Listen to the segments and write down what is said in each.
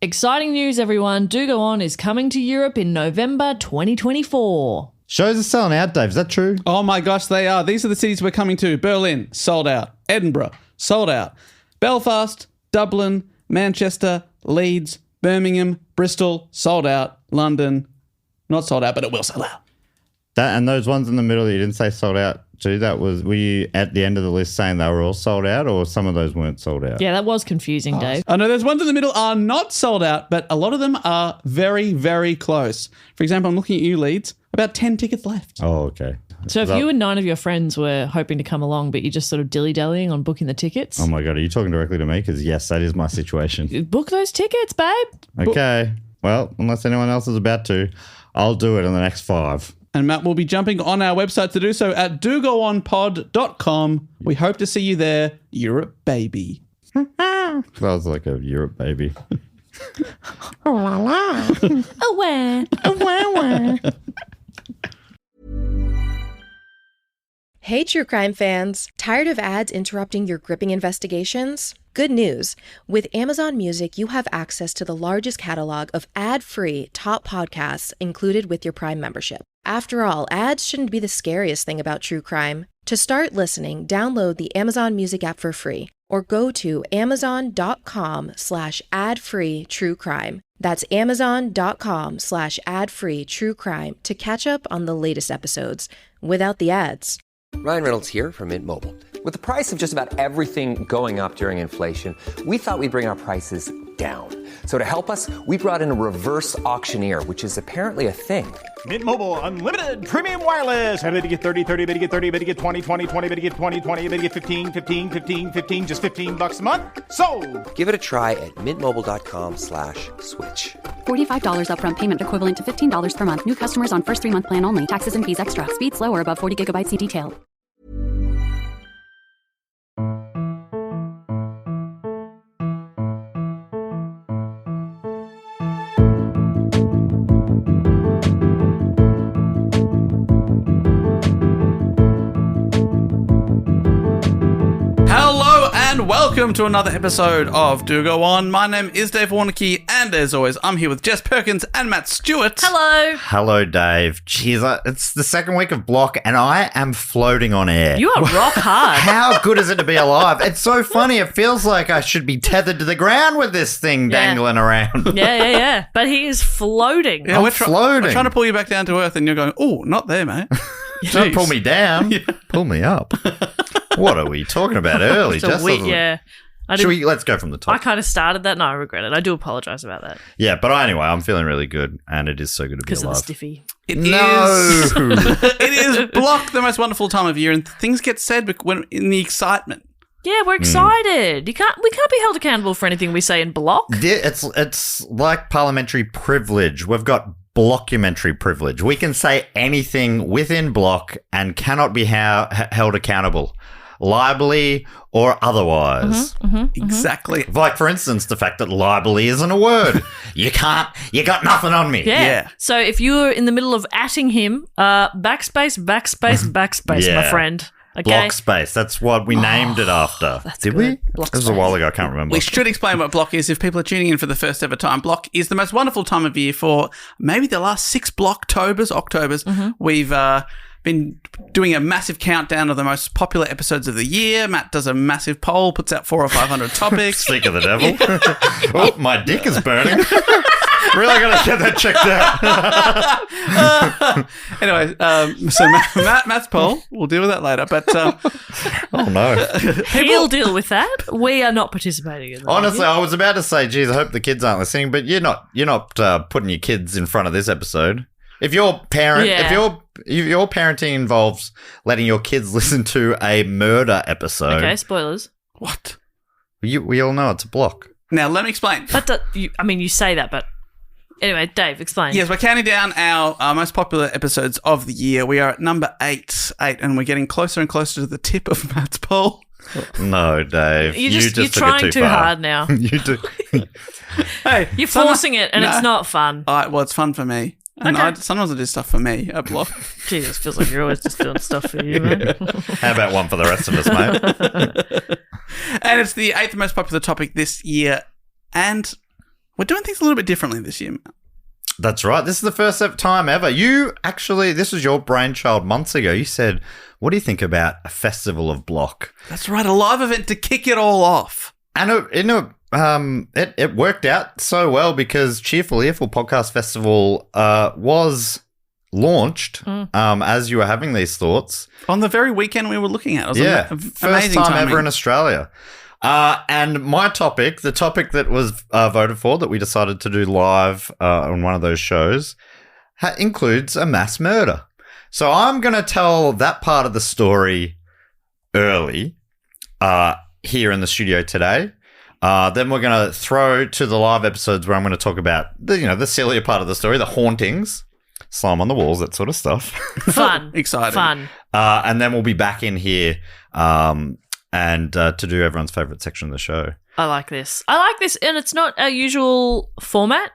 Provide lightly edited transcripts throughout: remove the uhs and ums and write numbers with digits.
Exciting news, everyone. Do Go On is coming to Europe in November 2024. Shows are selling out, Dave. Is that true? Oh my gosh, they are. These are the cities we're coming to. Berlin, sold out. Edinburgh, sold out. Belfast, Dublin, Manchester, Leeds, Birmingham, Bristol, sold out. London, not sold out, but it will sell out. That and those ones in the middle that you didn't say sold out to, were you at the end of the list saying they were all sold out, or some of those weren't sold out? Yeah, that was confusing, Dave. I know those ones in the middle are not sold out, but a lot of them are very, very close. For example, I'm looking at you, Leeds. About 10 tickets left. Oh, okay. So if you and 9 of your friends were hoping to come along, but you're just sort of dilly-dallying on booking the tickets. Oh my God, are you talking directly to me? Because yes, that is my situation. Book those tickets, babe. Okay. Well, unless anyone else is about to, I'll do it in the next 5. And Matt will be jumping on our website to do so at dogoonpod.com. We hope to see you there, Europe baby. That was like a Europe baby. Oh, la, la. Aware. Aware. Hey, true crime fans. Tired of ads interrupting your gripping investigations? Good news. With Amazon Music, you have access to the largest catalog of ad-free top podcasts included with your Prime membership. After all, ads shouldn't be the scariest thing about true crime. To start listening, download the Amazon Music app for free or go to amazon.com/ad-free true crime. That's amazon.com/ad-free true crime to catch up on the latest episodes without the ads. Ryan Reynolds here from Mint Mobile. With the price of just about everything going up during inflation, we thought we'd bring our prices down. So to help us, we brought in a reverse auctioneer, which is apparently a thing. Mint Mobile Unlimited Premium Wireless. How to get 30, 30, how to get 30, how to get 20, 20, 20, how to get 20, 20, how to get 15, 15, 15, 15, just $15 a month? Sold! Give it a try at mintmobile.com/switch. $45 upfront payment equivalent to $15 per month. New customers on first 3-month plan only. Taxes and fees extra. Speed slower above 40 gigabytes. See detail. Welcome to another episode of Do Go On. My name is Dave Warnocky, and as always, I'm here with Jess Perkins and Matt Stewart. Hello. Hello, Dave. Jeez, it's the second week of Block, and I am floating on air. You are rock hard. How good is it to be alive? It's so funny. It feels like I should be tethered to the ground with this thing dangling around. Yeah. But he is floating. Yeah, I'm floating. We're trying to pull you back down to earth, and you're going, oh, not there, mate. Don't pull me down. Pull me up. What are we talking about early? Let's go from the top. I kind of started that and I regret it. I do apologise about that. Yeah, but anyway, I'm feeling really good, and it is so good to be alive. Because of the stiffy. It is Block, the most wonderful time of year, and things get said when in the excitement. Yeah, we're excited. We can't be held accountable for anything we say in Block. Yeah, it's like parliamentary privilege. We've got blockumentary privilege. We can say anything within Block and cannot be held accountable, libelly or otherwise. Exactly. Like, for instance, the fact that libelly isn't a word. You got nothing on me. Yeah. So if you're in the middle of atting him, backspace, my friend. Okay. Block space. That's what we named it after. Did we? This was a while ago. I can't remember. We should explain what Block is if people are tuning in for the first ever time. Block is the most wonderful time of year for maybe the last 6 Octobers. We've been doing a massive countdown of the most popular episodes of the year. Matt does a massive poll, puts out 400 or 500 topics. Speak of the devil. Oh, my dick is burning. Really got to get that checked out. Anyway, so Matt's poll, we'll deal with that later. But oh no, he'll deal with that. We are not participating in that. Honestly, I was about to say, geez, I hope the kids aren't listening, but you're not putting your kids in front of this episode. If your parenting involves letting your kids listen to a murder episode, okay, spoilers. What? We all know it's a Block. Now let me explain. You say that, but. Anyway, Dave, explain. Yes, we're counting down our most popular episodes of the year. We are at number 8, and we're getting closer and closer to the tip of Matt's poll. No, Dave. You're trying too hard now. You do. Hey, you're forcing it, and it's not fun. Well, it's fun for me. And sometimes I do stuff for me at Block. Jesus, feels like you're always just doing stuff for you, man. How about one for the rest of us, mate? And it's the 8th most popular topic this year, and We're doing things a little bit differently this year. That's right. This is the first time ever. This was your brainchild months ago. You said, what do you think about a festival of block? That's right, a live event to kick it all off. And it worked out so well because Cheerful Earful Podcast Festival was launched as you were having these thoughts. On the very weekend we were looking at. It was first amazing time timing. ever in Australia. And my topic, the topic that was voted for, that we decided to do live on one of those shows, includes a mass murder. So I'm going to tell that part of the story early here in the studio today. Then we're going to throw to the live episodes where I'm going to talk about the sillier part of the story, the hauntings, slime on the walls, that sort of stuff. Fun. Exciting. Fun. And then we'll be back in here and to do everyone's favourite section of the show. I like this. And it's not our usual format,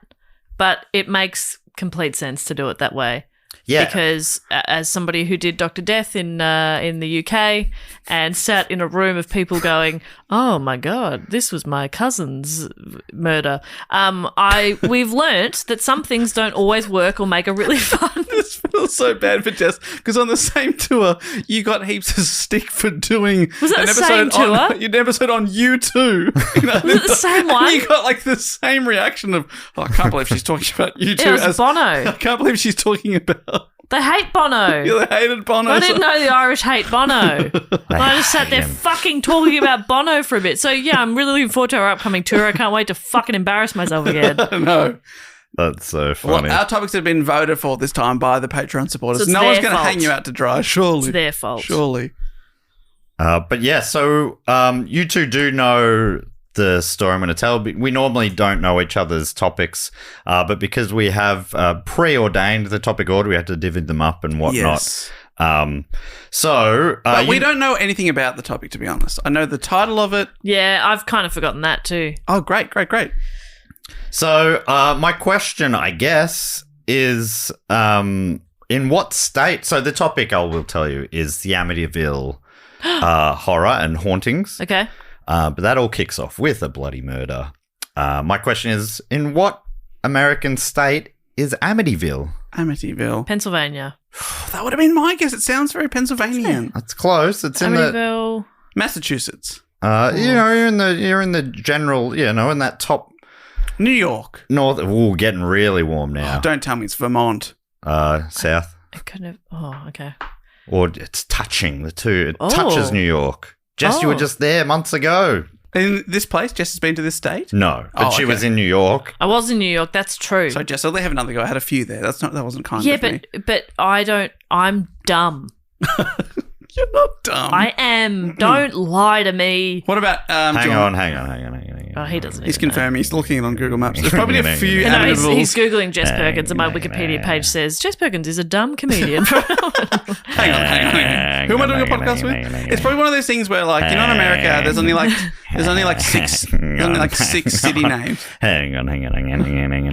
but it makes complete sense to do it that way. Yeah. Because as somebody who did Dr. Death in the UK and sat in a room of people going, oh my God, this was my cousin's murder, we've learnt that some things don't always work or make it really fun. This feels so bad for Jess because on the same tour you got heaps of stick for doing Was it an the episode same tour? an episode on U2. Was it the same one? You got like the same reaction of, I can't believe she's talking about U2 It was as Bono. I can't believe she's talking about. They hate Bono. You hated Bono. I didn't know the Irish hate Bono. I just sat there fucking talking about Bono for a bit. So, yeah, I'm really looking forward to our upcoming tour. I can't wait to fucking embarrass myself again. No. That's so funny. Well, our topics have been voted for this time by the Patreon supporters. So it's no one's their going to fault. hang you out to dry, surely. It's their fault. Surely. But yeah, so you two do know the story I'm going to tell. We normally don't know each other's topics, but because we have preordained the topic order, we have to divvy them up and whatnot. Yes. But we don't know anything about the topic, to be honest. I know the title of it. Yeah, I've kind of forgotten that too. Oh, great. So my question, I guess, is in what state? So the topic I will tell you is the Amityville horror and hauntings. Okay. But that all kicks off with a bloody murder. My question is, in what American state is Amityville? Amityville. Pennsylvania. That would have been my guess. It sounds very Pennsylvanian. That's close. It's in the Amityville. Massachusetts. you're in the general, in that top New York. north. Ooh, getting really warm now. Don't tell me it's Vermont. South, It could have. Oh, okay. or it's touching the two. It Oh. touches New York. Jess, you were just there months ago. In this place, Jess has been to this state? No, but she okay. was in New York. I was in New York. That's true. So, Jess, I'll have another go. I had a few there. That wasn't kind yeah, of me. but I don't. I'm You're not dumb. I am. Don't lie to me. What about Hang John? Oh, he doesn't. He's even know. confirming. He's looking it on Google Maps. There's probably a few No, he's Amityvilles. Googling Jess Perkins, and my Wikipedia page says Jess Perkins is a dumb comedian. Hang on. Who am I doing a podcast with? It's probably one of those things where, like, in America, there's only like six city names. Hang on.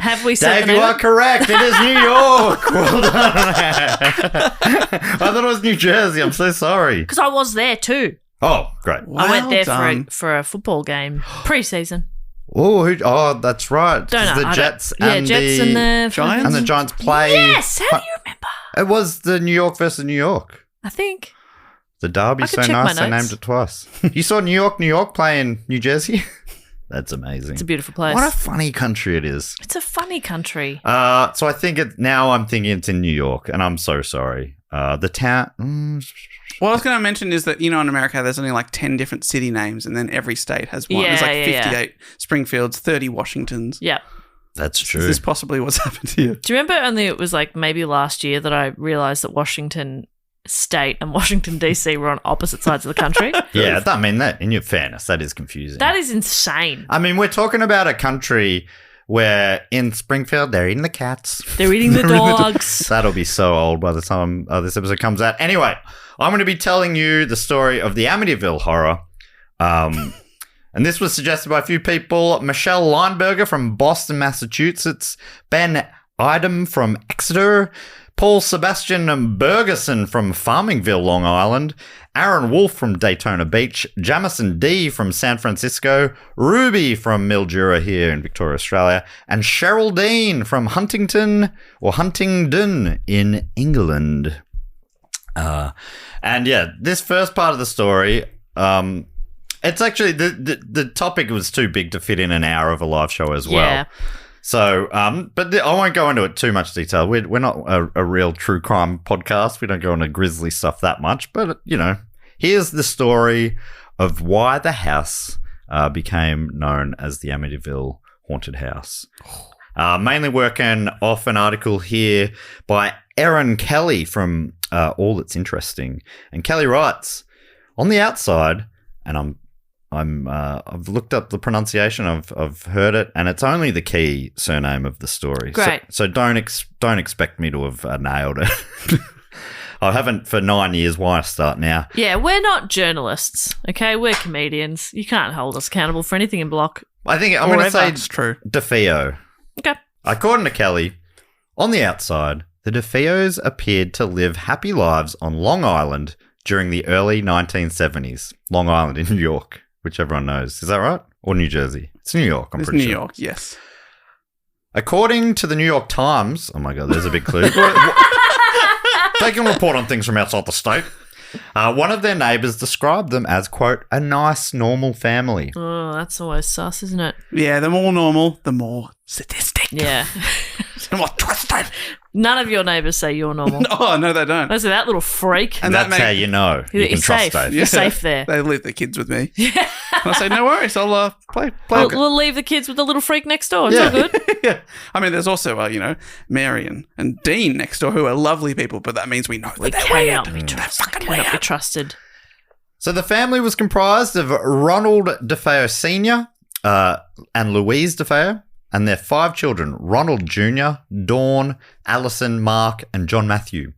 Have we said Dave, the you name? are correct. It is New York. Well done. I thought it was New Jersey. I'm so sorry. Because I was there too. Oh, great. I went there done. for a football game pre-season. Oh, that's right. 'Cause Don't know. the I don't- Jets yeah, and Jets the and the Giants? and the Giants play. Yes. How do you remember? It was the New York versus New York. I think. The derby, I could so check my nice they notes. named it twice. You saw New York playing New Jersey? That's amazing. It's a beautiful place. What a funny country it is. It's a funny country. So I think I'm thinking it's in New York, and I'm so sorry. The town. What I was going to mention is that, in America, there's only like 10 different city names, and then every state has one. There's like Yeah, 58 Springfields, 30 Washingtons. Yeah. That's Is true. this possibly what's happened here? Do you remember only it was like maybe last year that I realised that Washington State and Washington DC were on opposite sides of the country? Yeah, I mean that. In your fairness, that is confusing. That is insane. I mean, we're talking about a country where in Springfield they're eating the cats. They're eating the dogs. That'll be so old by the time this episode comes out. Anyway, I'm going to be telling you the story of the Amityville Horror. And this was suggested by a few people. Michelle Lineberger from Boston, Massachusetts. Ben Idem from Exeter. Paul Sebastian Bergerson from Farmingville, Long Island, Aaron Wolf from Daytona Beach, Jamison D from San Francisco, Ruby from Mildura here in Victoria, Australia, and Cheryl Dean from Huntingdon in England. And yeah, this first part of the story, it's actually the topic was too big to fit in an hour of a live show as well. Yeah. So, but I won't go into it too much detail. We're not a real true crime podcast. We don't go into grisly stuff that much. But, here's the story of why the house became known as the Amityville Haunted House. Mainly working off an article here by Erin Kelly from All That's Interesting. And Kelly writes, on the outside, and I've looked up the pronunciation. I've heard it, and it's only the key surname of the story. Great. So don't expect me to have nailed it. I haven't for 9 years. Why start now? Yeah, we're not journalists, okay? We're comedians. You can't hold us accountable for anything in block. I think I'm going to say It's true. DeFeo. Okay. According to Kelly, on the outside, the DeFeos appeared to live happy lives on Long Island during the early 1970s. Long Island in New York, which everyone knows. Is that right? Or New Jersey? It's New York, I'm It's pretty New sure. York, yes. According to the New York Times, oh my God, there's a big clue. They can report on things from outside the state. One of their neighbours described them as, quote, a nice, normal family. Oh, that's always sus, isn't it? Yeah, the more normal, the more sadistic. Yeah. The more twisted. None of your neighbours say you're normal. Oh, no, they don't. Oh, so that little freak. And That's how you know. You can He's trust safe. Dave. You're safe there. They leave their kids with me. Yeah. And I say, no worries, I'll play. We'll leave the kids with the little freak next door. It's all good. Yeah. I mean, there's also, Marion and Dean next door who are lovely people, but that means we know that they're weird. They're fucking Cannot be weird. trusted. So the family was comprised of Ronald DeFeo Sr. And Louise DeFeo, and their 5 children, Ronald Jr., Dawn, Allison, Mark, and John Matthew.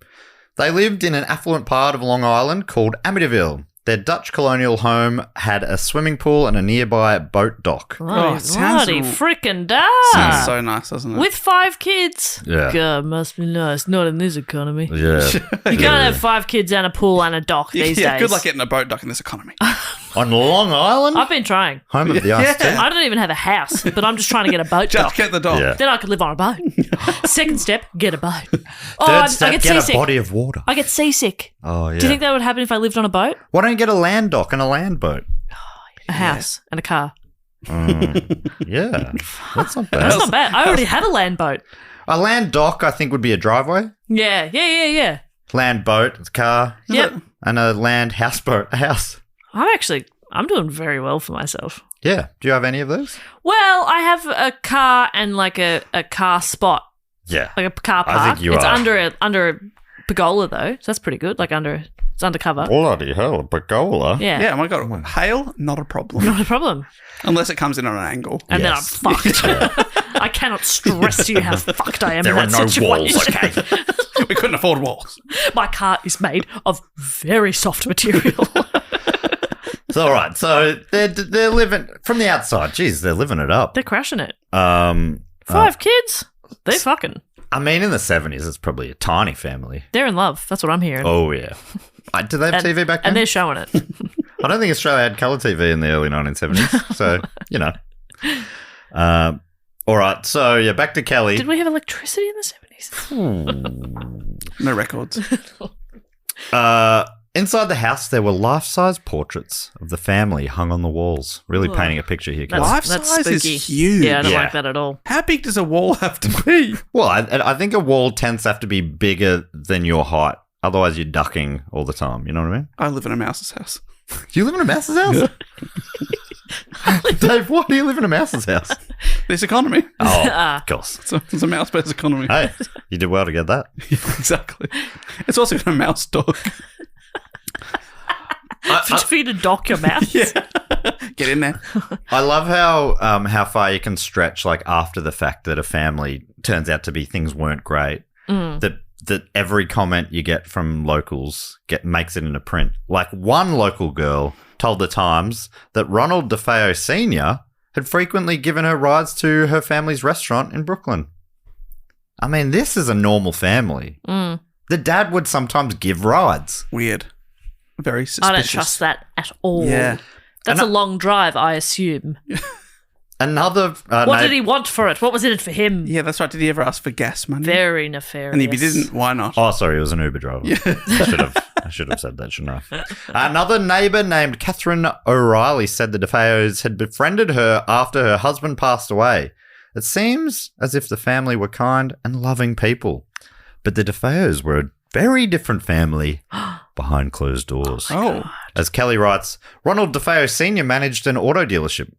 They lived in an affluent part of Long Island called Amityville. Their Dutch colonial home had a swimming pool and a nearby boat dock. Bloody, it sounds bloody r- frickin' da. Sounds so nice, doesn't it? With 5 kids. Yeah. God, must be nice. Not in this economy. Yeah. You can't have 5 kids and a pool and a dock these days. Good luck getting a boat dock in this economy. On Long Island? I've been trying. Home of the ice tea. I don't even have a house, but I'm just trying to get a boat dock. Just get the dog. Yeah. Then I could live on a boat. Second step, get a boat. Oh, Third step, I get get seasick. a body of water. I get seasick. Oh, yeah. Do you think that would happen if I lived on a boat? Why don't you get a land dock and a land boat? A house and a car. Yeah. That's not That's bad. not bad. I already have a land boat. A land dock, I think, would be a driveway. Yeah. Land boat, a car. Yep. And a land houseboat, a house. I'm doing very well for myself. Yeah. Do you have any of those? Well, I have a car and like a car spot, Yeah. like a car park. I think you it's are. under a pergola though, so that's pretty good. It's undercover. Bloody hell, a pergola. Yeah. Yeah, oh my God. Hail, not a problem. Not a problem. Unless it comes in on an angle. And Yes. then I'm fucked. I cannot stress to you how fucked I am There in are that no situation. walls, okay? We couldn't afford walls. My car is made of very soft material. So, all right. So they're living from the outside. Jeez, they're living it up. They're crashing it. 5 kids. They're fucking. I mean, in the 70s, it's probably a tiny family. They're in love. That's what I'm hearing. Oh, yeah. Did they have TV back then? And they're showing it. I don't think Australia had colour TV in the early 1970s. So, all right. So, yeah, back to Kelly. Did we have electricity in the 70s? No records. Inside the house, there were life-size portraits of the family hung on the walls. Really painting a picture here, Kelly. Life That's size is spooky. huge. Yeah, I don't Yeah. like that at all. How big does a wall have to be? Well, I think a wall tends to have to be bigger than your height. Otherwise, you're ducking all the time. You know what I mean? I live in a mouse's house. You live in a mouse's house? Dave, why do you live in a mouse's house? This economy. Oh, of course. It's a mouse-based economy. Hey, you did well to get that. Exactly. It's also got a mouse dog. For you to dock your mouth. Get in there. I love how far you can stretch, like after the fact that a family turns out to be things weren't great. That every comment you get from locals makes it into print. Like one local girl told the Times that Ronald DeFeo Sr. had frequently given her rides to her family's restaurant in Brooklyn. I mean, this is a normal family. The dad would sometimes give rides. Weird. Very suspicious. I don't trust that at all. Yeah. That's a long drive, I assume. Another... What did he want for it? What was in it for him? Yeah, that's right. Did he ever ask for gas money? Very nefarious. And if he didn't, why not? Oh, sorry, it was an Uber driver. I should have said that, shouldn't I? Another neighbour named Catherine O'Reilly said the DeFeos had befriended her after her husband passed away. It seems as if the family were kind and loving people. But the DeFeos were a very different family behind closed doors. Oh. As Kelly writes, Ronald DeFeo Sr. managed an auto dealership.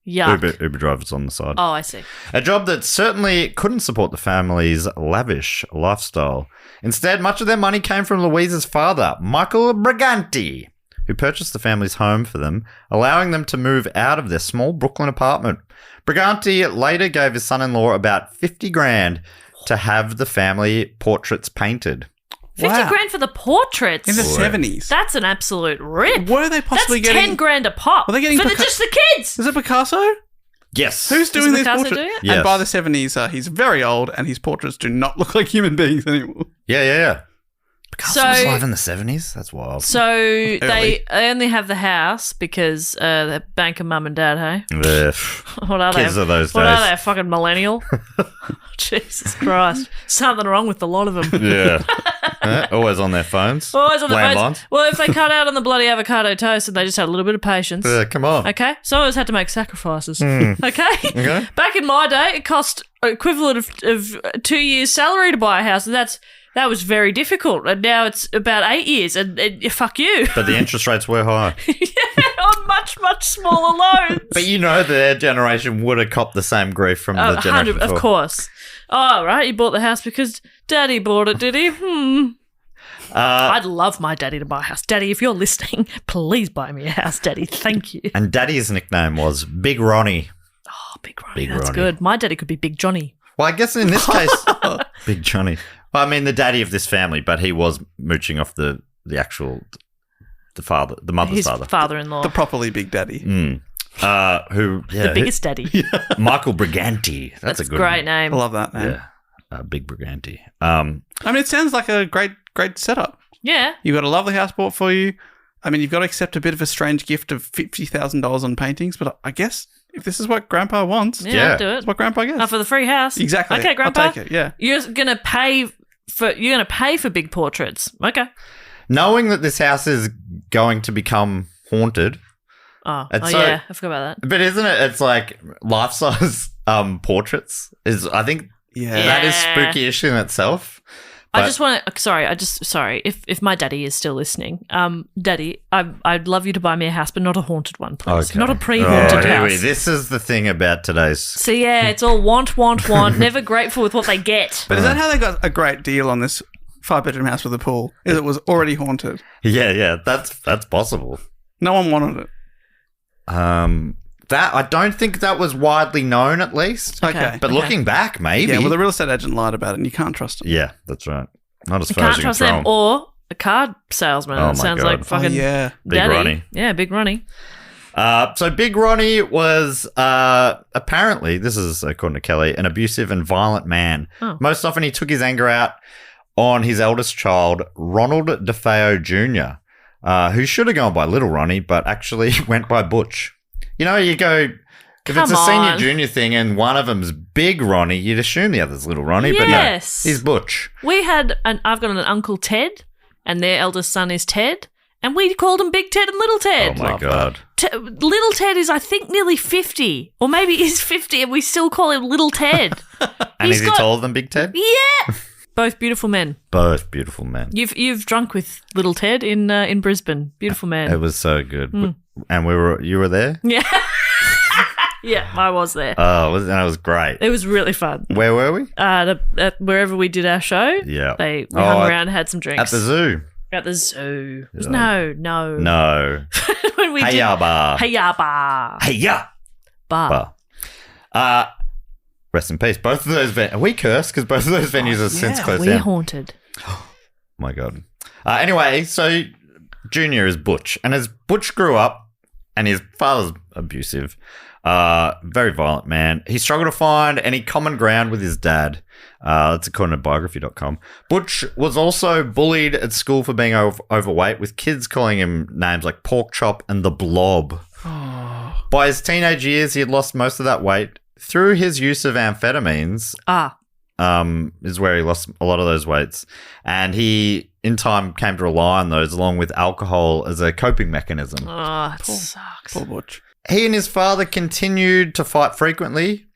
Yuck. Uber drivers on the side. Oh, I see. A job that certainly couldn't support the family's lavish lifestyle. Instead, much of their money came from Louise's father, Michael Briganti, who purchased the family's home for them, allowing them to move out of their small Brooklyn apartment. Briganti later gave his son-in-law about $50,000 to have the family portraits painted. 50 grand for the portraits. In the 70s. That's an absolute rip. Were they possibly That's getting... 10 grand a pop. Were they getting for just the kids. Is it Picasso? Yes. Who's doing these Picasso portraits? do it? Yes. And by the 70s, he's very old and his portraits do not look like human beings anymore. Yeah. Picasso So- was alive in the 70s? That's wild. So they only have the house because the banker mum and dad, hey? Ugh. What are they? Kids of those What days. are they, a fucking millennial? Jesus Christ. Something wrong with a lot of them. Yeah. Always on their phones. Always on the Landlines. phones. Well, if they cut out on the bloody avocado toast and they just had a little bit of patience. Come on. Okay, some of us had to make sacrifices. Okay? Back in my day, it cost equivalent of 2 years' salary to buy a house, and that was very difficult. And now it's about 8 years, and fuck you. But the interest rates were high. On much, much smaller loans. But you know their generation would have copped the same grief from the generation before. Of course. Oh, right, you bought the house because Daddy bought it, did he? I'd love my daddy to buy a house. Daddy, if you're listening, please buy me a house, Daddy. Thank you. And Daddy's nickname was Big Ronnie. Oh, Big Ronnie, Big that's Ronnie. good. My daddy could be Big Johnny. Well, I guess in this case, Big Johnny. Well, I mean, the daddy of this family, but he was mooching off the actual, the father, the mother's His father. father-in-law. The properly big daddy. The biggest daddy. Michael Briganti. That's a good great name. I love that name. Yeah. Big Briganti. I mean, it sounds like a great setup. Yeah. You've got a lovely house bought for you. I mean, you've got to accept a bit of a strange gift of $50,000 on paintings, but I guess if this is what Grandpa wants, Yeah, I'll do it. that's what Grandpa gets. For the free house. Exactly. Okay, Grandpa. I'll take it, yeah. You're gonna pay for big portraits. Okay. Knowing that this house is going to become haunted, Oh And so- yeah, I forgot about that. but isn't it? It's like life-size portraits. I think Yeah. that is Yeah. spooky-ish in itself. I But- just want to. Sorry. If my daddy is still listening, Daddy, I'd love you to buy me a house, but not a haunted one, please. Okay. Not a pre-haunted here house. we- This is the thing about today's. So yeah, it's all want, never grateful with what they get. But is that how they got a great deal on this 5-bedroom house with a pool? Is it was already haunted? Yeah, that's possible. No one wanted it. That I don't think that was widely known, at least. Okay. But looking back, maybe. Yeah, well, the real estate agent lied about it, and you can't trust him. Yeah, that's right. Not as You far as can't you can trust throw them 'em. or a card salesman. Oh It my sounds God. like fucking yeah. Big Daddy. Ronnie. Yeah, Big Ronnie. So Big Ronnie was apparently, this is according to Kelly, an abusive and violent man. Oh. Most often he took his anger out on his eldest child, Ronald DeFeo Jr., who should have gone by Little Ronnie, but actually went by Butch. You know, you go, if it's a Come senior on. junior thing and one of them's Big Ronnie, you'd assume the other's Little Ronnie, Yes. but no, he's Butch. I've got an Uncle Ted, and their eldest son is Ted, and we called them Big Ted and Little Ted. Oh my God. Little Ted is, I think, nearly 50, or maybe he's 50, and we still call him Little Ted. And He's is he got- taller than Big Ted? Yeah, both beautiful men. Both beautiful men. You've drunk with Little Ted in Brisbane. Beautiful man. It was so good. Hmm. And you were there? Yeah, yeah, I was there. And it was great. It was really fun. Where were we? Wherever we did our show, Yeah. we hung at- around and had some drinks At the zoo. At the zoo. It was no. No. When we Hey ya bar. Hey ya bar. Hey ya Bar. bar. Rest in peace. Both of those venues. Are we cursed? Because both of those venues are since closed We're down. haunted. My God. Anyway, so Junior is Butch. And as Butch grew up and his father's abusive, Very violent man. He struggled to find any common ground with his dad. That's according to biography.com. Butch was also bullied at school for being overweight, with kids calling him names like Pork Chop and the Blob. By his teenage years, he had lost most of that weight through his use of amphetamines. Is where he lost a lot of those weights. And he, in time, came to rely on those along with alcohol as a coping mechanism. Oh, it sucks. Poor Butch. He and his father continued to fight frequently.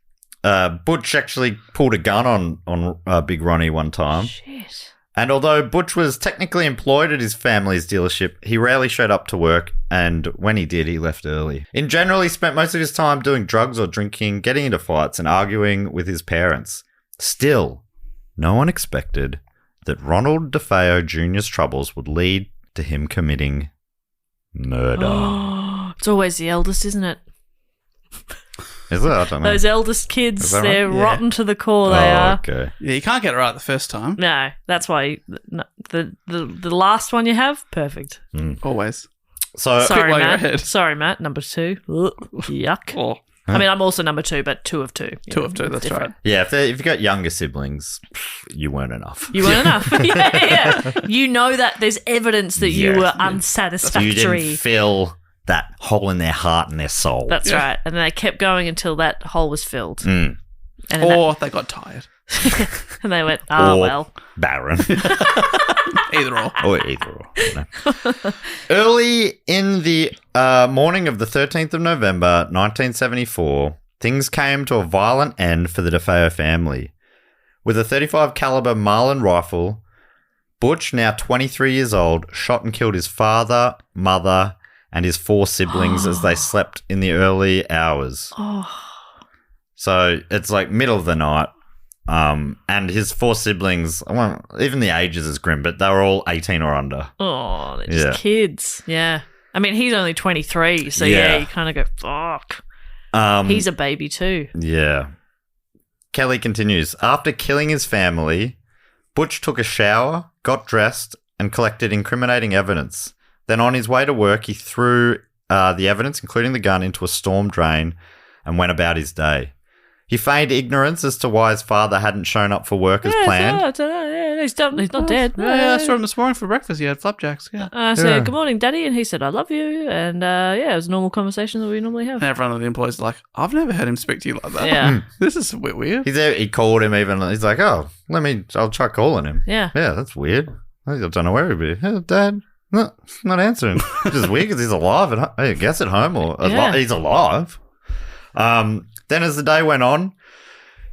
Butch actually pulled a gun on Big Ronnie one time. Shit. And although Butch was technically employed at his family's dealership, he rarely showed up to work, and when he did, he left early. In general, he spent most of his time doing drugs or drinking, getting into fights, and arguing with his parents. Still, no one expected that Ronald DeFeo Jr.'s troubles would lead to him committing murder. It's always the eldest, isn't it? Is it? I don't know. Those eldest kids, Is that right? they're Yeah. rotten to the core, they are. Okay. Yeah, you can't get it right the first time. No, that's why the last one you have, perfect. Always. So, Sorry, while you're Matt. ahead. Sorry, Matt. Number 2. Ugh, yuck. Oh, I mean, I'm also number 2, but 2 of 2. two of two, that's right. yeah, if you got younger siblings, you weren't enough. You weren't enough. yeah. You know that there's evidence that you Yeah. were You unsatisfactory. didn't fill that hole in their heart and their soul. That's right. And then they kept going until that hole was filled. Mm. And, then Or they got tired. and they went, oh, Or well. barren. Either or. Or either or. No. Early in the morning of the 13th of November, 1974, things came to a violent end for the DeFeo family. With a .35 caliber Marlin rifle, Butch, now 23 years old, shot and killed his father, mother, and his 4 siblings as they slept in the early hours. So it's like middle of the night. And his 4 siblings, well, even the ages is grim, but they were all 18 or under. Oh, they're just Yeah. kids. Yeah. I mean, he's only 23, so Yeah. you kind of go, fuck. Um, He's a baby too. Yeah. Kelly continues. After killing his family, Butch took a shower, got dressed, and collected incriminating evidence. Then on his way to work, he threw the evidence, including the gun, into a storm drain and went about his day. He feigned ignorance as to why his father hadn't shown up for work as planned. He's not dead. Yeah, I saw him this morning for breakfast. He had flapjacks. Yeah. I said, Yeah. good morning, Daddy. And he said, I love you. And it was a normal conversation that we normally have. And everyone of the employees are like, I've never heard him speak to you like that. Yeah. This is a bit weird. He called him even. He's like, oh, I'll try calling him. Yeah. Yeah, that's weird. I don't know where he'd be. Hey, Dad, not answering. Which is weird because he's alive I guess at home or Yeah. he's alive. Then as the day went on,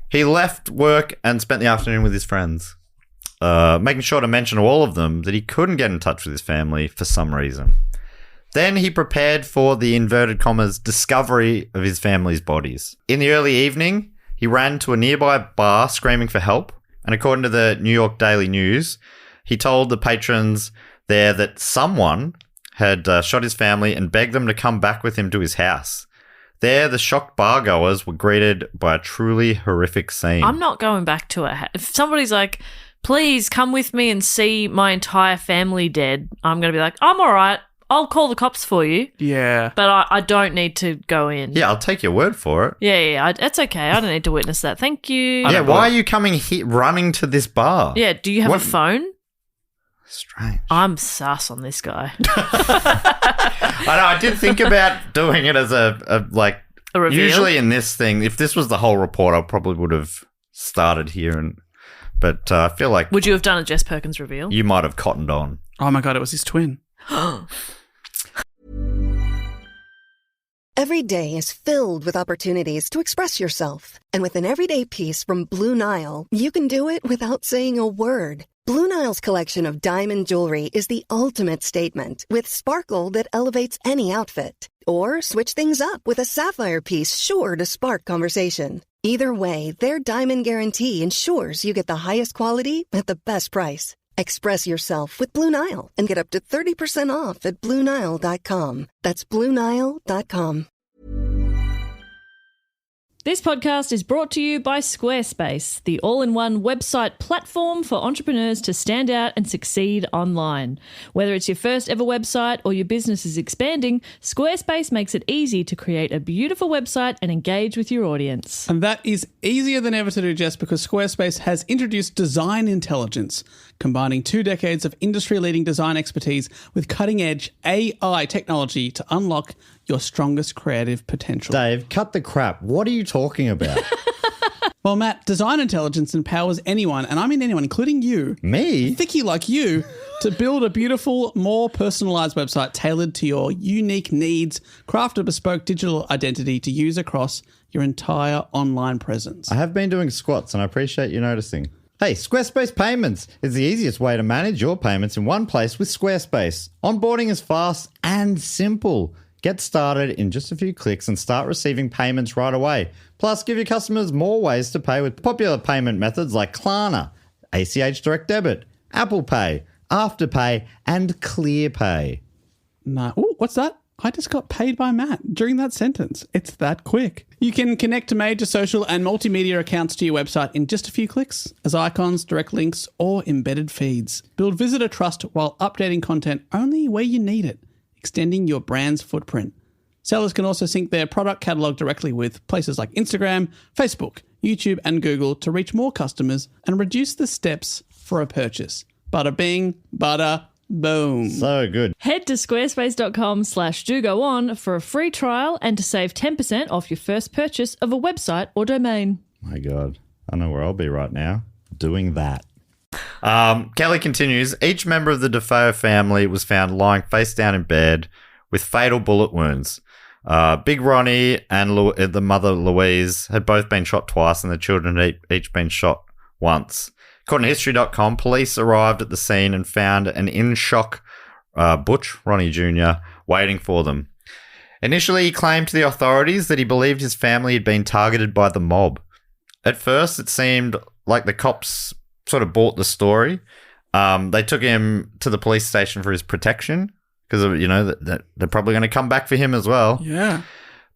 he left work and spent the afternoon with his friends, making sure to mention to all of them that he couldn't get in touch with his family for some reason. Then he prepared for the inverted commas discovery of his family's bodies. In the early evening, he ran to a nearby bar screaming for help, and according to the New York Daily News, he told the patrons there that someone had shot his family and begged them to come back with him to his house. There, the shocked bargoers were greeted by a truly horrific scene. I'm not going back to it. If somebody's like, please come with me and see my entire family dead, I'm going to be like, I'm all right. I'll call the cops for you. Yeah. But I don't need to go in. Yeah, I'll take your word for it. Yeah. It's okay. I don't need to witness that. Thank you. Yeah, why are you coming running to this bar? Yeah, do you have What- a phone? Strange. I'm sus on this guy. I know, I did think about doing it as a reveal? usually in this thing, if this was the whole report, I probably would have started here. But I feel like Would you have done a Jess Perkins reveal? you might have cottoned on. Oh my God, it was his twin. Every day is filled with opportunities to express yourself. And with an everyday piece from Blue Nile, you can do it without saying a word. Blue Nile's collection of diamond jewelry is the ultimate statement, with sparkle that elevates any outfit. Or switch things up with a sapphire piece sure to spark conversation. Either way, their diamond guarantee ensures you get the highest quality at the best price. Express yourself with Blue Nile and get up to 30% off at BlueNile.com. That's BlueNile.com. This podcast is brought to you by Squarespace, the all-in-one website platform for entrepreneurs to stand out and succeed online. Whether it's your first ever website or your business is expanding, Squarespace makes it easy to create a beautiful website and engage with your audience. And that is easier than ever to do, Jess, because Squarespace has introduced design intelligence, combining 2 decades of industry-leading design expertise with cutting-edge AI technology to unlock your strongest creative potential. Dave, cut the crap. What are you talking about? Well, Matt, design intelligence empowers anyone, and I mean anyone, including you, Me? Vicky like you, to build a beautiful, more personalised website tailored to your unique needs, craft a bespoke digital identity to use across your entire online presence. I have been doing squats and I appreciate you noticing. Hey, Squarespace Payments is the easiest way to manage your payments in one place with Squarespace. Onboarding is fast and simple. Get started in just a few clicks and start receiving payments right away. Plus, give your customers more ways to pay with popular payment methods like Klarna, ACH Direct Debit, Apple Pay, Afterpay, and ClearPay. No. Ooh, what's that? I just got paid by Matt during that sentence. It's that quick. You can connect major social and multimedia accounts to your website in just a few clicks as icons, direct links, or embedded feeds. Build visitor trust while updating content only where you need it, extending your brand's footprint. Sellers can also sync their product catalog directly with places like Instagram, Facebook, YouTube, and Google to reach more customers and reduce the steps for a purchase. Bada bing, bada boom. So good. Head to squarespace.com/dogoon for a free trial and to save 10% off your first purchase of a website or domain. My God, I know where I'll be right now, doing that. Kelly continues, each member of the DeFeo family was found lying face down in bed with fatal bullet wounds. Big Ronnie and the mother Louise had both been shot twice and the children had each been shot once. According to History.com, police arrived at the scene and found an in-shock Butch, Ronnie Jr., waiting for them. Initially, he claimed to the authorities that he believed his family had been targeted by the mob. At first, it seemed like the cops sort of bought the story. They took him to the police station for his protection because, you know, that they're probably going to come back for him as well. Yeah.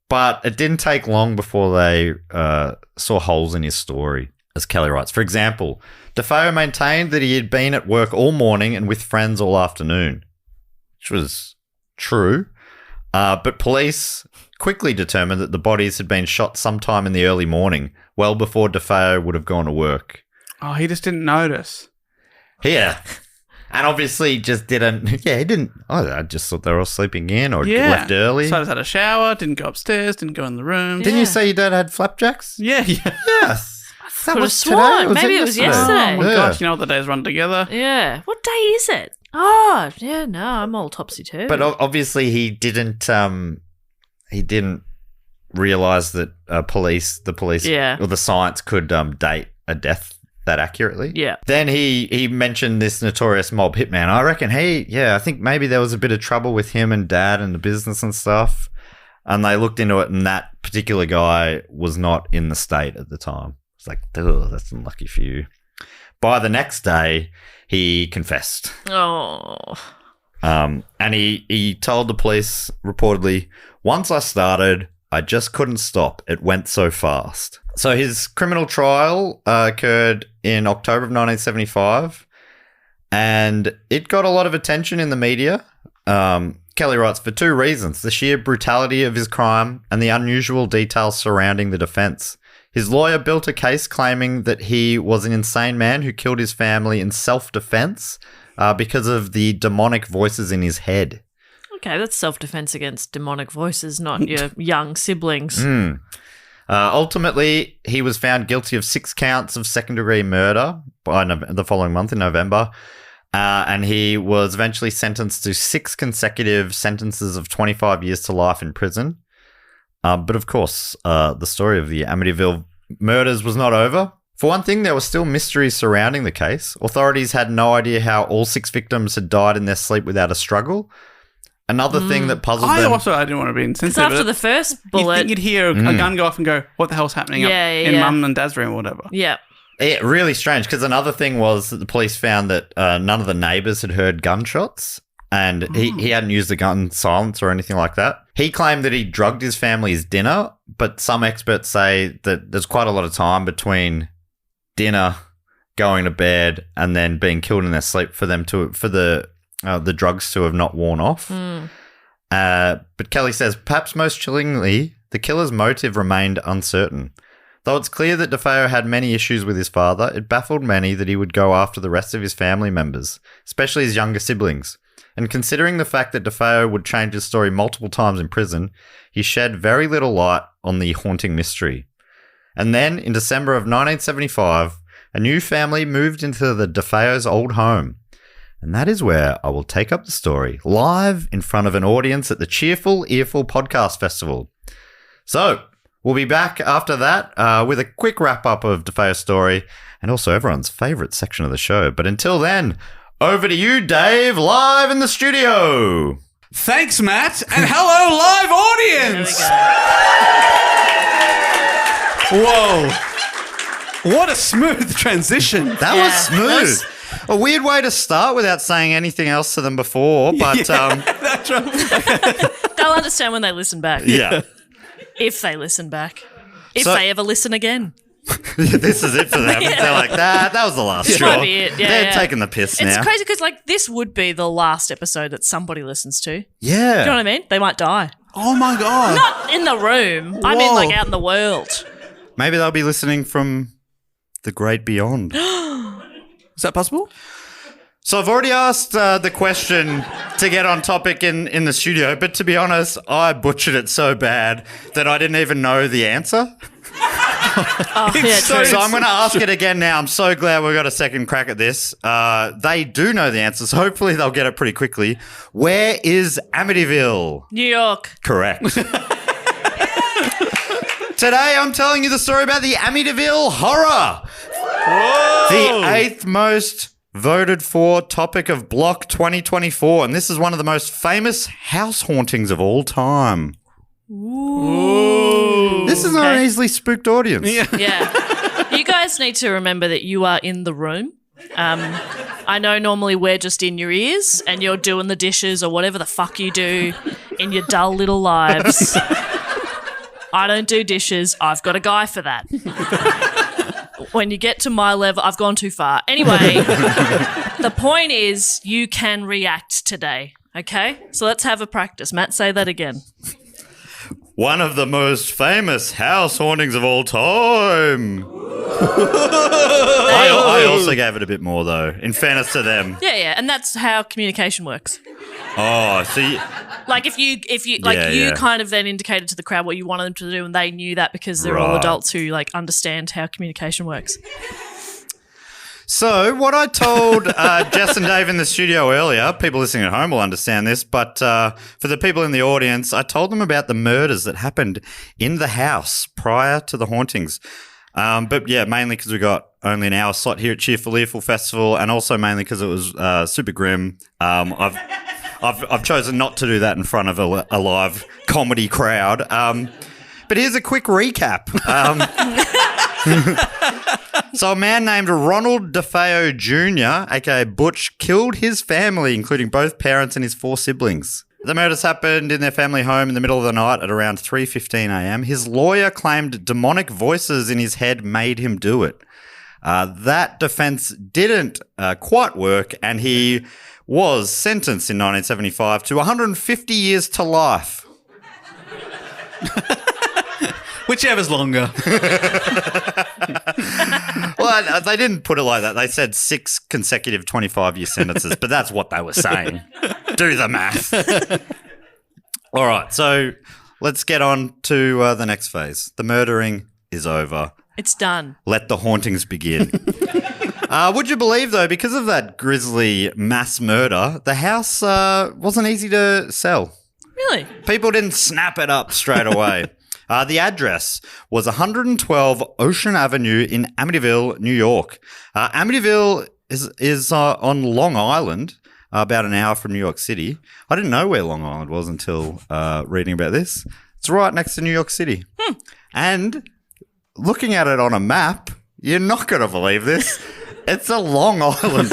But it didn't take long before they saw holes in his story, as Kelly writes. For example, DeFeo maintained that he had been at work all morning and with friends all afternoon, which was true. But police quickly determined that the bodies had been shot sometime in the early morning, well before DeFeo would have gone to work. Oh, he just didn't notice. Yeah. And obviously just didn't, he didn't, I just thought they were all sleeping in or left early. So I just had a shower, didn't go upstairs, didn't go in the room. Didn't you say your dad had flapjacks? Yeah. Yes. That Could have was sworn. today. Maybe it was yesterday. Oh my gosh, you know what the days run together? Yeah. What day is it? Oh, yeah, no, I'm all topsy-turvy. But obviously he didn't realize that the police or the science could date a death that accurately. Yeah. Then he mentioned this notorious mob hitman. I reckon I think maybe there was a bit of trouble with him and dad and the business and stuff. And they looked into it and that particular guy was not in the state at the time. It's like, that's unlucky for you. By the next day, he confessed. Oh. And he told the police, reportedly, once I started, I just couldn't stop. It went so fast. So his criminal trial occurred in October of 1975, and it got a lot of attention in the media. Kelly writes, for 2 reasons, the sheer brutality of his crime and the unusual details surrounding the defense. His lawyer built a case claiming that he was an insane man who killed his family in self-defense because of the demonic voices in his head. Okay, that's self-defense against demonic voices, not your young siblings. Ultimately, he was found guilty of 6 counts of second-degree murder by the following month in November, and he was eventually sentenced to 6 consecutive sentences of 25 years to life in prison. But of course, the story of the Amityville murders was not over. For one thing, there was still mystery surrounding the case. Authorities had no idea how all 6 victims had died in their sleep without a struggle. Another thing that puzzled them... I didn't want to be insensitive. Because after the first bullet... You'd think you'd hear a gun go off and go, what the hell's happening in Mum and Dad's room or whatever. Yeah. Yeah, really strange, because another thing was that the police found that none of the neighbours had heard gunshots. And he hadn't used a gun silence or anything like that. He claimed that he drugged his family's dinner, but some experts say that there's quite a lot of time between dinner, going to bed, and then being killed in their sleep for the drugs to have not worn off. But Kelly says, perhaps most chillingly, the killer's motive remained uncertain. Though it's clear that DeFeo had many issues with his father, it baffled many that he would go after the rest of his family members, especially his younger siblings. And considering the fact that DeFeo would change his story multiple times in prison, he shed very little light on the haunting mystery. And then, in December of 1975, a new family moved into the DeFeo's old home. And that is where I will take up the story, live in front of an audience at the Cheerful Earful Podcast Festival. So, we'll be back after that with a quick wrap-up of DeFeo's story and also everyone's favourite section of the show. But until then, over to you, Dave, live in the studio. Thanks, Matt, and hello, live audience. Whoa. What a smooth transition. That was smooth. A weird way to start without saying anything else to them before, but... That's right. They'll understand when they listen back. Yeah. If they listen back. If they ever listen again. This is it for them. Yeah. They're like, that was the last straw. Might be it. Yeah, They're taking the piss now. It's crazy because, like, this would be the last episode that somebody listens to. Yeah. Do you know what I mean? They might die. Oh, my God. Not in the room. I mean, like, out in the world. Maybe they'll be listening from the great beyond. Is that possible? So I've already asked the question to get on topic in the studio, but to be honest, I butchered it so bad that I didn't even know the answer. Oh, yeah, true. So I'm going to ask it again now. I'm so glad we got a second crack at this. They do know the answer, so hopefully they'll get it pretty quickly. Where is Amityville? New York. Correct. Today I'm telling you the story about the Amityville Horror. Whoa. The 8th most voted for topic of Block 2024, and this is one of the most famous house hauntings of all time. Ooh. This is not an easily spooked audience. Yeah. You guys need to remember that you are in the room. I know normally we're just in your ears and you're doing the dishes or whatever the fuck you do in your dull little lives. I don't do dishes. I've got a guy for that. When you get to my level, I've gone too far. Anyway, the point is you can react today, okay? So let's have a practice. Matt, say that again. One of the most famous house hauntings of all time. I also gave it a bit more, though, in fairness to them. Yeah, and that's how communication works. Oh, see, like if you kind of then indicated to the crowd what you wanted them to do, and they knew that because they're all adults who like understand how communication works. So what I told Jess and Dave in the studio earlier, people listening at home will understand this, but for the people in the audience, I told them about the murders that happened in the house prior to the hauntings. But yeah, mainly because we got only an hour slot here at Cheerful Earful Festival, and also mainly because it was super grim. I've chosen not to do that in front of a live comedy crowd. But here's a quick recap. So a man named Ronald DeFeo Jr., aka Butch, killed his family, including both parents and his 4 siblings. The murders happened in their family home in the middle of the night at around 3:15 a.m. His lawyer claimed demonic voices in his head made him do it. That defense didn't quite work, and he was sentenced in 1975 to 150 years to life. Whichever's longer. Well, they didn't put it like that. They said 6 consecutive 25-year sentences, but that's what they were saying. Do the math. All right, so let's get on to the next phase. The murdering is over. It's done. Let the hauntings begin. Would you believe, though, because of that grisly mass murder, the house wasn't easy to sell. Really? People didn't snap it up straight away. The address was 112 Ocean Avenue in Amityville, New York. Amityville is on Long Island, about an hour from New York City. I didn't know where Long Island was until reading about this. It's right next to New York City. And looking at it on a map, you're not going to believe this. It's a Long Island.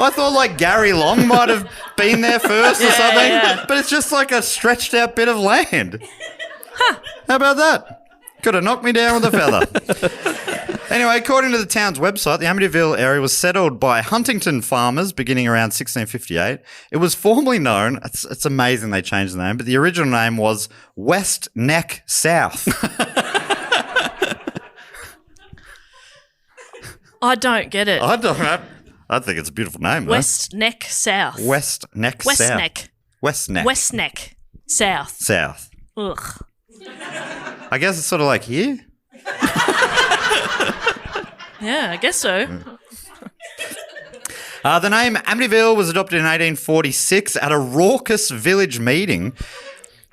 I thought like Gary Long might have been there first or something, yeah. but it's just like a stretched out bit of land. How about that? Could have knocked me down with a feather. Anyway, according to the town's website, the Amityville area was settled by Huntington farmers beginning around 1658. It was formerly known, it's amazing they changed the name, but the original name was West Neck South. I don't get it. I think it's a beautiful name, though. West Neck South. West Neck West South. Neck. West Neck. West Neck South. South. Ugh. I guess it's sort of like here. Yeah, I guess so. The name Amityville was adopted in 1846 at a raucous village meeting.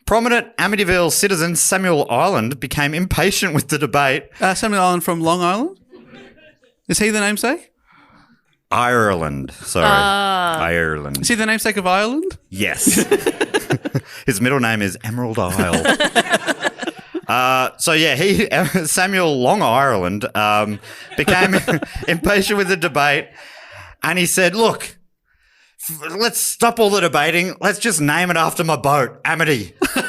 Prominent Amityville citizen Samuel Ireland became impatient with the debate. Samuel Ireland from Long Island? Is he the namesake? Ireland. Sorry. Ireland. Is he the namesake of Ireland? Yes. His middle name is Emerald Isle. Samuel Long Ireland became impatient with the debate, and he said, look, let's stop all the debating. Let's just name it after my boat, Amity. And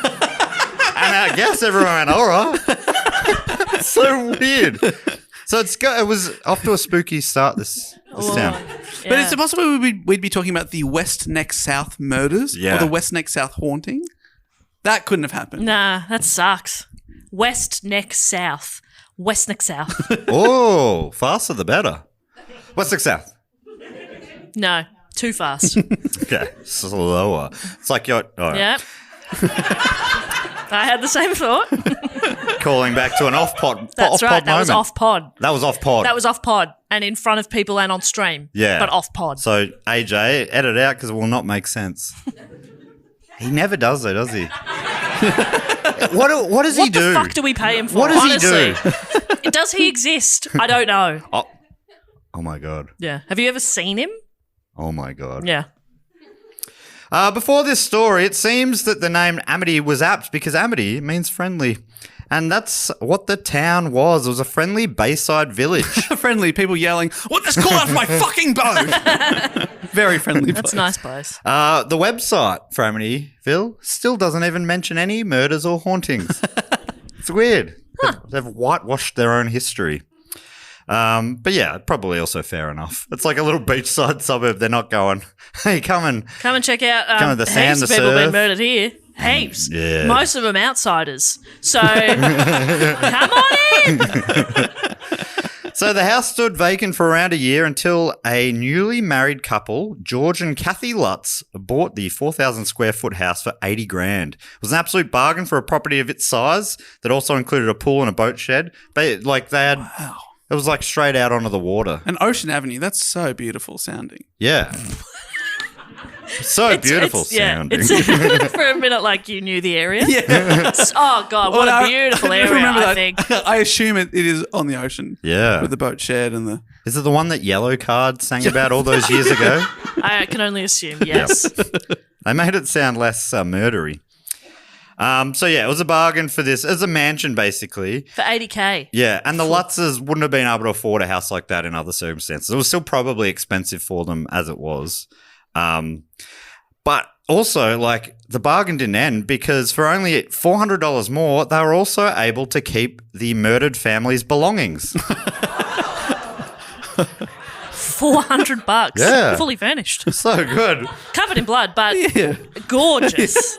I guess everyone went, all right. It's so weird. So it was off to a spooky start, this town. But is it possible we'd be talking about the West Neck South murders? Yeah. Or the West Neck South haunting? That couldn't have happened. Nah, that sucks. West Neck South. West Neck South. Oh, faster the better. West Neck South. No, too fast. Okay, slower. It's like you're... All right. Yep. I had the same thought. Calling back to an off-pod That's right, that was moment. off-pod. That was off-pod. That was off-pod and in front of people and on stream. Yeah. But off-pod. So, AJ, edit it out because it will not make sense. He never does though, does he? What does he do? What the fuck do we pay him for? What does honestly? he do? Does he exist? I don't know. Oh my God. Yeah. Have you ever seen him? Oh my God. Yeah. Before this story, it seems that the name Amity was apt because Amity means friendly. And that's what the town was. It was a friendly bayside village. Friendly, people yelling, "What? Just call out my fucking boat!" Very friendly. That's a nice place. The website for Amityville still doesn't even mention any murders or hauntings. It's weird. They've whitewashed their own history. But yeah, probably also fair enough. It's like a little beachside suburb. They're not going, hey, come and check out. come to the sand, heaps the of people surf. been murdered here. Heaps. Yeah. Most of them outsiders. So come on in. So the house stood vacant for around a year until a newly married couple, George and Kathy Lutz, bought the 4,000 square foot house for $80,000. It was an absolute bargain for a property of its size that also included a pool and a boat shed. But like they had, it was like straight out onto the water. And Ocean Avenue, that's so beautiful sounding. Yeah. So beautiful sounding. It's for a minute like you knew the area. Yeah. Oh, God, what a beautiful area, remember I that. think. I assume it is on the ocean. Yeah. With the boat shed and the... Is it the one that Yellow Card sang about all those years ago? I can only assume, yes. They made it sound less murdery. So yeah, it was a bargain for this. It was a mansion, basically. For $80,000. Yeah, and the Lutzes wouldn't have been able to afford a house like that in other circumstances. It was still probably expensive for them as it was. But also, like, the bargain didn't end because for only $400 more, they were also able to keep the murdered family's belongings. $400. Yeah. Fully furnished. So good. Covered in blood, but gorgeous.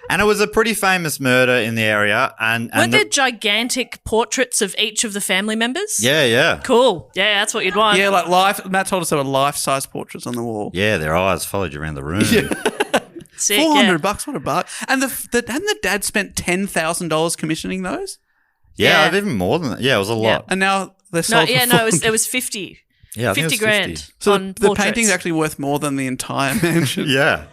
And it was a pretty famous murder in the area. Weren't there gigantic portraits of each of the family members? Yeah. Cool. Yeah, that's what you'd want. Yeah, like life. Matt told us there were life-size portraits on the wall. Yeah, their eyes followed you around the room. Sick, $400, what a buck. And hadn't the dad spent $10,000 commissioning those? Yeah, even more than that. Yeah, it was a lot. And now they're sold for it was 50. Yeah, I think it was 50 grand 50. So on the portraits. painting's actually worth more than the entire mansion. Yeah.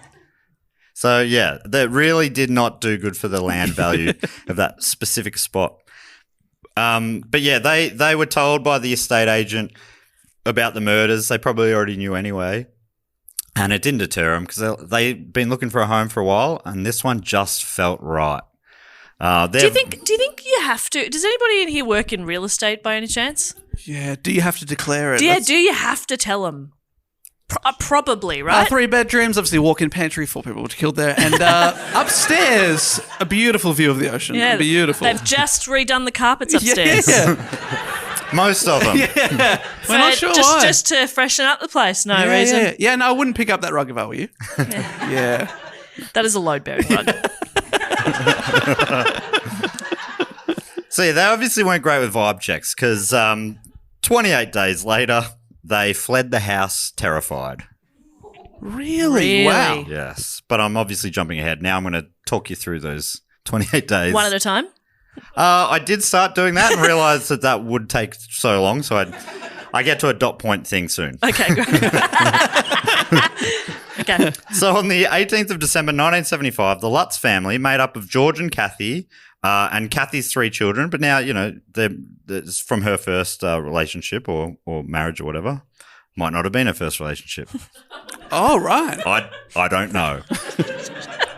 So, yeah, that really did not do good for the land value of that specific spot. But, yeah, they were told by the estate agent about the murders. They probably already knew anyway. And it didn't deter them because they'd been looking for a home for a while, and this one just felt right. Do you think you have to? Does anybody in here work in real estate by any chance? Yeah, do you have to declare it? Do you have to tell them? Probably, right? 3 bedrooms, obviously walk-in pantry, 4 people were killed there. And upstairs, a beautiful view of the ocean. Yeah, beautiful. They've just redone the carpets upstairs. Yeah. Most of them. Yeah. We're not sure why. Just to freshen up the place, no reason. Yeah, no, I wouldn't pick up that rug if I were you. Yeah. That is a load-bearing rug. So yeah, they obviously weren't great with vibe checks because 28 days later, they fled the house terrified. Really? Wow. Yes, but I'm obviously jumping ahead. Now I'm going to talk you through those 28 days. One at a time? I did start doing that and realised that would take so long, so I get to a dot point thing soon. Okay, great. Okay. So on the 18th of December 1975, the Lutz family, made up of George and Kathy, and Kathy's 3 children, but now, they're from her first relationship or marriage or whatever. Might not have been her first relationship. Oh, right. I don't know.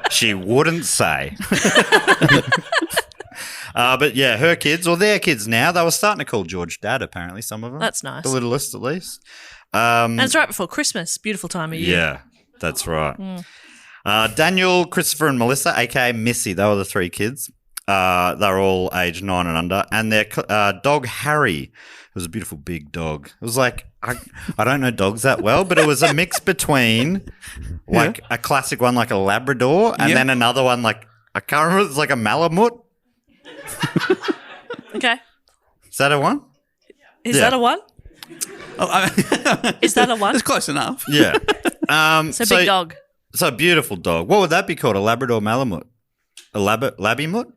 She wouldn't say. But yeah, her kids, or their kids now, they were starting to call George Dad, apparently, some of them. That's nice. The littlest, at least. And it's right before Christmas. Beautiful time of year. Yeah, that's right. Daniel, Christopher, and Melissa, a.k.a. Missy, they were the 3 kids. They're all aged 9 and under. And their dog, Harry, it was a beautiful big dog. It was like, I don't know dogs that well, but it was a mix between like a classic one, like a Labrador, and then another one, like, I can't remember, it's like a Malamute. Okay. Is that a one? Is that a one? Is that a one? It's close enough. Yeah. So big dog. So a beautiful dog. What would that be called? A Labrador Malamute? A Labby-mute?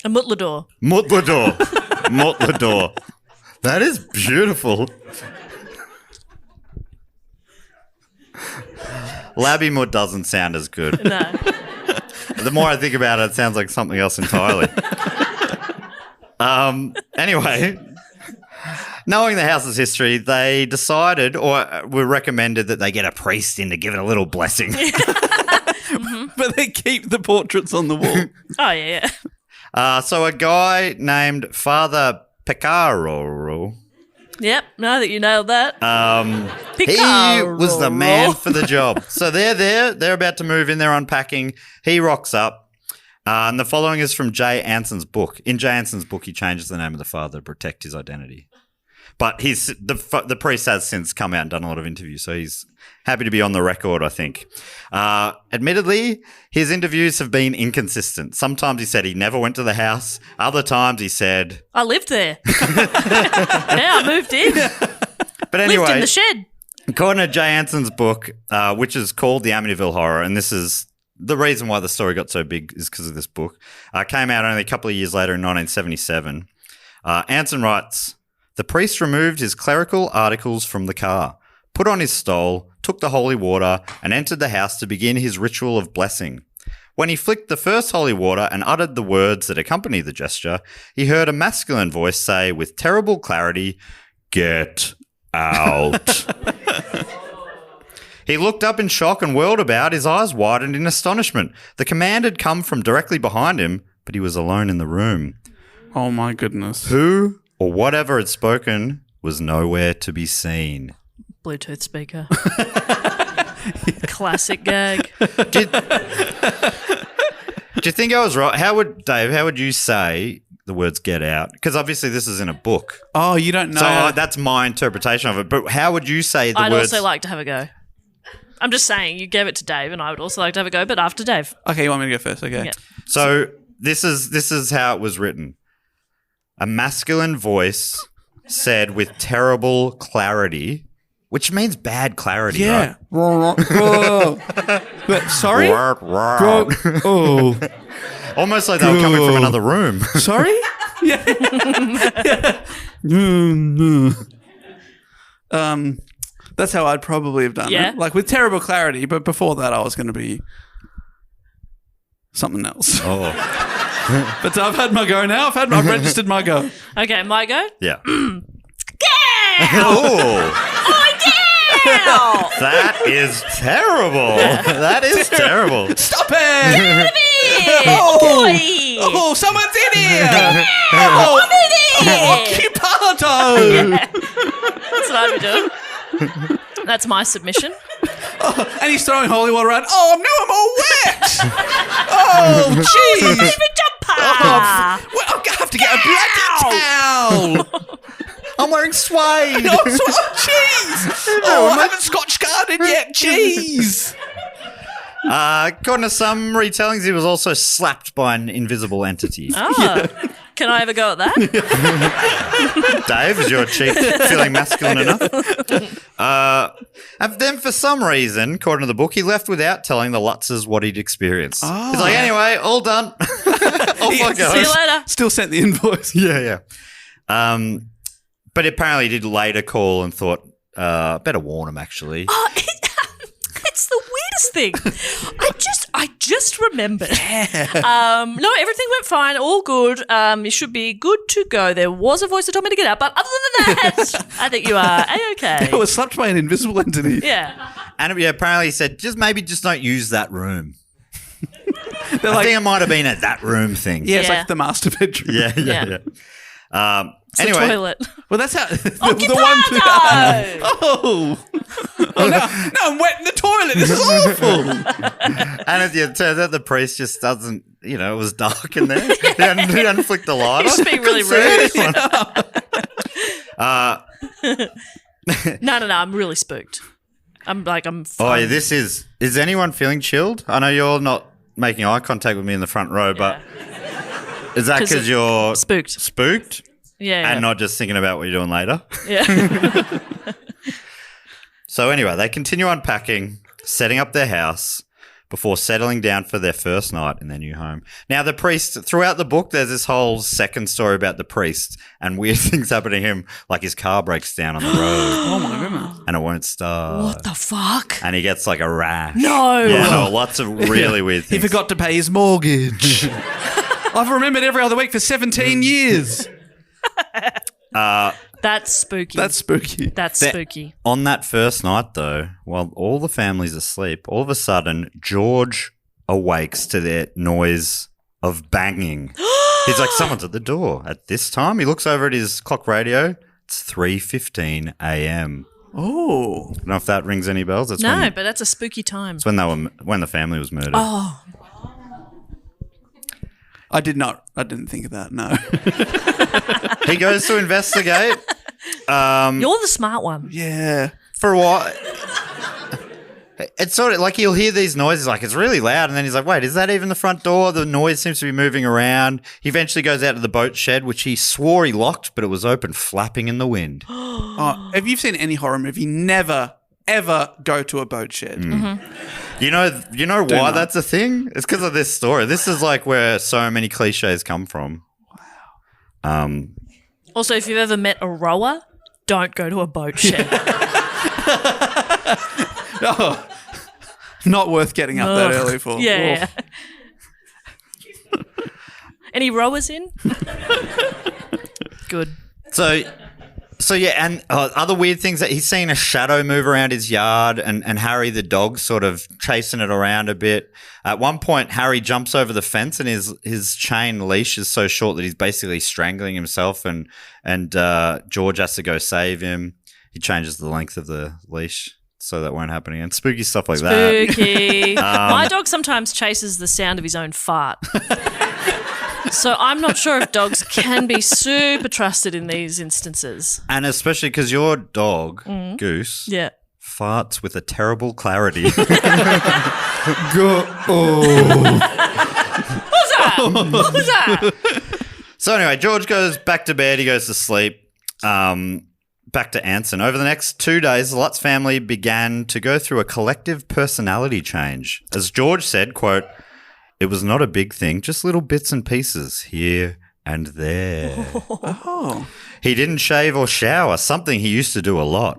A Mutlador. Mutlador. Mutlador. That is beautiful. Labby-mute doesn't sound as good. No. The more I think about it, it sounds like something else entirely. Anyway, knowing the house's history, they decided or were recommended that they get a priest in to give it a little blessing. But they keep the portraits on the wall. Oh, yeah. So a guy named Father Picaro. Yep, now that you nailed that. He was the man for the job. So they're there. They're about to move in. They're unpacking. He rocks up. And the following is from Jay Anson's book. In Jay Anson's book, he changes the name of the father to protect his identity. But the priest has since come out and done a lot of interviews, so he's happy to be on the record, I think. Admittedly, his interviews have been inconsistent. Sometimes he said he never went to the house. Other times he said... I lived there. Yeah, I moved in. But anyway... Lived in the shed. According to Jay Anson's book, which is called The Amityville Horror, and this is... The reason why the story got so big is because of this book. Came out only a couple of years later in 1977. Anson writes... The priest removed his clerical articles from the car, put on his stole, took the holy water, and entered the house to begin his ritual of blessing. When he flicked the first holy water and uttered the words that accompany the gesture, he heard a masculine voice say with terrible clarity, "Get out." He looked up in shock and whirled about, his eyes widened in astonishment. The command had come from directly behind him, but he was alone in the room. Oh, my goodness. Who or whatever had spoken was nowhere to be seen. Bluetooth speaker. Classic gag. Do you think I was right? How would you say the words "get out"? Because obviously this is in a book. Oh, you don't know. So that's my interpretation of it. But how would you say the I'd words? also like to have a go. I'm just saying, you gave it to Dave, and I would also like to have a go, but after Dave. Okay, you want me to go first? Okay. Yeah. So this is how it was written. A masculine voice said with terrible clarity, which means bad clarity, Yeah. right? Sorry? Oh. Almost like they were coming from another room. Sorry? Yeah. That's how I'd probably have done it. Like with terrible clarity, but before that I was going to be something else. Oh. But I've had my go now. I've registered my go. Okay, my go? Yeah. Down! Oh. Oh, down! That is terrible. That is terrible. Stop it! Oh, boy! Oh, someone's in here! I'm in here! Occupant! Toto! That's what I'd be doing. That's my submission. Oh, and he's throwing holy water around. Oh, no, I'm all wet. Oh, jeez. Jumper. Well, I have to get a blanket towel. I'm wearing suede. Oh, jeez. Oh, I haven't Scotch guarded yet. Jeez. According to some retellings, he was also slapped by an invisible entity. Oh. Can I have a go at that? Dave, is your cheek feeling masculine enough? And then for some reason, according to the book, he left without telling the Lutzes what he'd experienced. Oh. He's like, anyway, all done. Off I go. See you later. Still sent the invoice. Yeah. But apparently he did later call and thought, better warn him, actually. Oh, it's the weirdest thing. I just remembered. No, everything went fine, all good. You should be good to go. There was a voice that told me to get out, but other than that, I think you are A-okay. I was slapped by an invisible entity. Yeah. And apparently he said, just don't use that room. I Like, think it might have been at that room thing. yeah, it's Yeah. like the master bedroom. Yeah. It's Anyway, the toilet. Well, that's how Occupado! Oh, now I'm wet in the toilet. This is awful. and it turns out the priest just doesn't, it was dark in there. He hadn't flicked the light He's on. being really Couldn't see rude. anyone. No, I'm really spooked. I'm Oh, fine. yeah, is anyone feeling chilled? I know you're not making eye contact with me in the front row, but is that 'Cause because you're spooked. spooked Yeah. and not just thinking about what you're doing later? Yeah. So anyway, they continue unpacking, setting up their house before settling down for their first night in their new home. Now, the priest, throughout the book, there's this whole second story about the priest and weird things happen to him, like his car breaks down on the road. Oh, my goodness. And it won't start. What the fuck? And he gets like a rash. No. Yeah, no, lots of really weird He things. forgot to pay his mortgage. I've remembered every other week for 17 years. That's spooky. That's spooky. That's spooky. On that first night, though, while all the family's asleep, all of a sudden, George awakes to the noise of banging. He's like, someone's at the door. At this time, he looks over at his clock radio. It's 3:15 a.m. Oh. I don't know if that rings any bells. That's No, when, but that's a spooky time. it's when the family was murdered. Oh. I didn't think of that, no. He goes to investigate. You're the smart one. Yeah. For what? It's sort of like he'll hear these noises, like it's really loud, and then he's like, wait, is that even the front door? The noise seems to be moving around. He eventually goes out to the boat shed, which he swore he locked, but it was open, flapping in the wind. Oh, if you've seen any horror movie, never, ever go to a boat shed. Mm-hmm. You know why not. that's a thing? It's because of this story. This is like where so many cliches come from. Wow. Also, if you've ever met a rower, don't go to a boat shed. Oh, not worth getting up that early for. Yeah. Any rowers in? Good. So yeah, and other weird things that he's seen a shadow move around his yard, and Harry the dog sort of chasing it around a bit. At one point, Harry jumps over the fence, and his chain leash is so short that he's basically strangling himself, and George has to go save him. He changes the length of the leash so that won't happen again. Spooky stuff like that. Spooky. My dog sometimes chases the sound of his own fart. So I'm not sure if dogs can be super trusted in these instances. And especially because your dog, Goose, Yeah. farts with a terrible clarity. What's that? So anyway, George goes back to bed. He goes to sleep. Back to Anson. Over the next 2 days, the Lutz family began to go through a collective personality change. As George said, quote, "It was not a big thing, just little bits and pieces here and there." Oh. He didn't shave or shower, something he used to do a lot.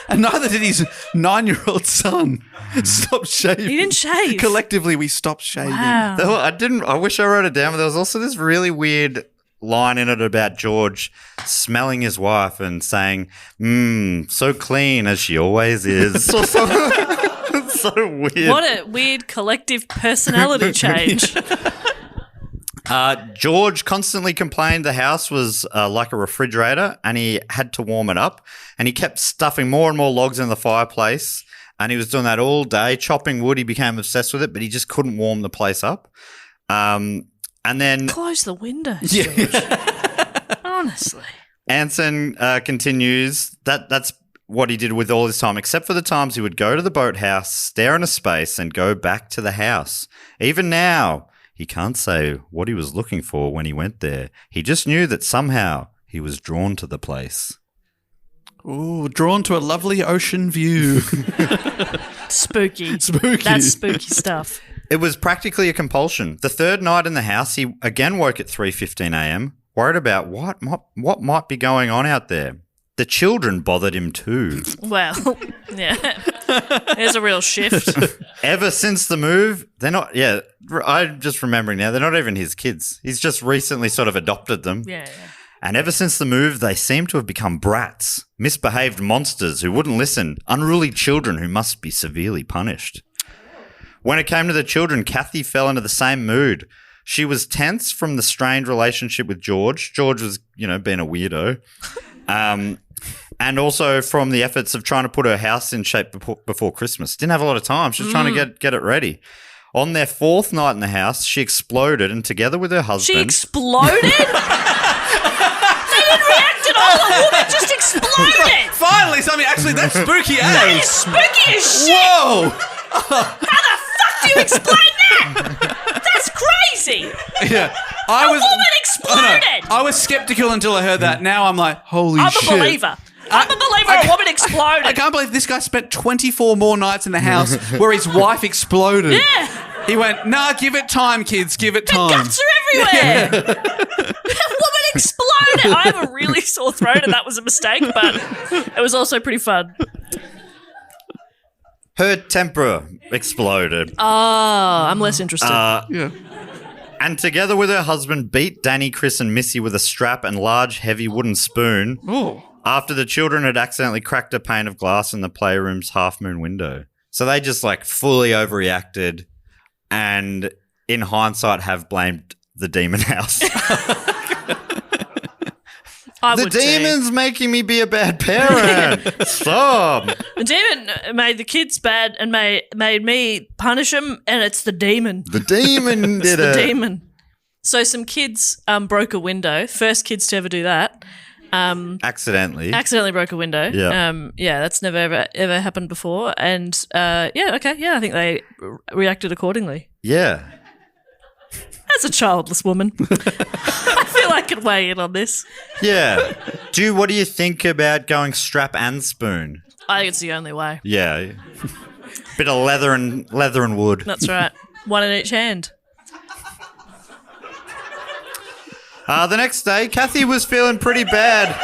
And neither did his 9-year-old son. Stop shaving. He didn't shave. Collectively, we stopped shaving. Wow. I wish I wrote it down, but there was also this really weird line in it about George smelling his wife and saying, so clean as she always is. It's so weird. What a weird collective personality change. George constantly complained the house was like a refrigerator and he had to warm it up. And he kept stuffing more and more logs in the fireplace. And he was doing that all day, chopping wood. He became obsessed with it, but he just couldn't warm the place up. And then close the windows, George. Honestly. Anson continues. That's what he did with all his time, except for the times he would go to the boathouse, stare into space, and go back to the house. Even now, he can't say what he was looking for when he went there. He just knew that somehow he was drawn to the place. Ooh, drawn to a lovely ocean view. Spooky. Spooky. That's spooky stuff. It was practically a compulsion. The third night in the house, he again woke at 3:15 a.m., worried about what might be going on out there. The children bothered him too. Well, yeah. There's a real shift. Ever since the move, they're not, I'm just remembering now, they're not even his kids. He's just recently sort of adopted them. Yeah. And ever since the move, they seem to have become brats, misbehaved monsters who wouldn't listen, unruly children who must be severely punished. When it came to the children, Kathy fell into the same mood. She was tense from the strained relationship with George. George was, being a weirdo. And also from the efforts of trying to put her house in shape before Christmas. Didn't have a lot of time. She was trying to get it ready. On their fourth night in the house, she exploded, and together with her husband... She exploded? They didn't react at all. A woman just exploded. Finally, something actually that's spooky, eh? That is spooky as shit. Whoa! How the fuck do you explain that? That's crazy. Yeah. A woman exploded. I was skeptical until I heard that. Now I'm like, holy shit. I'm a believer. I'm a believer a woman exploded. I can't believe this guy spent 24 more nights in the house where his wife exploded. Yeah. He went, nah, give it time, kids. Give it time. The guts are everywhere. A woman exploded. I have a really sore throat and that was a mistake, but it was also pretty fun. Her temper exploded. Oh, I'm less interested. Yeah. And together with her husband, beat Danny, Chris, and Missy with a strap and large, heavy wooden spoon after the children had accidentally cracked a pane of glass in the playroom's half-moon window. So they just fully overreacted and, in hindsight, have blamed the demon house. The demon's making me be a bad parent. Stop. The demon made the kids bad and made me punish them, and it's the demon. The demon did it. The demon. So some kids broke a window. First kids to ever do that. Accidentally broke a window. Yeah. That's never ever happened before. And I think they reacted accordingly. Yeah. As a childless woman, I feel I can weigh in on this. Yeah. What do you think about going strap and spoon? I think it's the only way. Yeah. Bit of leather and wood. That's right. One in each hand. The next day, Kathy was feeling pretty bad.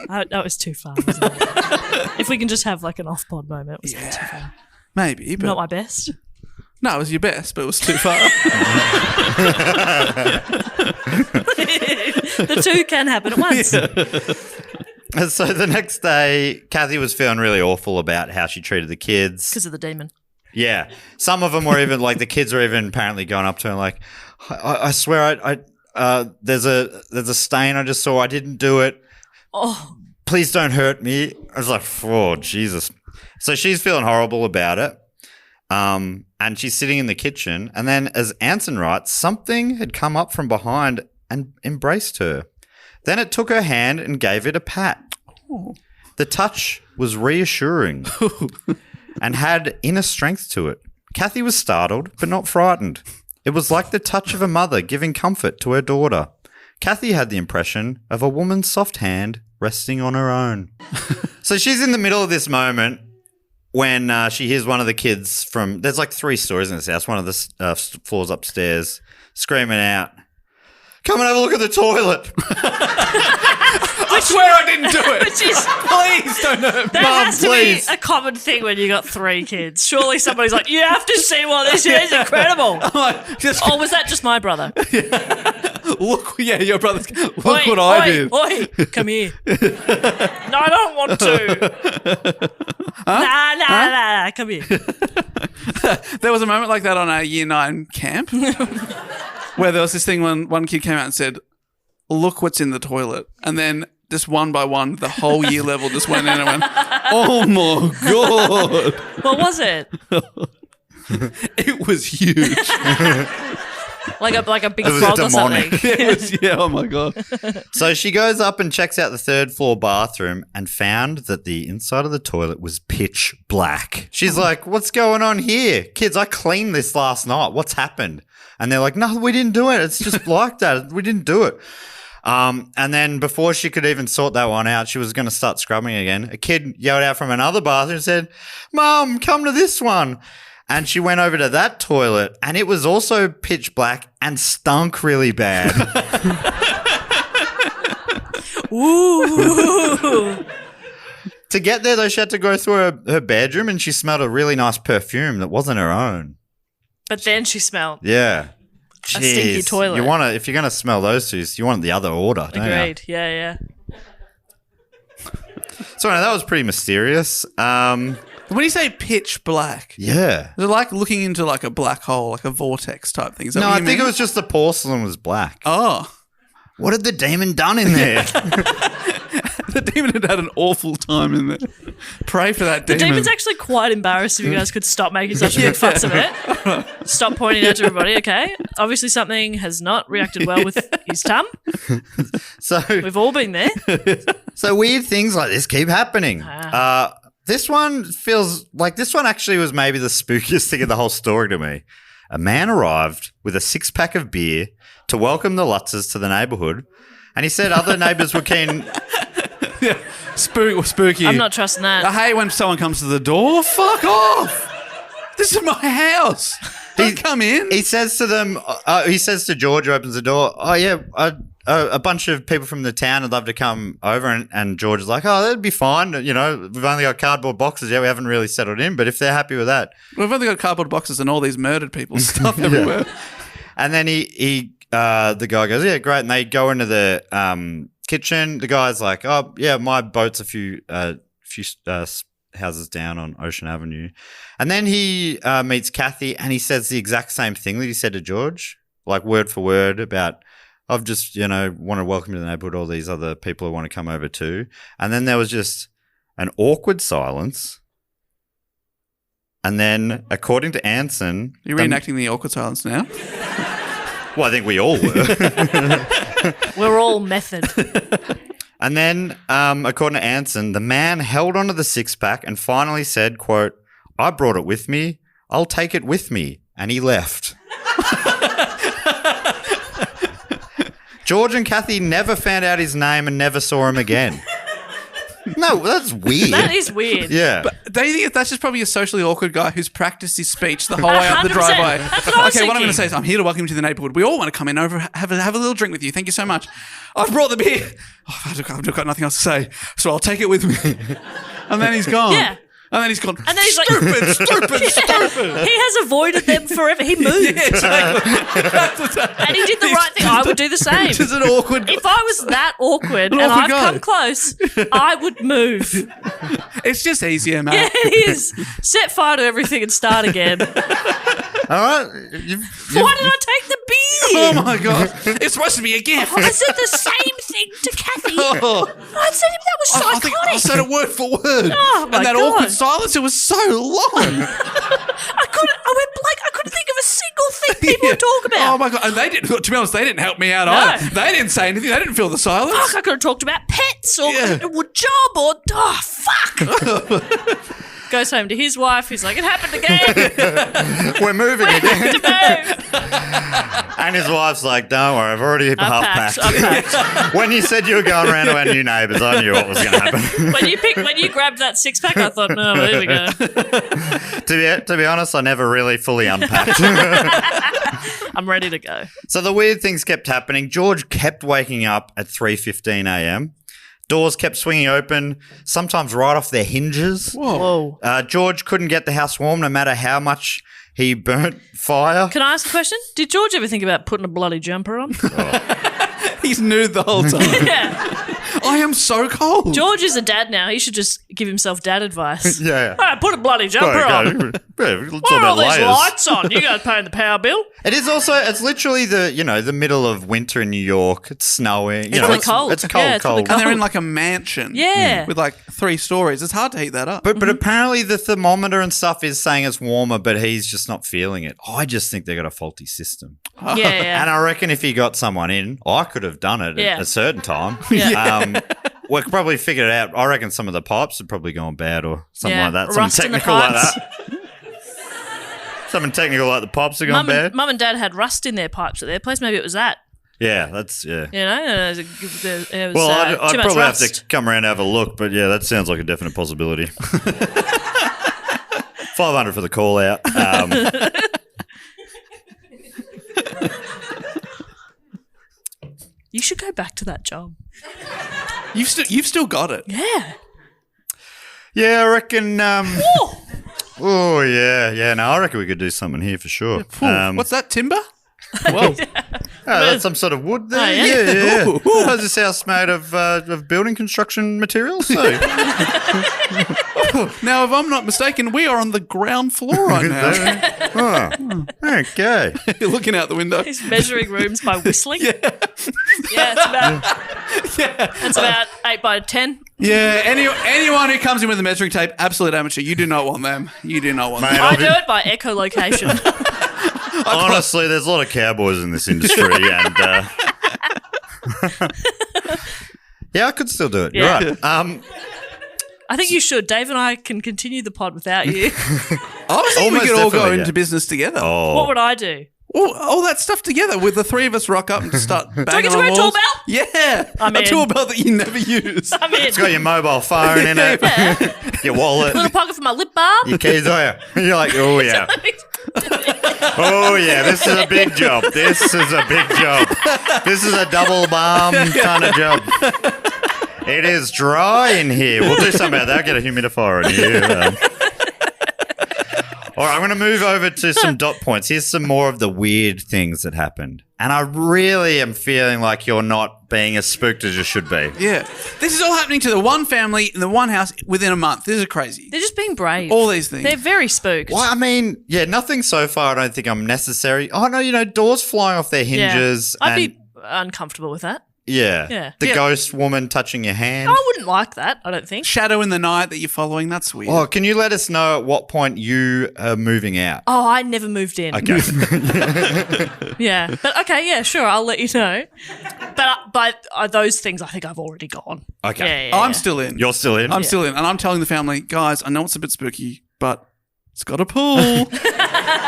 That was too far, wasn't it? If we can just have an off-pod moment, was that too far? Maybe, but... Not my best. No, it was your best, but it was too far. The two can happen at once. And so the next day, Kathy was feeling really awful about how she treated the kids. Because of the demon. Yeah. Some of them were even, the kids were even apparently going up to her I swear there's a stain I just saw. I didn't do it. Oh. Please don't hurt me. I was like, oh, Jesus. So she's feeling horrible about it. And she's sitting in the kitchen, and then, as Anson writes, something had come up from behind and embraced her. Then it took her hand and gave it a pat. Ooh. The touch was reassuring and had inner strength to it. Kathy was startled, but not frightened. It was like the touch of a mother giving comfort to her daughter. Kathy had the impression of a woman's soft hand resting on her own. So she's in the middle of this moment when she hears one of the kids from – there's 3 stories in this house, one of the floors upstairs, screaming out, "Come and have a look at the toilet." I swear I didn't do it. Please don't hurt me. That has to be a common thing when you got 3 kids. Surely somebody's like, you have to see what this is. Incredible. Was that just my brother? Look, yeah, your brother's. Look what I did. Oi, come here. No, I don't want to. Nah, come here. There was a moment like that on our Year 9 camp where there was this thing when one kid came out and said, look what's in the toilet. And then just one by one, the whole year level just went in and went, oh my God. What was it? It was huge. Like a big It was frog or demonic. something. It was, yeah, oh my God. So she goes up and checks out the third floor bathroom and found that the inside of the toilet was pitch black. She's like, what's going on here? Kids, I cleaned this last night. What's happened? And they're like, no, we didn't do it. It's just like that. We didn't do it. And then before she could even sort that one out, she was going to start scrubbing again. A kid yelled out from another bathroom and said, Mum, come to this one. And she went over to that toilet and it was also pitch black and stunk really bad. Ooh. To get there, though, she had to go through her bedroom and she smelled a really nice perfume that wasn't her own. But then she smelled. Yeah. A stinky Jeez. toilet. You want to, if you're going to smell those two, you want the other order, don't you? Agreed. Yeah. So that was pretty mysterious. When you say pitch black, Yeah. is it like looking into like a black hole, like a vortex type thing? Is that No, what I you think mean? it was just the porcelain was black. Oh. What had the demon done in there? The demon had an awful time in there. Pray for that The demon. demon's actually quite embarrassed if you guys could stop making such a big fuss of it. Stop pointing out to everybody, okay? Obviously something has not reacted well with his tum. So, We've all been there. so weird things like this keep happening. This one feels like this one actually was maybe the spookiest thing in the whole story to me. A man arrived with a 6-pack of beer to welcome the Lutzes to the neighbourhood, and he said other neighbours were keen. Yeah. Spooky. I'm not trusting that. I hate when someone comes to the door. Fuck off. This is my house. Don't come in. He says to them, he says to George, who opens the door, oh, yeah, a bunch of people from the town would love to come over. And George is like, oh, that'd be fine. You know, we've only got cardboard boxes. Yeah, we haven't really settled in. But if they're happy with that. We've only got cardboard boxes and all these murdered people's stuff everywhere. And then the guy goes, yeah, great. And they go into the kitchen. The guy's like, oh, yeah, my boat's a few houses down on Ocean Avenue. And then he meets Kathy and he says the exact same thing that he said to George, like word for word about, I've just, want to welcome you to the neighborhood, all these other people who want to come over too. And then there was just an awkward silence. And then, according to Anson... You're reenacting the awkward silence now? Well, I think we all were. We're all method. And then, according to Anson, the man held onto the 6-pack and finally said, quote, I brought it with me. I'll take it with me. And he left. George and Kathy never found out his name and never saw him again. No, that's weird. That is weird. Yeah. But they think that's just probably a socially awkward guy who's practiced his speech the whole way up the 100%. driveway. That's what I was Okay, what I'm going thinking. to say is I'm here to welcome you to the neighbourhood. We all want to come in over, have a little drink with you. Thank you so much. I've brought the beer. Oh, I've got nothing else to say, so I'll take it with me. And then he's gone. Yeah. And then he's gone, And then he's like, stupid. He has avoided them forever. He moved. Yeah, exactly. And he did the right thing. I would do the same. Just an awkward If I was that awkward and awkward I've guy. come close, I would move. It's just easier, mate. Yeah, it is. Set fire to everything and start again. All right. Why did I take the beer? Oh, my God. It's supposed to be a gift. I said the same thing to Kathy. Oh. I said that was I think I psychotic. said it word for word. Oh, my and that God. awkward silence, it was so long. I couldn't think of a single thing people would talk about. Oh my God. And they didn't, to be honest, they didn't help me out No. either. They didn't say anything. They didn't feel the silence. Fuck, I could have talked about pets or Yeah. a job or fuck. Goes home to his wife. He's like, it happened again. We're moving again. To move. And his wife's like, don't worry, I've already half packed. When you said you were going around to our new neighbours, I knew what was going to happen. When you grabbed that 6-pack, I thought, no, here we go. To be honest, I never really fully unpacked. I'm ready to go. So the weird things kept happening. George kept waking up at 3:15 a.m. Doors kept swinging open, sometimes right off their hinges. Whoa. George couldn't get the house warm no matter how much He burnt fire. Can I ask a question? Did George ever think about putting a bloody jumper on? He's nude the whole time. Yeah. I am so cold. George is a dad now. He should just give himself dad advice. Yeah. All right, put a bloody jumper on. What are all these lights on? You guys paying the power bill? It is also, it's literally the middle of winter in New York. It's snowing. It's really cold. It's cold, Yeah, it's really cold. And they're in like a mansion. Yeah. With like 3 stories. It's hard to heat that up. But apparently the thermometer and stuff is saying it's warmer, but he's just not feeling it. I just think they got a faulty system. Yeah. And I reckon if he got someone in, I could have done it Yeah. at a certain time. Yeah. We could probably figure it out. I reckon some of the pipes are probably going bad or something Yeah. like that. Rust Something in the technical like pipes. that. Something technical like the pipes are going bad. Mum and Dad had rust in their pipes at their place. Maybe it was that. Yeah, that's, yeah. You know, it was, Well, I'd too much probably rust. have to come around and have a look, but yeah, that sounds like a definite possibility. 500 for the call out. You should go back to that job. You've still got it. Yeah. Yeah, I reckon. Oh yeah. No, I reckon we could do something here for sure. What's that, timber? Whoa. Oh, that's some sort of wood there. Oh, yeah? Yeah. How's this house made of building construction materials? So. Now, if I'm not mistaken, we are on the ground floor right now. Oh, okay. You're looking out the window. He's measuring rooms by whistling. Yeah, it's about 8 by 10. Yeah, anyone who comes in with a measuring tape, absolute amateur. You do not want them. You do not want Mate, them. I do it by echolocation. Honestly, there's a lot of cowboys in this industry, and yeah, I could still do it. Yeah. You're right. I think you should. Dave and I can continue the pod without you. I was thinking we Almost could all go definitely, into yeah. business together. What would I do? All that stuff together with the 3 of us rock up and just start banging get to on wear a walls. tool belt? Yeah. I'm a in. tool belt that you never use. I'm in. It's got your mobile phone in it, your wallet, Little pocket for my lip balm. your keys. Oh yeah, you're like, oh yeah. Oh yeah, this is a big job. This is a big job. This is a double bomb kind of job. It is dry in here. We'll do something about that. Get a humidifier in here. All right, I'm going to move over to some dot points. Here's some more of the weird things that happened. And I really am feeling like you're not being as spooked as you should be. Yeah. This is all happening to the one family in the one house within a month. This is crazy. They're just being brave. All these things. They're very spooked. Well, I mean, yeah, nothing so far I don't think I'm necessary. Oh, no, doors flying off their hinges. I'd and, be uncomfortable with that. Yeah. The ghost woman touching your hand. I wouldn't like that, I don't think. Shadow in the night that you're following. That's weird. Oh, can you let us know at what point you are moving out? Oh, I never moved in. Okay. Yeah. But okay, yeah, sure, I'll let you know. But those things I think I've already gone. Okay. Yeah. I'm still in. You're still in? I'm still in. And I'm telling the family, guys, I know it's a bit spooky, but it's got a pool.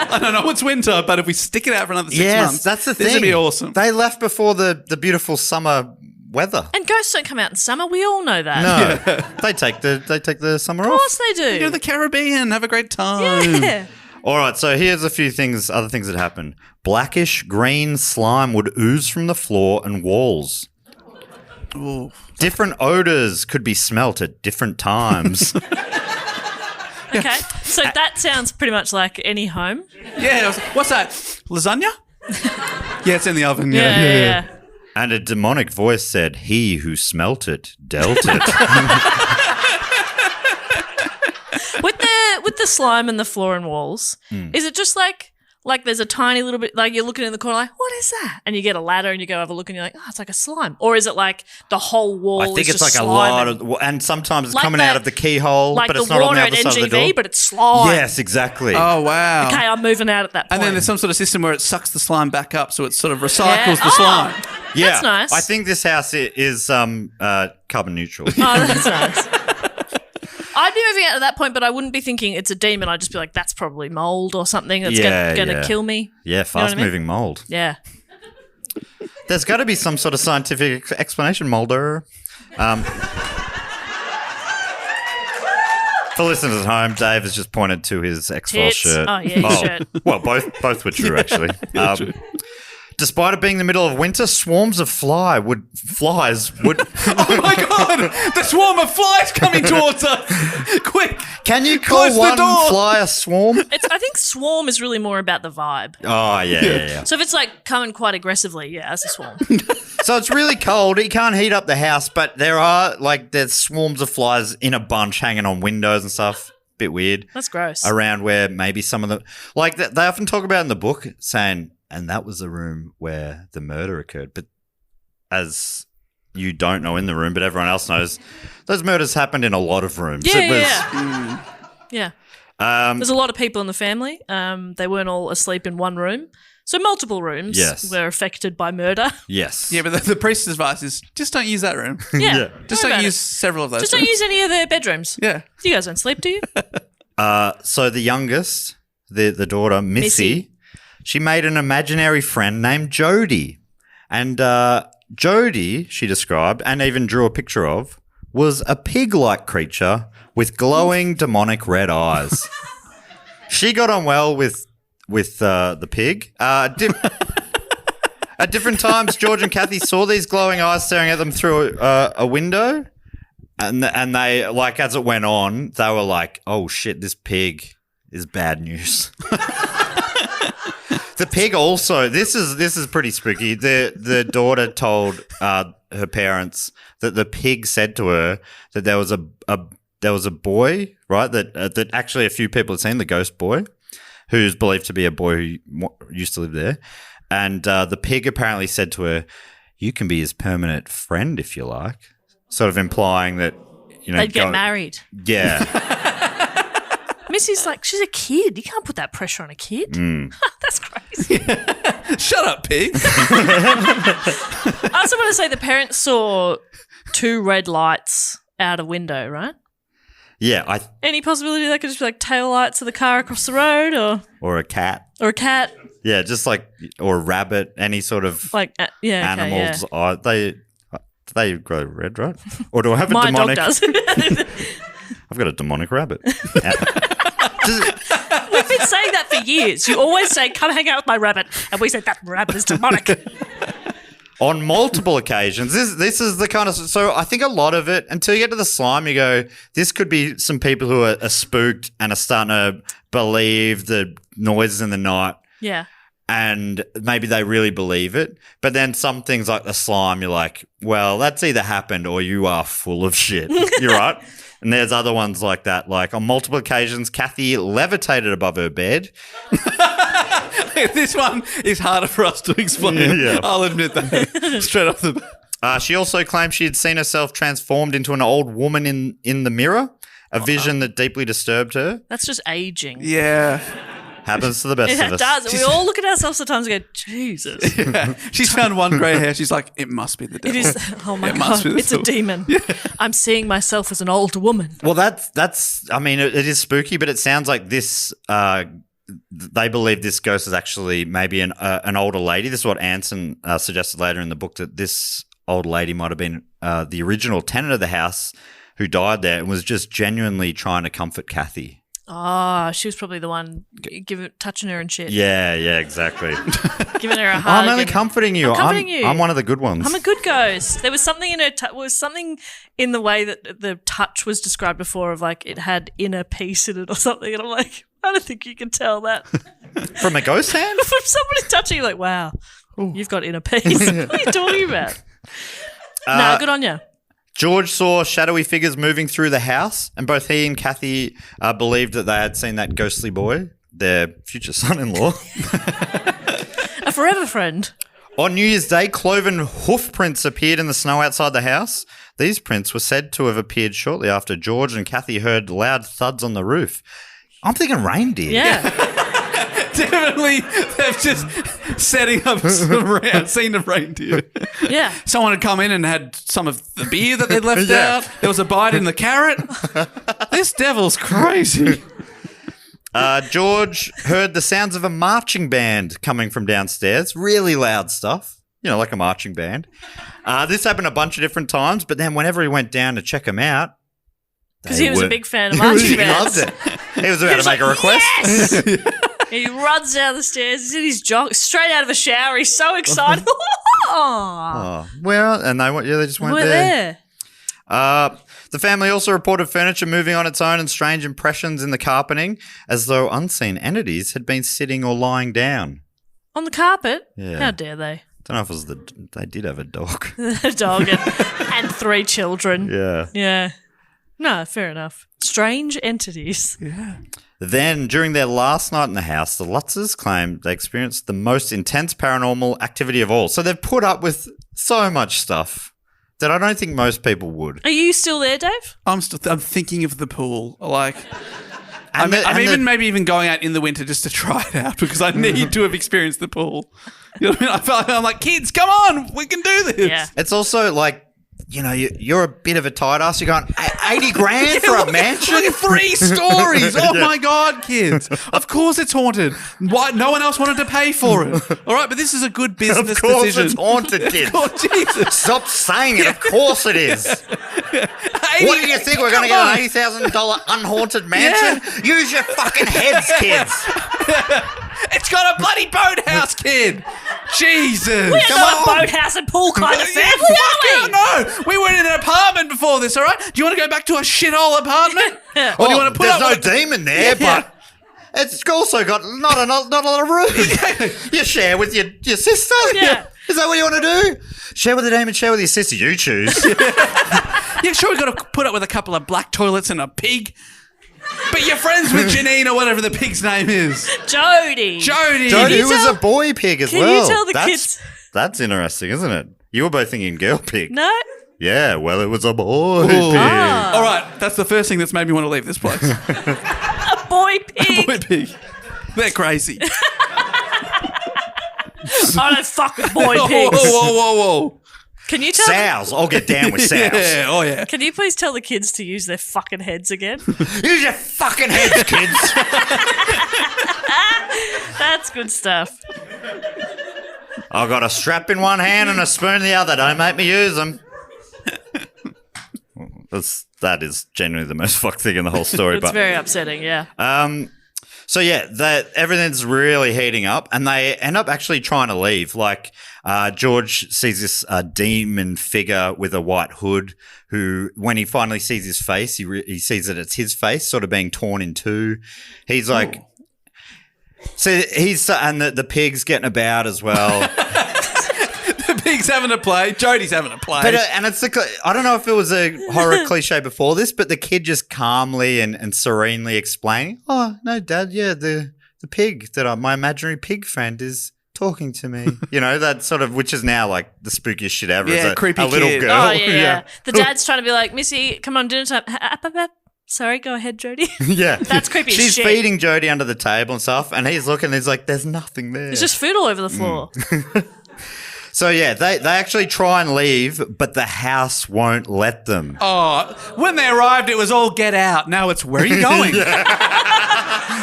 I don't know it's winter, but if we stick it out for another 6 months, that's the thing. This would be awesome. They left before the beautiful summer weather. And ghosts don't come out in summer, we all know that. No. They take the summer Of off. course they do. Go to the Caribbean, have a great time. Yeah. All right, so here's a few other things that happened. Blackish green slime would ooze from the floor and walls. Ooh. Different odors could be smelt at different times. Okay. So that sounds pretty much like any home. Yeah. What's that? Lasagna? Yeah, it's in the oven. Yeah. And a demonic voice said, "He who smelt it dealt it." With the slime and the floor and walls, is it just like there's a tiny little bit, like you're looking in the corner like, what is that? And you get a ladder and you go have a look and you're like, oh, it's like a slime. Or is it like the whole wall I think is it's just like a slime lot of, and sometimes it's Like coming that- out of the keyhole, like but the it's not on water the at other side of the door. NGV, but it's slime. Yes, exactly. Oh, wow. Okay, I'm moving out at that point. And then there's some sort of system where it sucks the slime back up, so it sort of recycles the Oh, slime. Yeah, that's nice. I think this house is carbon neutral. Oh, that's nice. I'd be moving out at that point, but I wouldn't be thinking it's a demon. I'd just be like, that's probably mold or something that's going to kill me. Yeah, fast-moving mold. Yeah. There's got to be some sort of scientific explanation, Mulder. For listeners at home, Dave has just pointed to his X-Files Tits. shirt. Oh, yeah, his shirt. Well, both were true, actually. Despite it being the middle of winter, swarms of flies would. Oh my God! The swarm of flies coming towards us! Quick! Can you call Close the one door. fly a swarm? I think swarm is really more about the vibe. Oh, yeah. So if it's like coming quite aggressively, yeah, that's a swarm. So it's really cold. You can't heat up the house, but there's swarms of flies in a bunch hanging on windows and stuff. Bit weird. That's gross. Around where maybe some of the they often talk about in the book saying, and that was the room where the murder occurred. But as you don't know in the room, but everyone else knows, those murders happened in a lot of rooms. Yeah. There's a lot of people in the family. They weren't all asleep in one room. So multiple rooms were affected by murder. Yes. Yeah, but the priest's advice is just don't use that room. Yeah. Just don't use several of those Just rooms. don't use any of their bedrooms. Yeah. You guys don't sleep, do you? So the youngest, the daughter, Missy, she made an imaginary friend named Jody. And Jody, she described, and even drew a picture of, was a pig-like creature with glowing demonic red eyes. She got on well with the pig. At different times, George and Kathy saw these glowing eyes staring at them through a window, and they, like, as it went on, they were like, "Oh shit, this pig is bad news." The pig also. This is pretty spooky. The daughter told her parents that the pig said to her that there was a boy, right? That actually a few people had seen, the ghost boy, who's believed to be a boy who used to live there. And the pig apparently said to her, "You can be his permanent friend if you like," sort of implying that, they'd get married. Yeah. Missy's like, she's a kid. You can't put that pressure on a kid. That's crazy. Shut up, pig. I also want to say the parents saw 2 red lights out a window, right? Yeah. Any possibility that could just be like tail lights of the car across the road or a cat. Or a cat. Yeah, just like, or a rabbit, any sort of animals. They grow red, right? Or do I have a My demonic? dog does. I've got a demonic rabbit. We've been saying that for years. You always say, "Come hang out with my rabbit," and we say that rabbit is demonic. On multiple occasions, this is the kind of, so I think a lot of it, until you get to the slime, you go, this could be some people who are spooked and are starting to believe the noises in the night. Yeah. And maybe they really believe it. But then some things like the slime, you're like, well, that's either happened or you are full of shit. You're right. And there's other ones like that. Like on multiple occasions, Kathy levitated above her bed. This one is harder for us to explain. Yeah. I'll admit that. Straight off the bat. She also claimed she had seen herself transformed into an old woman in the mirror, a vision that deeply disturbed her. That's just aging. Yeah. Happens to the best of us. It does. We all look at ourselves sometimes and go, Jesus. Yeah. She's found one grey hair. She's like, it must be the devil. It is. Oh my God. It's a demon. Yeah. I'm seeing myself as an old woman. Well, that's. I mean, it is spooky, but it sounds like this. They believe this ghost is actually maybe an older lady. This is what Anson suggested later in the book, that this old lady might have been the original tenant of the house who died there and was just genuinely trying to comfort Kathy. Oh, she was probably the one touching her and shit. Yeah, exactly. Giving her a hug. I'm only comforting you. I'm one of the good ones. I'm a good ghost. There was something in her something in the way that the touch was described before, of like it had inner peace in it or something. And I'm like, I don't think you can tell that. From a ghost hand? From somebody touching you, like, wow, you've got inner peace. What are you talking about? No, good on you. George saw shadowy figures moving through the house, and both he and Kathy believed that they had seen that ghostly boy, their future son-in-law. A forever friend. On New Year's Day, cloven hoof prints appeared in the snow outside the house. These prints were said to have appeared shortly after George and Kathy heard loud thuds on the roof. I'm thinking reindeer. Yeah. Definitely, they've just setting up some scene of reindeer. Yeah. Someone had come in and had some of the beer that they'd left out. There was a bite in the carrot. This devil's crazy. George heard the sounds of a marching band coming from downstairs. Really loud stuff, like a marching band. This happened a bunch of different times, but then whenever he went down to check them out, because he was a big fan of marching bands. He loved it. He was about to make a request. Yes! He runs down the stairs. He's in his jog, straight out of a shower. He's so excited. Oh, well, and they just weren't We're there. there. The family also reported furniture moving on its own and strange impressions in the carpeting, as though unseen entities had been sitting or lying down. On the carpet? Yeah. How dare they? Don't know if it was they did have a dog. A dog and 3 children. Yeah. Yeah. No, fair enough. Strange entities. Yeah. Then, during their last night in the house, the Lutzes claimed they experienced the most intense paranormal activity of all. So they've put up with so much stuff that I don't think most people would. Are you still there, Dave? I'm thinking of the pool. Like, And maybe even going out in the winter just to try it out because I need to have experienced the pool. You know what I mean? I'm like, kids, come on, we can do this. Yeah. It's also like, you know, you're a bit of a tight ass. You're going, 80 grand for a mansion? Look at 3 stories. Oh, my God, kids. Of course it's haunted. Why? No one else wanted to pay for it. All right, but this is a good business Of course decision. it's haunted, kid. Oh, Jesus. Stop saying it. Of course it is. What do you think? We're going to get an $80,000 unhaunted mansion? Yeah. Use your fucking heads, kids. It's got a bloody boathouse, kid. Jesus. We're not a boathouse and pool kind of family, are we? No, we were in an apartment before this, all right? Do you want to go back to a shithole apartment? Or do you want to put there's up no demon there, but it's also got not a lot of room. You share with your sister. Yeah. Is that what you want to do? Share with the demon, share with your sister. You choose. Yeah, sure, we've got to put up with a couple of black toilets and a pig. But you're friends with Janine or whatever the pig's name is. Jody. Jody, who was a boy pig as well. Can you tell the kids? That's interesting, isn't it? You were both thinking girl pig. No. Yeah, well, it was a boy pig. All right, that's the first thing that's made me want to leave this place. A boy pig. A boy pig. They're crazy. I don't fuck with boy pigs. Whoa. Can you tell? Sows. I'll get down with sows. Yeah, oh yeah. Can you please tell the kids to use their fucking heads again? Use your fucking heads, kids. That's good stuff. I've got a strap in one hand and a spoon in the other. Don't make me use them. That is genuinely the most fucked thing in the whole story. It's very upsetting, yeah. So yeah, everything's really heating up, and they end up actually trying to leave. Like George sees this demon figure with a white hood, who, when he finally sees his face, he sees that it's his face, sort of being torn in two. He's like, so and the pig's getting about as well. The pig's having a play. Jody's having a play. But, and it's I don't know if it was a horror cliche before this, but the kid just calmly and serenely explaining, "Oh no, Dad, yeah, the pig that my imaginary pig friend is talking to me." You know, that sort of, which is now like the spookiest shit ever. Yeah, creepy a little kid. girl. Oh yeah. The dad's trying to be like, "Missy, come on, dinner time." Sorry, go ahead, Jody. Yeah, That's creepy as She's shit. feeding Jody under the table and stuff, and he's looking. And he's like, "There's nothing there." There's just food all over the floor. So yeah, they actually try and leave, but the house won't let them. Oh, when they arrived, it was all get out. Now it's where are you going?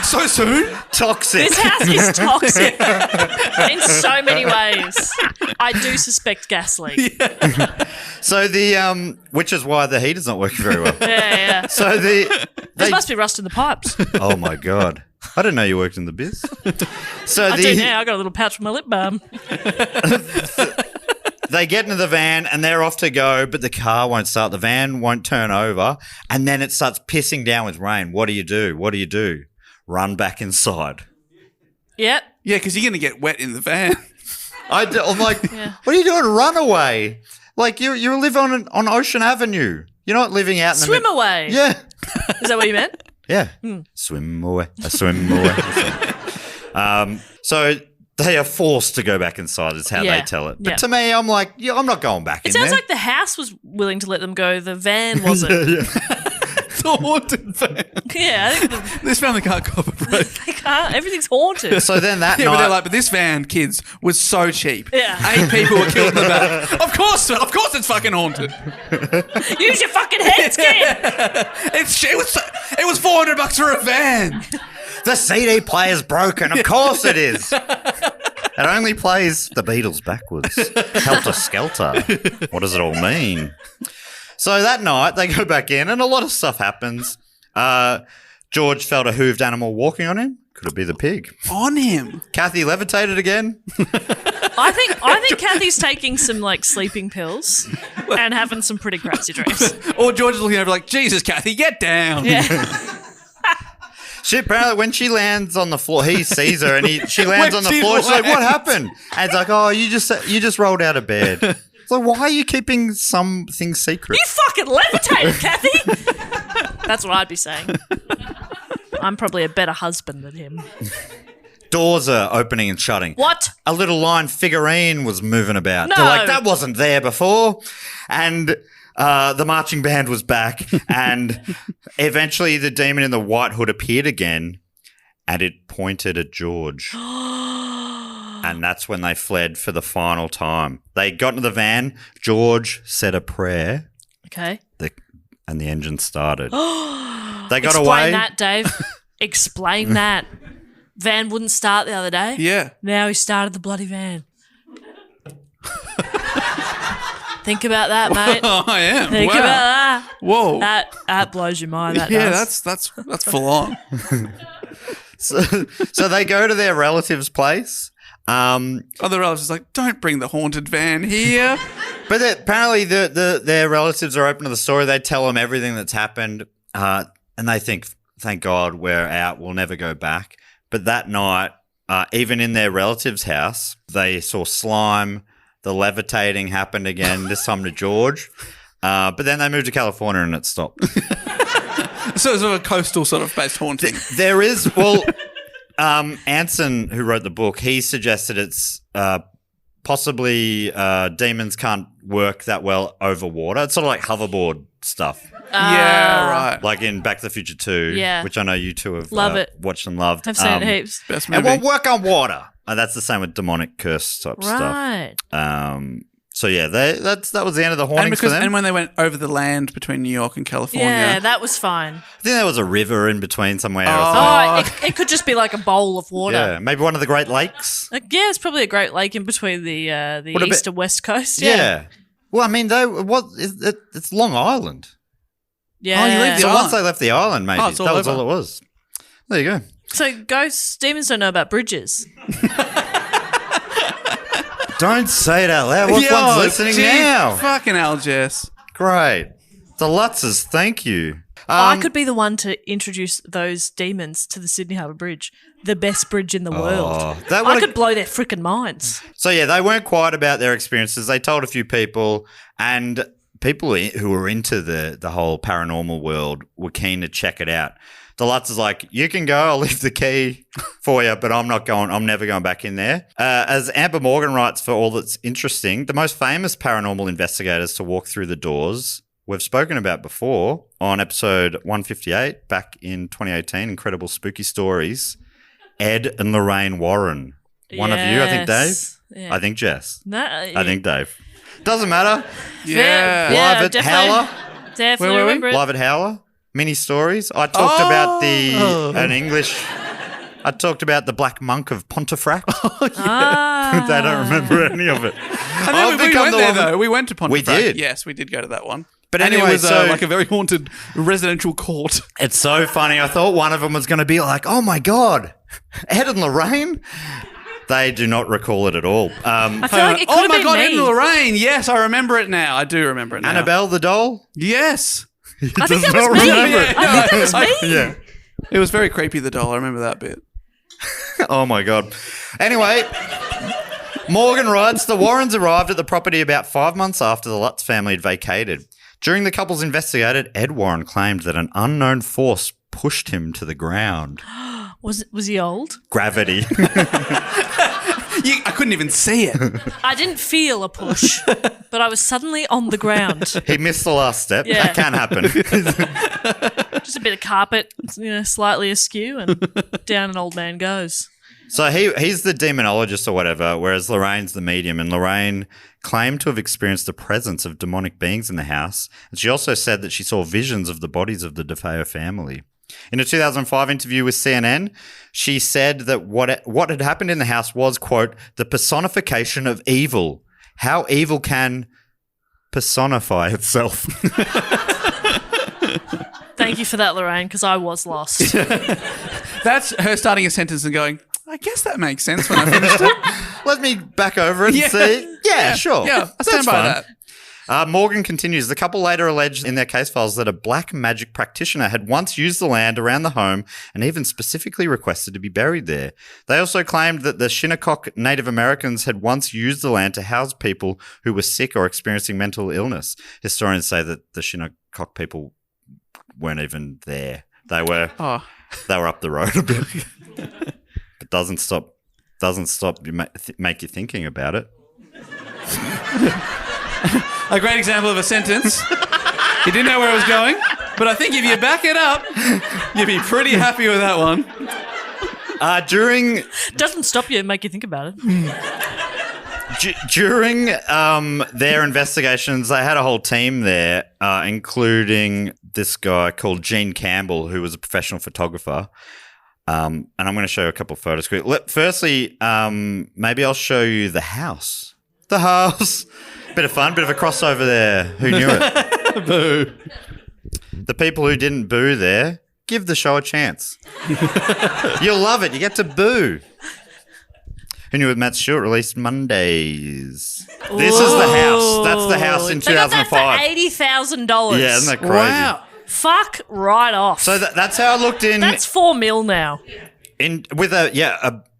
So soon? Toxic. This house is toxic in so many ways. I do suspect gas leak. Yeah. So which is why the heater's not working very well. Yeah. So there must be rust in the pipes. Oh my God. I didn't know you worked in the biz. So I do now. I got a little pouch for my lip balm. They get into the van and they're off to go, but the car won't start. The van won't turn over, and then it starts pissing down with rain. What do you do? Run back inside. Yep. Yeah, because you're going to get wet in the van. I'm like, What are you doing? Run away. Like, you live on Ocean Avenue. You're not living out in the Swim away. Yeah. Is that what you meant? Yeah. Swim away. Swim away. So they are forced to go back inside is how they tell it. But to me, I'm like, I'm not going back in there. It sounds like the house was willing to let them go. The van wasn't. It's a haunted van. Yeah. I think This family can't cooperate. they can't. Everything's haunted. So then that Yeah, night... but they're like, but this van, kids, was so cheap. Yeah. 8 people were killed in the back. Of course it's fucking haunted. Use your fucking heads, kid. It was $400 for a van. The CD player's broken. Of course it is. It only plays the Beatles backwards. Helter Skelter. What does it all mean? So that night, they go back in and a lot of stuff happens. George felt a hooved animal walking on him. Could it be the pig? On him. Kathy levitated again. I think Kathy's taking some like sleeping pills and having some pretty crazy dreams. Or George is looking over like, Jesus, Kathy, get down. Yeah. She apparently, when she lands on the floor, he sees her and she lands on the floor. She's like, "What happened?" And it's like, "Oh, you just rolled out of bed." It's like, why are you keeping some things secret? You fucking levitated, Kathy. That's what I'd be saying. I'm probably a better husband than him. Doors are opening and shutting. What? A little line figurine was moving about. No. They're like, that wasn't there before. And the marching band was back. And eventually the demon in the white hood appeared again. And it pointed at George. And that's when they fled for the final time. They got into the van. George said a prayer. Okay. And the engine started. They got Explain away. that, Dave. Explain that. Van wouldn't start the other day. Yeah. Now he started the bloody van. Think about that, mate. Oh, I am. Think Wow. about that. Whoa. That blows your mind. That yeah, does. that's full on. So they go to their relative's place. Other relatives are like, don't bring the haunted van here. But apparently their relatives are open to the story. They tell them everything that's happened. And they think, thank God we're out. We'll never go back. But that night, even in their relative's house, they saw slime. The levitating happened again, this time to George. But then they moved to California and it stopped. So it's sort of a coastal sort of based haunting. There is, Anson, who wrote the book, he suggested it's possibly demons can't work that well over water. It's sort of like hoverboard stuff. Yeah, right. Like in Back to the Future 2, Yeah. which I know you two have Love it. watched and loved. I've seen it heaps. Best It movie. won't work on water. That's the same with demonic curse type Right. stuff. So yeah, that was the end of the hauntings for them. And when they went over the land between New York and California. Yeah, that was fine. I think there was a river in between somewhere. Or Oh, something. it could just be like a bowl of water. Yeah, maybe one of the Great Lakes. Like, yeah, it's probably a Great Lake in between the What a east bit- and west coast. Yeah. Well, I mean, it's Long Island. Yeah. Oh, you leave the So island. once they left the island, maybe Oh, it's all that was over. all it was. There you go. So ghosts, demons don't know about bridges. Don't say it out loud. What Yo, one's listening gee, now? Fucking hell, Jess. Great. The Lutzes, thank you. I could be the one to introduce those demons to the Sydney Harbour Bridge, the best bridge in the world. that I would've- could blow their freaking minds. So yeah, they weren't quiet about their experiences. They told a few people, and people who were into the whole paranormal world were keen to check it out. The Lutz is like, you can go, I'll leave the key for you, but I'm never going back in there. As Amber Morgan writes for All That's Interesting, the most famous paranormal investigators to walk through the doors we've spoken about before on episode 158 back in 2018, Incredible Spooky Stories, Ed and Lorraine Warren. One of you, I think Dave. Yes. Yeah. I think Jess. No, I think Dave. Doesn't matter. Yeah. Live at definitely- Howler. Definitely Where were we? remember it. Live at Howler. Mini stories. I talked about an English. I talked about the Black Monk of Pontefract. Ah. They don't remember any of it. And then I've we become went the there, one- though. We went to Pontefract. We did. Yes, we did go to that one. But And anyway, it was so like a very haunted residential court. it's so funny. I thought one of them was going to be like, "Oh my god, Ed and Lorraine." They do not recall it at all. I feel like it could Oh have my been God, me. Ed and Lorraine. Yes, I remember it now. I do remember it now. Annabelle the doll. Yes. I think that does was not me. remember I it. think that was me. Yeah. It was very creepy, the doll. I remember that bit. Oh my god. Anyway, Morgan writes, the Warrens arrived at the property about 5 months after the Lutz family had vacated. During the couple's investigated, Ed Warren claimed that an unknown force pushed him to the ground. Was he old? Gravity. I couldn't even see it. I didn't feel a push, but I was suddenly on the ground. He missed the last step. Yeah. That can happen. Just a bit of carpet, slightly askew, and down an old man goes. So he's the demonologist or whatever, whereas Lorraine's the medium. And Lorraine claimed to have experienced the presence of demonic beings in the house. And she also said that she saw visions of the bodies of the DeFeo family. In a 2005 interview with CNN, she said that what had happened in the house was, quote, the personification of evil. How evil can personify itself? Thank you for that, Lorraine, because I was lost. That's her starting a sentence and going, I guess that makes sense when I finished it. Let me back over and see. Yeah, sure. Yeah, I stand That's by fine. that. Morgan continues. The couple later alleged in their case files that a black magic practitioner had once used the land around the home and even specifically requested to be buried there. They also claimed that the Shinnecock Native Americans had once used the land to house people who were sick or experiencing mental illness. Historians say that the Shinnecock people weren't even there. They were up the road a bit. But doesn't stop you make you thinking about it. A great example of a sentence. You didn't know where it was going, but I think if you back it up, you'd be pretty happy with that one. Doesn't stop you and make you think about it. During their investigations, they had a whole team there, including this guy called Gene Campbell, who was a professional photographer. And I'm going to show you a couple of photos. Firstly, maybe I'll show you the house. The house. Bit of fun, bit of a crossover there. Who knew it? Boo. The people who didn't boo there, give the show a chance. You'll love it. You get to boo. Who knew it? Matt Stewart released Mondays. This is the house. That's the house in 2005. They got that for $80,000. Yeah, isn't that crazy? Wow. Fuck right off. So that's how it looked in. That's $4 million now. With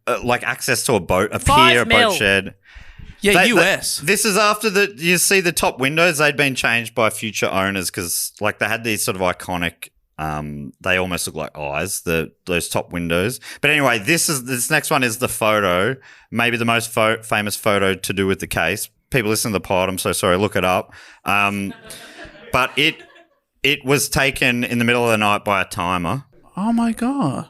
like access to a boat, a $5 pier, a million. boat shed. Yeah, US. This is after you see the top windows, they'd been changed by future owners because like they had these sort of iconic, they almost look like eyes, those top windows. But anyway, this next one is the photo, maybe the most famous photo to do with the case. People listen to the pod, I'm so sorry, look it up. But it was taken in the middle of the night by a timer. Oh my God.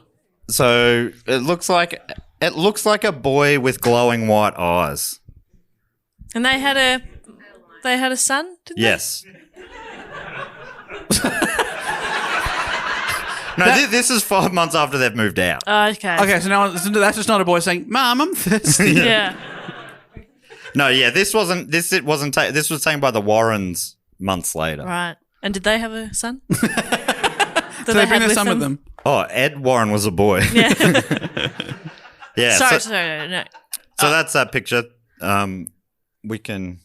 So it looks like a boy with glowing white eyes. And they had a son, didn't Yes. No, this is 5 months after they've moved out. they? Okay. Okay, so now that's just not a boy saying, Mom, I'm thirsty. Yeah. No, yeah, this was taken by the Warrens months later. Right. And did they have a son? So they bring their son with them. Oh, Ed Warren was a boy. Yeah. Yeah. Sorry, no. So that's that picture. We can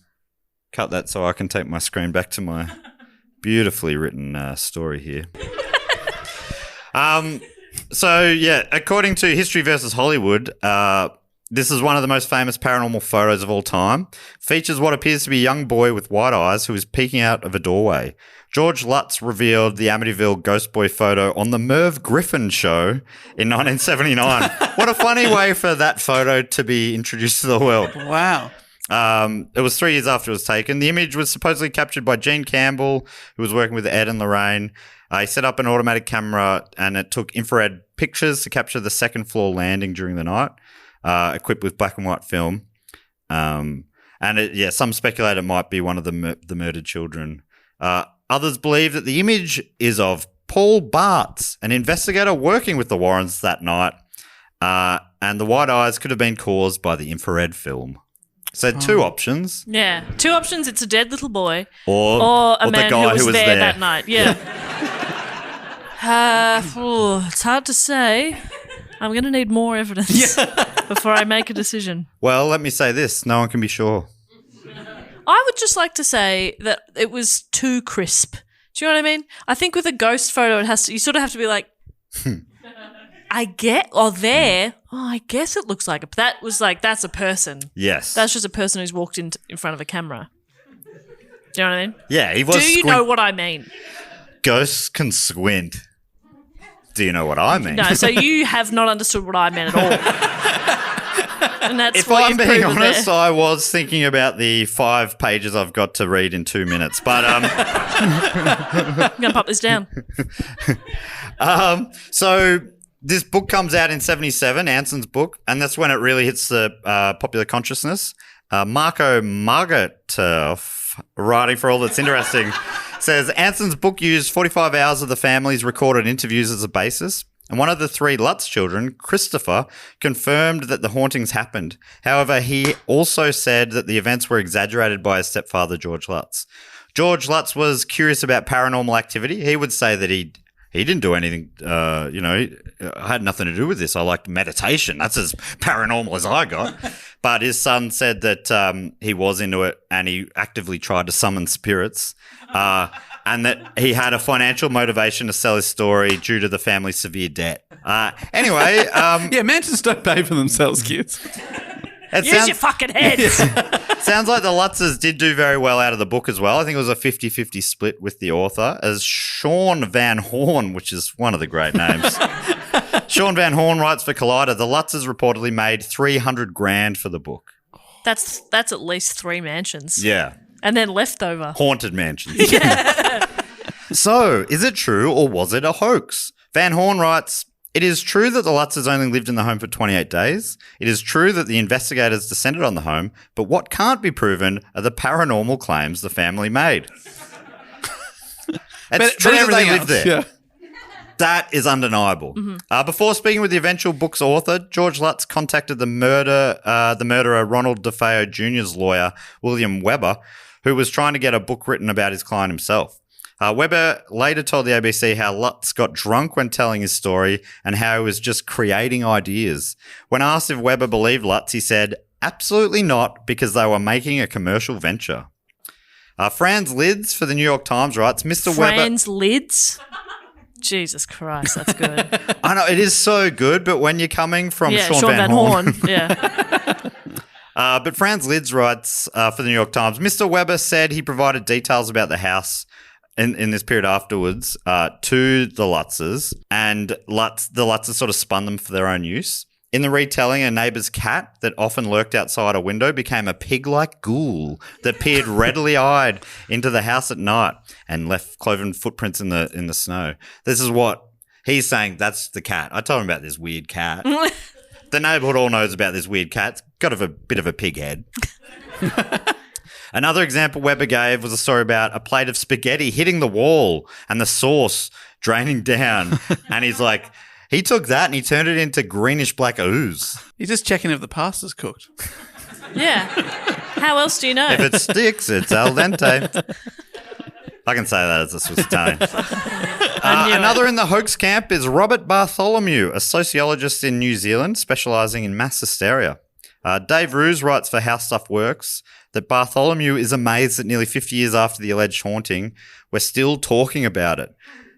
cut that so I can take my screen back to my beautifully written story here. So, yeah, according to History versus Hollywood, this is one of the most famous paranormal photos of all time. Features what appears to be a young boy with white eyes who is peeking out of a doorway. George Lutz revealed the Amityville Ghost Boy photo on the Merv Griffin show in 1979. What a funny way for that photo to be introduced to the world. Wow. It was 3 years after it was taken. The image was supposedly captured by Gene Campbell, who was working with Ed and Lorraine. He set up an automatic camera and it took infrared pictures to capture the second floor landing during the night, equipped with black and white film. Some speculate it might be one of the murdered children. Others believe that the image is of Paul Bartz, an investigator working with the Warrens that night, and the white eyes could have been caused by the infrared film. So two options. Yeah. 2 options. It's a dead little boy or a man the guy who was there that night. Yeah. It's hard to say. I'm going to need more evidence before I make a decision. Well, let me say this. No one can be sure. I would just like to say that it was too crisp. Do you know what I mean? I think with a ghost photo, you sort of have to be like, I guess it looks like it. But that was like, that's a person. Yes. That's just a person who's walked in front of a camera. Do you know what I mean? Yeah, he was. Do you know what I mean? Ghosts can squint. Do you know what I mean? No, so you have not understood what I meant at all. And that's if what I'm you've being proven honest, there. I was thinking about the 5 pages I've got to read in 2 minutes. But I'm going to pop this down. So this book comes out in 1977, Anson's book, and that's when it really hits the popular consciousness. Marco Margatoff, writing for All That's Interesting, says Anson's book used 45 hours of the family's recorded interviews as a basis. And one of the 3 Lutz children, Christopher, confirmed that the hauntings happened. However, he also said that the events were exaggerated by his stepfather, George Lutz. George Lutz was curious about paranormal activity. He would say that he'd he didn't do anything, I had nothing to do with this. I liked meditation. That's as paranormal as I got. But his son said that he was into it and he actively tried to summon spirits and that he had a financial motivation to sell his story due to the family's severe debt. Anyway. Yeah, mansions don't pay for themselves, kids. Use your fucking heads. Sounds like the Lutzes did do very well out of the book as well. I think it was a 50-50 split with the author as Sean Van Horn, which is one of the great names. Sean Van Horn writes for Collider, the Lutzes reportedly made $300,000 for the book. That's at least 3 mansions. Yeah. And then leftover. Haunted mansions. Yeah. So, is it true or was it a hoax? Van Horn writes, it is true that the Lutzes only lived in the home for 28 days. It is true that the investigators descended on the home, but what can't be proven are the paranormal claims the family made. It's true that they lived there. Yeah. That is undeniable. Mm-hmm. Before speaking with the eventual book's author, George Lutz contacted the murderer Ronald DeFeo Jr.'s lawyer, William Weber, who was trying to get a book written about his client himself. Weber later told the ABC how Lutz got drunk when telling his story and how he was just creating ideas. When asked if Weber believed Lutz, he said, absolutely not, because they were making a commercial venture. Franz Lids for the New York Times writes, Mr. Weber... Franz Lids? Jesus Christ, that's good. I know, it is so good, but when you're coming from Sean Van Horn. Yeah. But Franz Lids writes for the New York Times, Mr. Weber said he provided details about the house in this period afterwards to the Lutzes, and the Lutzes sort of spun them for their own use. In the retelling, a neighbour's cat that often lurked outside a window became a pig-like ghoul that peered readily-eyed into the house at night and left cloven footprints in the snow. This is what he's saying. That's the cat. I told him about this weird cat. The neighbourhood all knows about this weird cat. It's got a bit of a pig head. Another example Weber gave was a story about a plate of spaghetti hitting the wall and the sauce draining down. And he's like... He took that and he turned it into greenish-black ooze. He's just checking if the pasta's cooked. Yeah. How else do you know? If it sticks, it's al dente. I can say that as a Swiss Italian. Another in the hoax camp is Robert Bartholomew, a sociologist in New Zealand specialising in mass hysteria. Dave Roos writes for How Stuff Works that Bartholomew is amazed that nearly 50 years after the alleged haunting, we're still talking about it,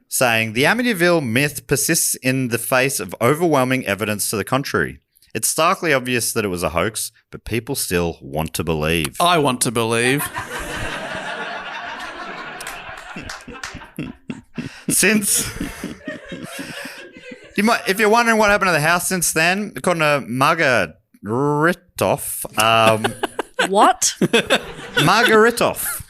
saying the Amityville myth persists in the face of overwhelming evidence to the contrary. It's starkly obvious that it was a hoax, but people still want to believe. I want to believe. If you're wondering what happened to the house since then, according to Margaritoff. What? Margaritoff.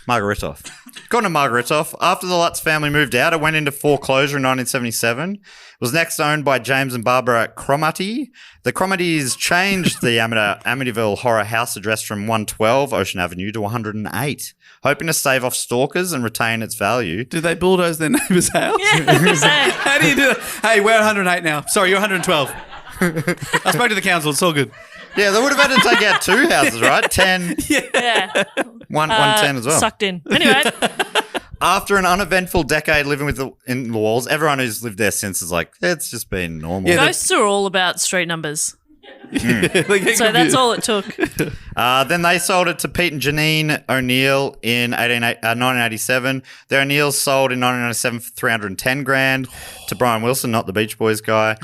According to Margaritoff, after the Lutz family moved out, it went into foreclosure in 1977. It was next owned by James and Barbara Cromartie. The Cromarties changed the Amityville Horror house address from 112 Ocean Avenue to 108, hoping to stave off stalkers and retain its value. Did they bulldoze their neighbour's house? Yeah, how do you do it? Hey, we're 108 now. Sorry, you're 112. I spoke to the council. It's all good. Yeah, they would have had to take out 2 houses, right? 10. Yeah. 110 as well. Sucked in. Anyway. After an uneventful decade living in the walls, everyone who's lived there since is like, it's just been normal. Yeah, ghosts are all about street numbers. So that's all it took. Then they sold it to Pete and Janine O'Neill in 1987. The O'Neills sold in 1997 for $310,000 to Brian Wilson, not the Beach Boys guy.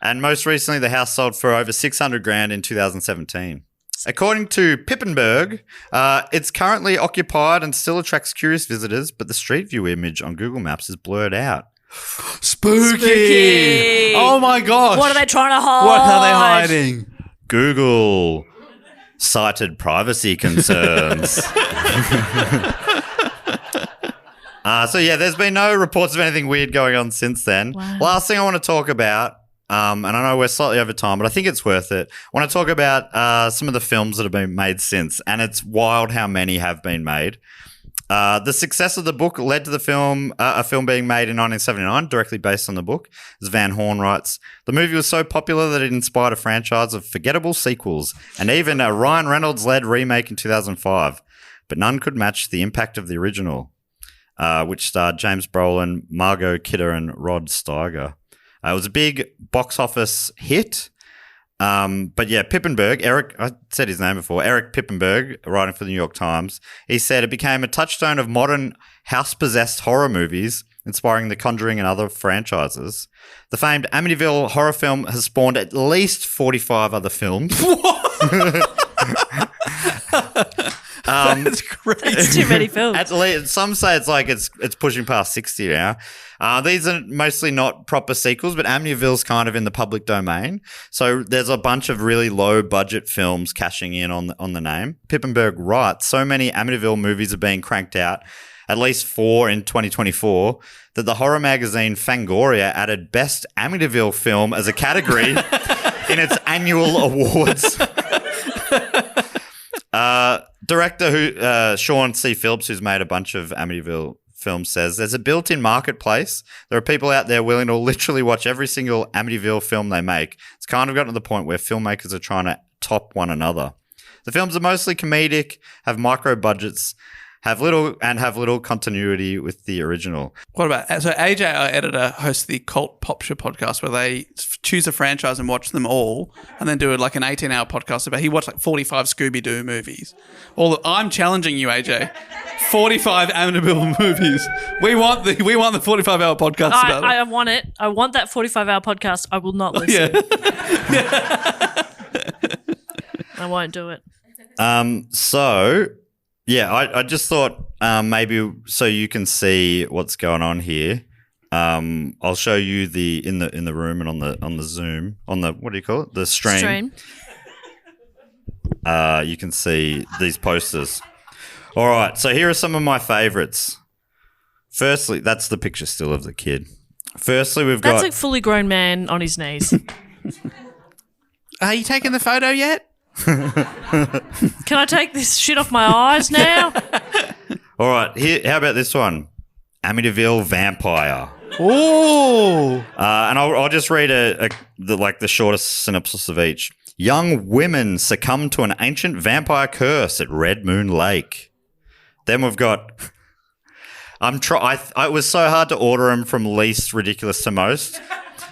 And most recently, the house sold for over $600,000 in 2017. According to Pippenberg, it's currently occupied and still attracts curious visitors, but the Street View image on Google Maps is blurred out. Spooky! Oh my gosh! What are they trying to hide? What are they hiding? Google cited privacy concerns. So yeah, there's been no reports of anything weird going on since then. Wow. Last thing I want to talk about, and I know we're slightly over time, but I think it's worth it. I want to talk about some of the films that have been made since, and it's wild how many have been made. The success of the book led to the film, a film being made in 1979, directly based on the book. As Van Horn writes, the movie was so popular that it inspired a franchise of forgettable sequels and even a Ryan Reynolds-led remake in 2005, but none could match the impact of the original. which starred James Brolin, Margot Kidder, and Rod Steiger. It was a big box office hit. But yeah, Pippenberg, I said his name before, Eric Pippenberg, writing for the New York Times, he said it became a touchstone of modern house-possessed horror movies, inspiring The Conjuring and other franchises. The famed Amityville horror film has spawned at least 45 other films. That's great. It's too many films. At least, some say it's pushing past 60 now. These are mostly not proper sequels, but Amityville's kind of in the public domain. So there's a bunch of really low budget films cashing in on the name. Pippenberg writes, so many Amityville movies are being cranked out, at least 4 in 2024, that the horror magazine Fangoria added Best Amityville Film as a category in its annual awards. Director Sean C. Phillips, who's made a bunch of Amityville films, says there's a built-in marketplace. There are people out there willing to literally watch every single Amityville film they make. It's kind of gotten to the point where filmmakers are trying to top one another. The films are mostly comedic, have micro budgets, have little continuity with the original. What about AJ, our editor, hosts the Cult Pop Show podcast where they choose a franchise and watch them all, and then do it like an 18-hour podcast about. He watched like 45 Scooby-Doo movies. I'm challenging you, AJ. 45 Amityville movies. We want the 45-hour podcast about it. I want it. I want that 45-hour podcast. I will not listen. Yeah. I won't do it. Yeah, I just thought maybe so you can see what's going on here. I'll show you in the room and on the Zoom, on the, what do you call it? The stream. You can see these posters. All right, so here are some of my favorites. Firstly, that's the picture still of the kid. Firstly, That's a fully grown man on his knees. Are you taking the photo yet? Can I take this shit off my eyes now? All right, here. How about this one? Amityville Vampire. Oh, and I'll just read the shortest synopsis of each. Young women succumb to an ancient vampire curse at Red Moon Lake. Then we've got. It was so hard to order them from least ridiculous to most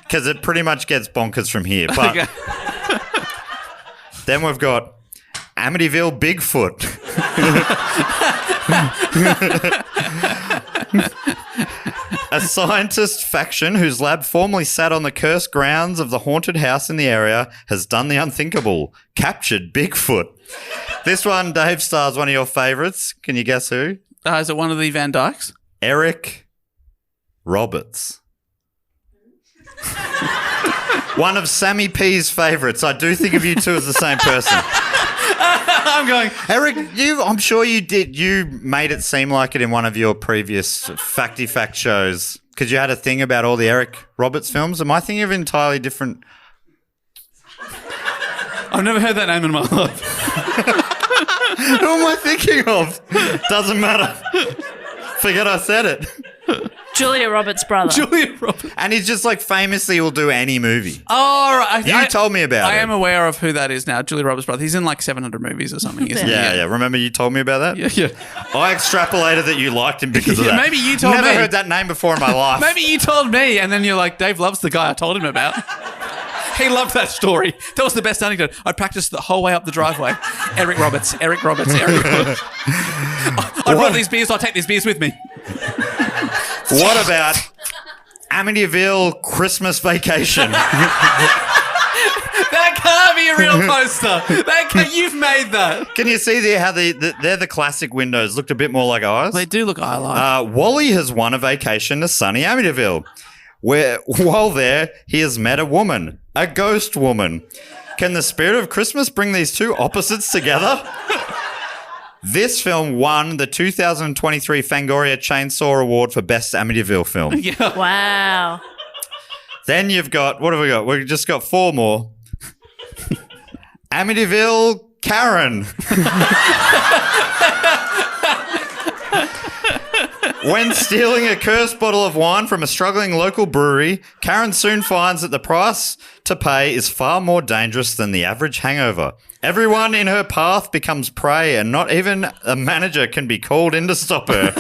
because it pretty much gets bonkers from here. But okay. Then we've got Amityville Bigfoot. A scientist faction whose lab formerly sat on the cursed grounds of the haunted house in the area has done the unthinkable, captured Bigfoot. This one, Dave, stars one of your favourites. Can you guess who? Is it one of the Van Dykes? Eric Roberts. One of Sammy P's favourites. I do think of you two as the same person. I'm going, Eric, I'm sure you did. You made it seem like it in one of your previous Facty Fact shows because you had a thing about all the Eric Roberts films. Am I thinking of entirely different? I've never heard that name in my life. Who am I thinking of? Doesn't matter. Forget I said it. Julia Roberts' brother. Julia Roberts. And he's just like famously will do any movie. Oh, right. You told me about it. I am aware of who that is now, Julia Roberts' brother. He's in like 700 movies or something, isn't he? Yeah. Remember you told me about that? Yeah. I extrapolated that you liked him because of that. Maybe you told me. Never heard that name before in my life. Maybe you told me and then you're like, Dave loves the guy I told him about. He loved that story. That was the best anecdote. I practiced the whole way up the driveway. Eric Roberts. I brought these beers. I'll take these beers with me. What about Amityville Christmas Vacation? That can't be a real poster. You've made that. Can you see there how they're the classic windows looked a bit more like ours? They do look eye-like. Wally has won a vacation to sunny Amityville, where while there he has met a woman, a ghost woman. Can the spirit of Christmas bring these two opposites together? This film won the 2023 Fangoria Chainsaw Award for Best Amityville Film. Yeah. Wow. Then you've got, what have we got? We've just got 4 more. Amityville Karen. When stealing a cursed bottle of wine from a struggling local brewery, Karen soon finds that the price to pay is far more dangerous than the average hangover. Everyone in her path becomes prey and not even a manager can be called in to stop her.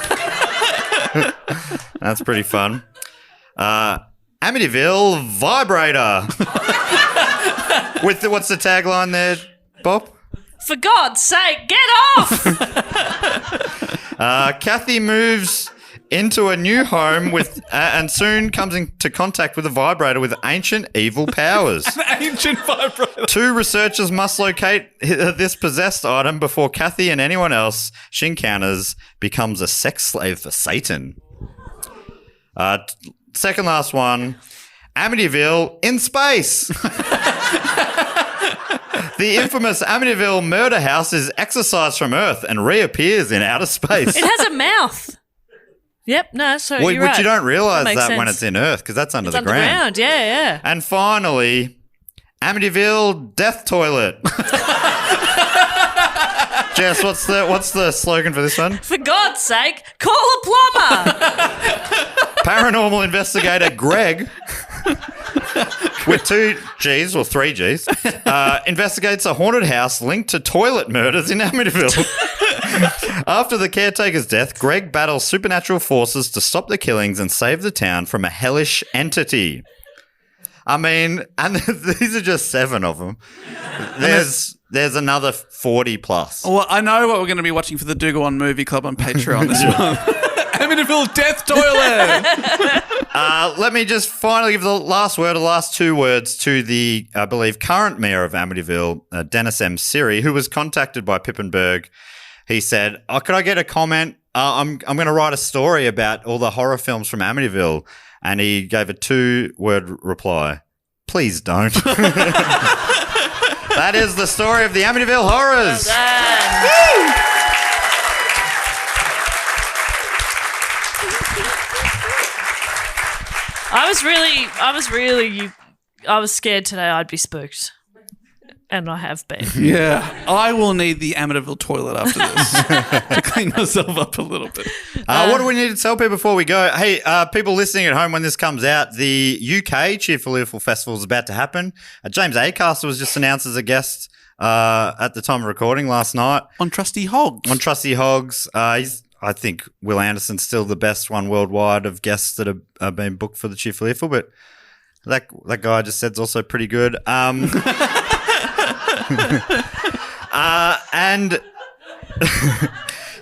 That's pretty fun. Amityville vibrator. What's the tagline there, Bob? For God's sake, get off! Kathy moves into a new home with and soon comes into contact with a vibrator with ancient evil powers. An ancient vibrator. 2 researchers must locate this possessed item before Kathy and anyone else she encounters becomes a sex slave for Satan. Second last one, Amityville in space. The infamous Amityville murder house is exorcised from Earth and reappears in outer space. It has a mouth. Yep, no, so Well, you're which right. you don't realise that when sense. it's in Earth because that's under It's the ground. underground, yeah. And finally, Amityville death toilet. Jess, what's the slogan for this one? For God's sake, call a plumber! Paranormal investigator Greg, with 2 G's or 3 G's, investigates a haunted house linked to toilet murders in Amityville. After the caretaker's death, Greg battles supernatural forces to stop the killings and save the town from a hellish entity. I mean, and these are just 7 of them. There's another 40 plus. Well, I know what we're going to be watching for the Do-Go-On Movie Club on Patreon this month. Amityville Death Toilet. Let me just finally give the last 2 words to the, I believe, current mayor of Amityville, Dennis M. Siri, who was contacted by Pippenberg. He said, could I get a comment? I'm going to write a story about all the horror films from Amityville. And he gave a 2-word reply. Please don't. That is the story of the Amityville Horrors. I was scared today I'd be spooked. And I have been. Yeah. I will need the Amityville toilet after this to clean myself up a little bit. What do we need to tell people before we go? Hey, people listening at home when this comes out, the UK Cheerful Earful Festival is about to happen. James Acaster was just announced as a guest at the time of recording last night. On Trusty Hogs. I think Will Anderson's still the best one worldwide of guests that have been booked for the Cheerful Earful, but that guy I just said is also pretty good. And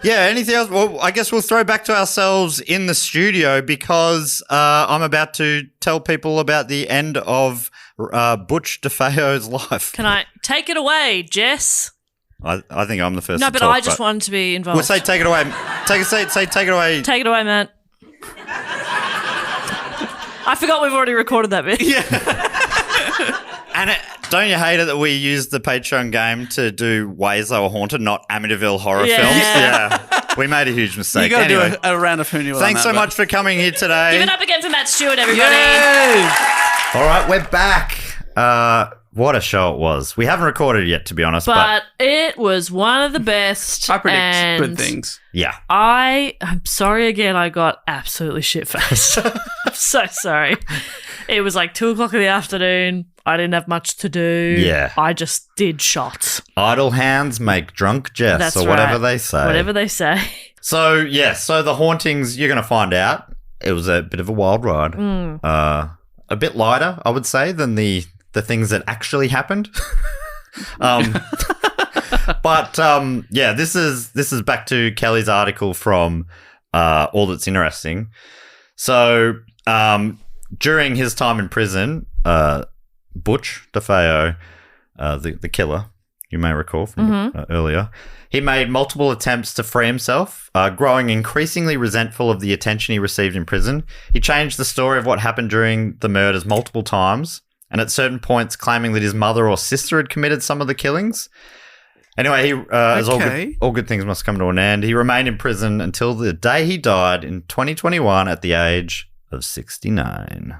yeah, anything else? Well, I guess we'll throw back to ourselves in the studio because I'm about to tell people about the end of Butch DeFeo's life. Can I take it away, Jess? I think I'm the first. No, to but talk, I just wanted to be involved. We'll say take it away. Take it away. Take it away, Matt. I forgot we've already recorded that bit. Yeah. And don't you hate it that we used the Patreon game to do ways they were haunted, not Amityville horror films? Yeah. We made a huge mistake. You got to Anyway, do a round of Who Knew. thanks so much for coming here today. Give it up again for Matt Stewart, everybody. Yay! All right, we're back. What a show it was. We haven't recorded it yet, to be honest. But it was one of the best. I predict and good things. Yeah. I'm sorry again, I got absolutely shit-faced. I'm so sorry. It was like 2 o'clock in the afternoon. I didn't have much to do. Yeah. I just did shots. Idle hands make drunk Jess, That's or whatever right. they say. Whatever they say. So the hauntings, you're going to find out. It was a bit of a wild ride. A bit lighter, I would say, than the things that actually happened. But this is back to Kelly's article from All That's Interesting. So during his time in prison, Butch DeFeo, the killer, you may recall from earlier, he made multiple attempts to free himself, growing increasingly resentful of the attention he received in prison. He changed the story of what happened during the murders multiple times, and at certain points claiming that his mother or sister had committed some of the killings. Anyway, he, as all good things must come to an end, he remained in prison until the day he died in 2021 at the age of 69.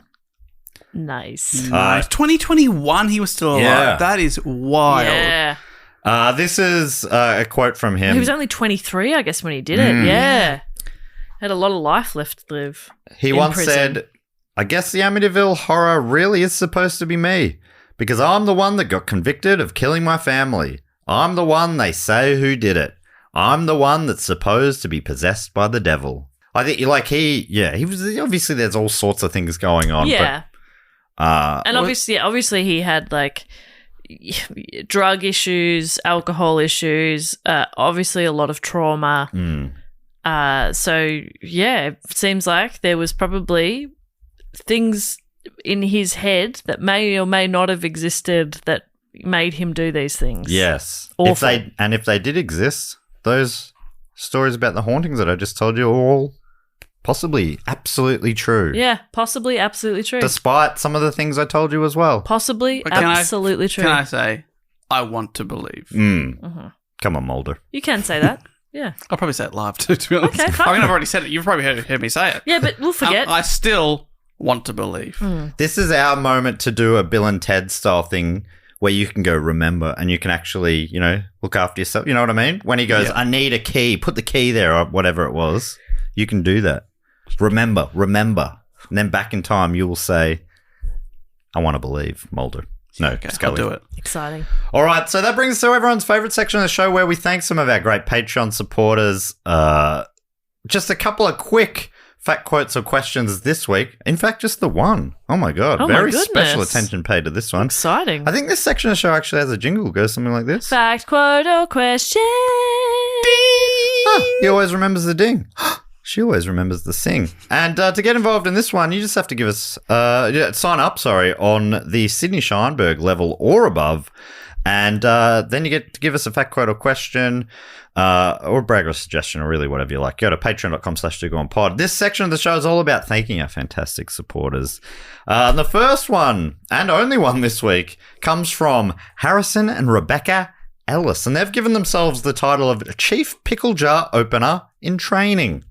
Nice. 2021, he was still alive. Yeah. That is wild. Yeah. This is a quote from him. He was only 23, I guess, when he did it. Yeah. Had a lot of life left to live. He in once prison. said, I guess the Amityville Horror really is supposed to be me, because I'm the one that got convicted of killing my family. I'm the one they say who did it. I'm the one that's supposed to be possessed by the devil. I think he was obviously there's all sorts of things going on. Yeah. But, and obviously he had like drug issues, alcohol issues, obviously a lot of trauma. So yeah, it seems like there was probably things in his head that may or may not have existed that made him do these things. yes. Awful. If they did exist, those stories about the hauntings that I just told you are all possibly absolutely true. Yeah, possibly absolutely true. Despite some of the things I told you as well. Possibly But can absolutely true. Can I say, I want to believe. Come on, Mulder. You can say that. Yeah. I'll probably say it live too, to be honest. Okay, fine. I mean, I've already said it. You've probably heard me say it. Yeah, but we'll forget. I still want to believe. This is our moment to do a Bill and Ted style thing where you can go remember and you can actually, look after yourself. You know what I mean? When he goes, I need a key, put the key there or whatever it was, you can do that. Remember. And then back in time, you will say, I want to believe, Mulder. No, Okay, Scully. I'll do it. Exciting. All right, so that brings us to everyone's favourite section of the show where we thank some of our great Patreon supporters. Just a couple of quick fact quotes or questions this week. In fact, just the one. Oh, my God. Oh, my Very goodness. special attention paid to this one. Exciting. I think this section of the show actually has a jingle. It goes something like this. Fact, quote, or question. He always remembers the ding. She always remembers the sing. And to get involved in this one, you just have to give us sign up on the Sydney Scheinberg level or above. And then you get to give us a fact, quote, or question, or a brag or suggestion, or really whatever you like. Go to patreon.com/dogoonpod. This section of the show is all about thanking our fantastic supporters. And the first one, and only one this week, comes from Harrison and Rebecca Ellis. And they've given themselves the title of Chief Pickle Jar Opener in Training.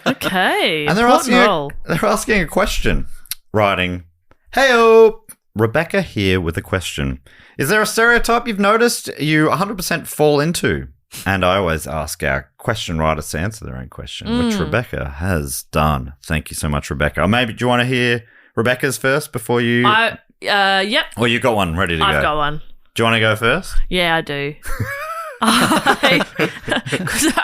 Okay. And they're asking a question, writing, "Hey-o, Rebecca here with a question. Is there a stereotype you've noticed you 100% fall into?" And I always ask our question writers to answer their own question, which Rebecca has done. Thank you so much, Rebecca. Or maybe, do you want to hear Rebecca's first before you... Yep. Or you got one ready to go? I've got one. Do you want to go first? Yeah, I do.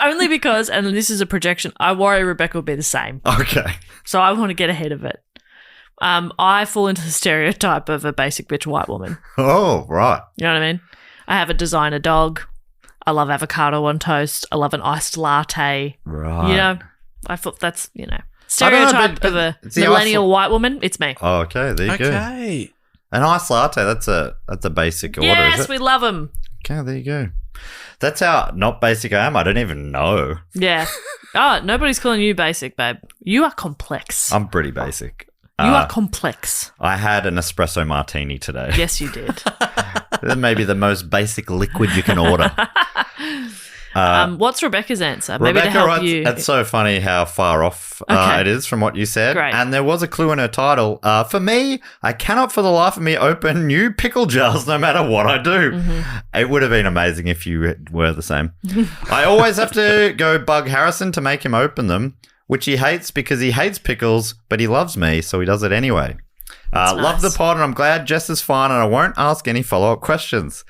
Only because, and this is a projection, I worry Rebecca will be the same. Okay. So I want to get ahead of it. I fall into the stereotype of a basic bitch white woman. Oh, right. You know what I mean? I have a designer dog. I love avocado on toast. I love an iced latte. Right. I thought that's, stereotype of a millennial white woman. It's me. Oh, okay. There you go. Okay. An iced latte, that's a basic order, is Yes, it? we love them. Okay, there you go. That's how not basic I am. I don't even know. Yeah. Oh, nobody's calling you basic, babe. You are complex. I'm pretty basic. You are complex. I had an espresso martini today. Yes, you did. That may be the most basic liquid you can order. What's Rebecca's answer? Maybe Rebecca to help writes, you. it's so funny how far off it is from what you said. Great. And there was a clue in her title. For me, I cannot for the life of me open new pickle jars no matter what I do. Mm-hmm. It would have been amazing if you were the same. I always have to go bug Harrison to make him open them, which he hates because he hates pickles, but he loves me, so he does it anyway. Love the pod, and I'm glad Jess is fine, and I won't ask any follow-up questions.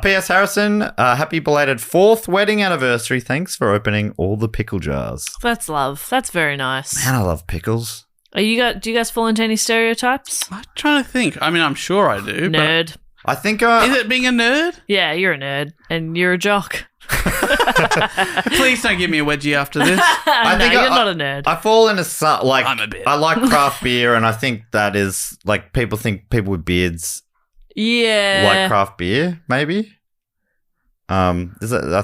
P.S. Harrison, happy belated 4th wedding anniversary. Thanks for opening all the pickle jars. That's love. That's very nice. Man, I love pickles. Do you guys fall into any stereotypes? I'm trying to think. I mean, I'm sure I do. Nerd. I think Is it being a nerd? Yeah, you're a nerd, and you're a jock. Please don't give me a wedgie after this. No, you're not a nerd. I fall into I'm a bit. I like craft beer, and I think that is like people think people with beards like craft beer. Maybe. I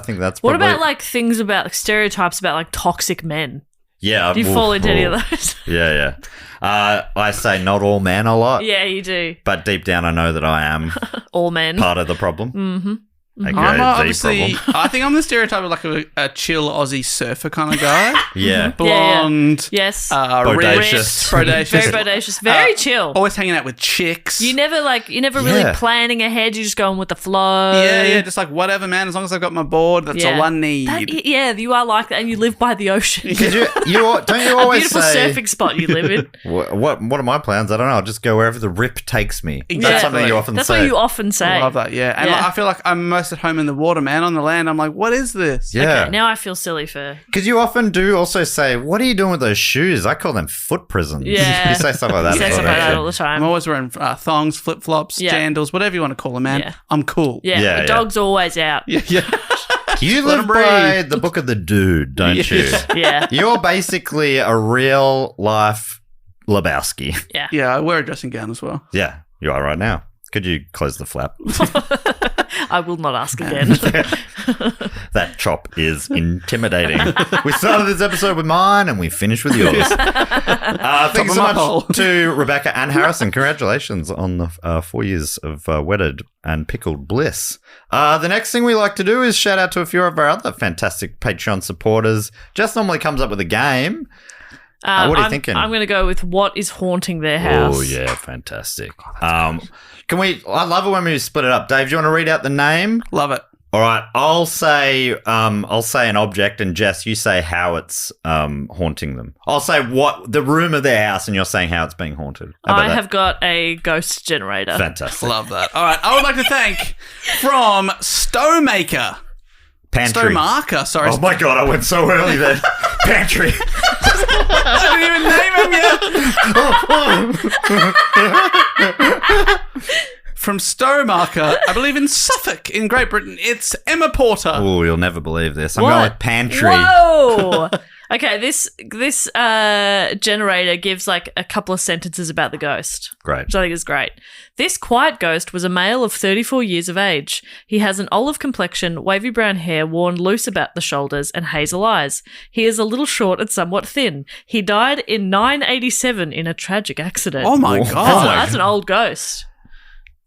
think that's. What probably, about like things about stereotypes about like toxic men? Yeah. Do you fall into any of those? Yeah. I say not all men a lot. Yeah, you do. But deep down, I know that I am All men. part of the problem. Mm-hmm. Okay, I'm the obviously, problem. I think I'm the stereotype of like a chill Aussie surfer kind of guy. Yeah. Blonde. Yes. Bodacious. Ripped, Very bodacious. Very chill. Always hanging out with chicks. You never really planning ahead. You're just going with the flow. Yeah, just like whatever, man. As long as I've got my board, that's all I need. You are like that, and you live by the ocean. Because don't you always a beautiful say surfing spot you live in. what are my plans? I don't know. I'll just go wherever the rip takes me. Exactly. That's something you often That's say. what you often say. I love that, yeah. And like, I feel like I'm close at home in the water, man. On the land, I'm like, what is this? Yeah. Okay, now I feel silly for. Because you often do also say, what are you doing with those shoes? I call them foot prisons. Yeah. You say stuff like that. You say stuff like that all the I'm time. always wearing thongs, flip-flops, Yeah. jandals, whatever you want to call them, man. Yeah. I'm cool. Yeah, Yeah, the dog's always out. Yeah. You Let live 'em by breathe. the book of the dude, don't you? Yeah, You're basically a real life Lebowski. yeah. Yeah, I wear a dressing gown as well. Yeah, you are right now. Could you close the flap? I will not ask again. That chop is intimidating. We started this episode with mine and we finished with yours. Thanks so of my hole. much to Rebecca and Harrison. Congratulations on the 4 years of wedded and pickled bliss. The next thing we like to do is shout out to a few of our other fantastic Patreon supporters. Jess normally comes up with a game. What are you thinking? I'm going to go with what is haunting their house. Oh, yeah, fantastic. Can we? I love it when we split it up. Dave, do you want to read out the name? Love it. All right, I'll say an object, and Jess, you say how it's haunting them. I'll say what the room of their house, and you're saying how it's being haunted. How about I that? have got a ghost generator. Fantastic. Love that. All right, I would like to thank from Stowmaker. Pantry. Stowmarker, sorry. Oh my god, I went so early then. Pantry. I didn't even name him yet. From Stowmarker, I believe in Suffolk, in Great Britain, it's Emma Porter. Oh, you'll never believe this. I'm What? going with pantry. Whoa! Okay, this generator gives like a couple of sentences about the ghost. Great. Which I think is great. This quiet ghost was a male of 34 years of age. He has an olive complexion, wavy brown hair worn loose about the shoulders, and hazel eyes. He is a little short and somewhat thin. He died in 987 in a tragic accident. Oh my Oh, God. That's an old ghost.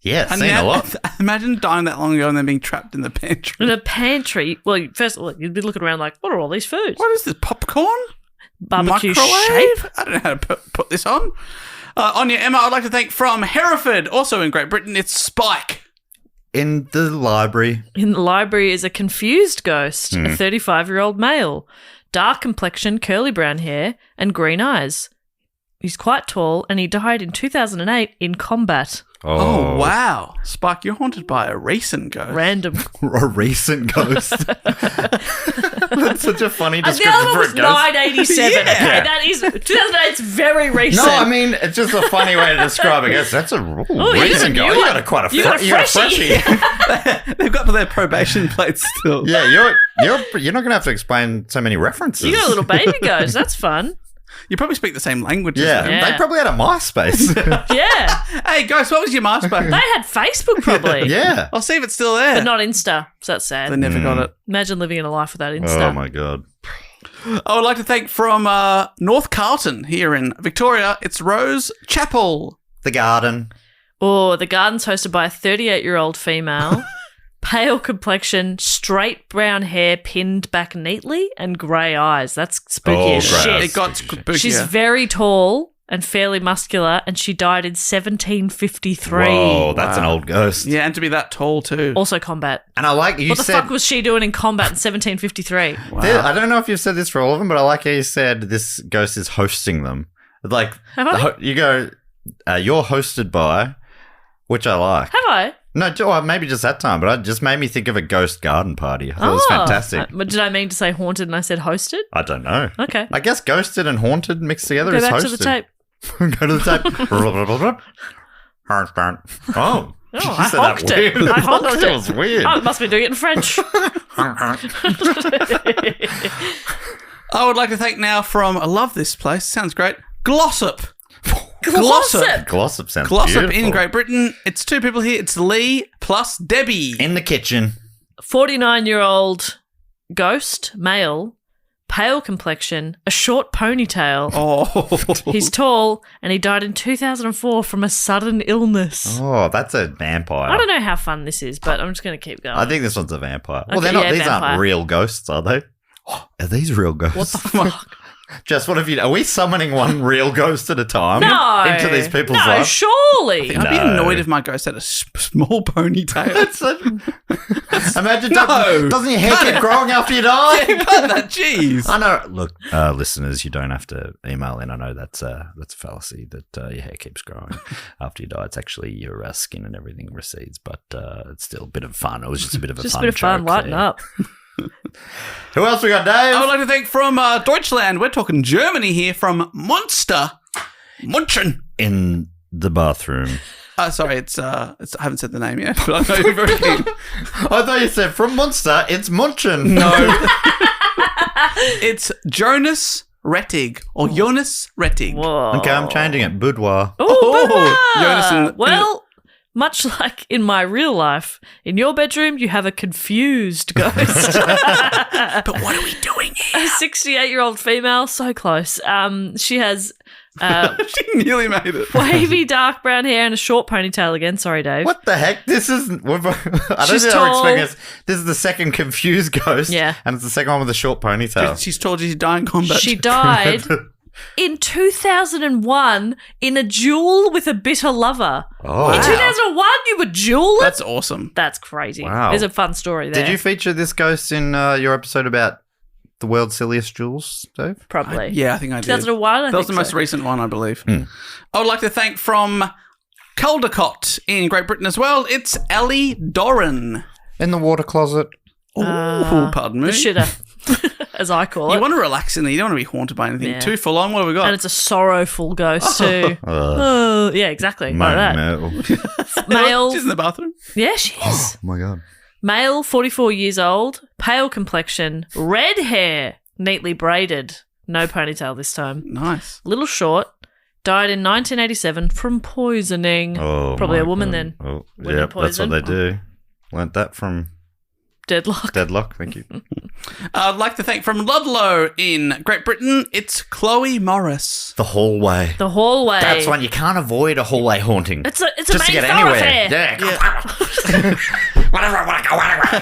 Yeah, And seen now- a lot. Imagine dying that long ago and then being trapped in the pantry. In a pantry. Well, first of all, you'd be looking around like, what are all these foods? What is this, popcorn? Barbecue Microwave? shape? I don't know how to put this on. On your Emma, I'd like to thank from Hereford, also in Great Britain, it's Spike. In the library. In the library is a confused ghost, a 35-year-old male. Dark complexion, curly brown hair, and green eyes. He's quite tall, and he died in 2008 in combat. Oh, wow. Spike, you're haunted by a recent ghost. Random. A recent ghost. That's such a funny The description other one for was a ghost. 987. Yeah. Okay, that is 2008's very recent. No, I mean, it's just a funny way to describe it. I guess that's a recent you guy. You got quite a you got a you got a freshie. freshie. They've got their probation plates still. Yeah, you're not going to have to explain so many references. You got a little baby ghost. That's fun. You probably speak the same language Yeah, as them. Yeah. they probably had a MySpace. Yeah. Hey, Ghost, what was your MySpace? They had Facebook probably. Yeah. I'll see if it's still there. But not Insta. So that's They sad. never got it. Imagine living in a life without Insta. Oh my god. I would like to thank from North Carlton here in Victoria, it's Rose Chapel. The garden. Oh, the garden's hosted by a 38-year-old female. Pale complexion, straight brown hair pinned back neatly, and grey eyes. That's spooky Oh, as grey shit. eyes. It got spooky. She's very tall and fairly muscular, and she died in 1753. Whoa, that's an old ghost. Yeah, and to be that tall too. Also combat. And I like you What the said. fuck was she doing in combat in 1753? I don't know if you've said this for all of them, but I like how you said this ghost is hosting them. Like Have I? you go, you're hosted by, which I like. Have I? No, well, maybe just that time, but it just made me think of a ghost garden party. I thought it was fantastic. But did I mean to say haunted and I said hosted? I don't know. Okay. I guess ghosted and haunted mixed together Go is back hosted. to the tape. Go to the tape. Oh. Oh, She I said that honked it. weird. I honked That it. was weird. I must be doing it in French. I would like to thank now from, I love this place, sounds great, Glossop. Glossop. Glossop sounds Glossop beautiful. in Great Britain. It's two people here. It's Lee plus Debbie. In the kitchen. 49-year-old ghost, male, pale complexion, a short ponytail. Oh. He's tall, and he died in 2004 from a sudden illness. Oh, that's a vampire. I don't know how fun this is, but I'm just going to keep going. I think this one's a vampire. Well, Okay, they're not. yeah, These vampire. aren't real ghosts, are they? Are these real ghosts? What the fuck? Jess, what have you? Are we summoning one real ghost at a time into these people's No, lives? surely. I'd be annoyed if my ghost had a small ponytail. Imagine, doesn't your hair keep growing after you die? Yeah, cut that. Jeez. I know. Look, listeners, you don't have to email in. I know that's a fallacy that your hair keeps growing after you die. It's actually your skin and everything recedes, but it's still a bit of fun. It was just a bit of a Just fun a bit of fun, joke lighten there. up. Who else we got, Dave? I would like to thank from Deutschland. We're talking Germany here from Munchen. In the bathroom. Sorry, it's I haven't said the name yet, but I know you're very keen. I thought you said from Munster, it's Munchen. No. It's Jonas Rettig or Jonas Rettig. Whoa. Okay, I'm changing it. Boudoir. Oh, Jonas well, much like in my real life, in your bedroom, you have a confused ghost. But what are we doing here? A 68-year-old female, so close. She has She nearly made it. wavy dark brown hair and a short ponytail again. Sorry, Dave. What the heck? This is. I don't She's think I'm tall. expecting this. This is the second confused ghost. Yeah. And it's the second one with a short ponytail. She's told you she's dying in combat. She died in 2001 in a duel with a bitter lover. Oh. In 2001, you were dueling? That's awesome. That's crazy. Wow. There's a fun story there. Did you feature this ghost in your episode about the world's silliest jewels, Dave? Probably. Yeah, I think I did. 2001, That was the most recent one, I believe. I would like to thank from Caldecott in Great Britain as well. It's Ellie Doran. In the water closet. Oh, pardon me. The shitter, as I call You it. want to relax in there. You don't want to be haunted by anything Yeah. too full on. What have we got? And it's a sorrowful ghost too. Oh, yeah, exactly. Like that. Male. She's in the bathroom. Yeah, she is. Oh my God. Male, 44 years old, pale complexion, red hair, neatly braided, no ponytail this time. Nice. Little short, died in 1987 from poisoning. Oh, Probably my a woman God. then. Oh, Women yep, that's what poison. they do. Learnt that from Deadlock. Deadlock. Thank you. I'd like to thank from Ludlow in Great Britain. It's Chloe Morris. The hallway. The hallway. That's one you can't avoid a hallway haunting. It's a just to main get anywhere. thoroughfare. Yeah. Whatever, I want to go anywhere.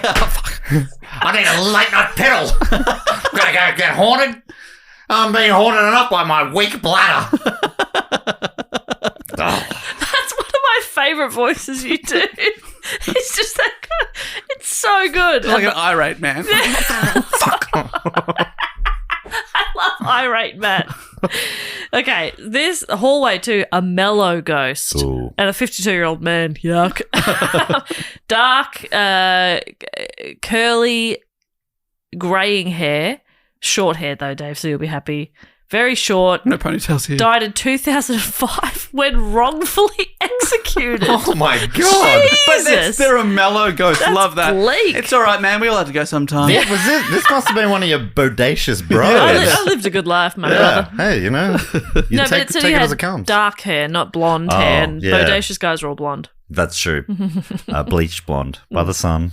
I need a late night piddle. I'm gonna go get haunted. I'm being haunted enough by my weak bladder. Oh. That's one of my favourite voices you do. It's just that good. It's so good. Like an irate man. I love irate Matt. Okay, this hallway too, a mellow ghost Ooh. and a 52-year-old man. Yuck. Dark, curly, greying hair. Short hair though, Dave, so you'll be happy. Very short. No ponytails here. Died in 2005 when wrongfully executed. Oh my God. Jesus. They're a mellow ghost. That's Love that. bleak. It's all right, man. We all had to go sometime. What was it? This must have been one of your bodacious bros. I lived a good life, my brother. Hey, you know, you No, take, but it said take he it had as it comes. dark hair, not blonde Oh, hair. And yeah. bodacious guys are all blonde. That's true. Bleached blonde by the sun.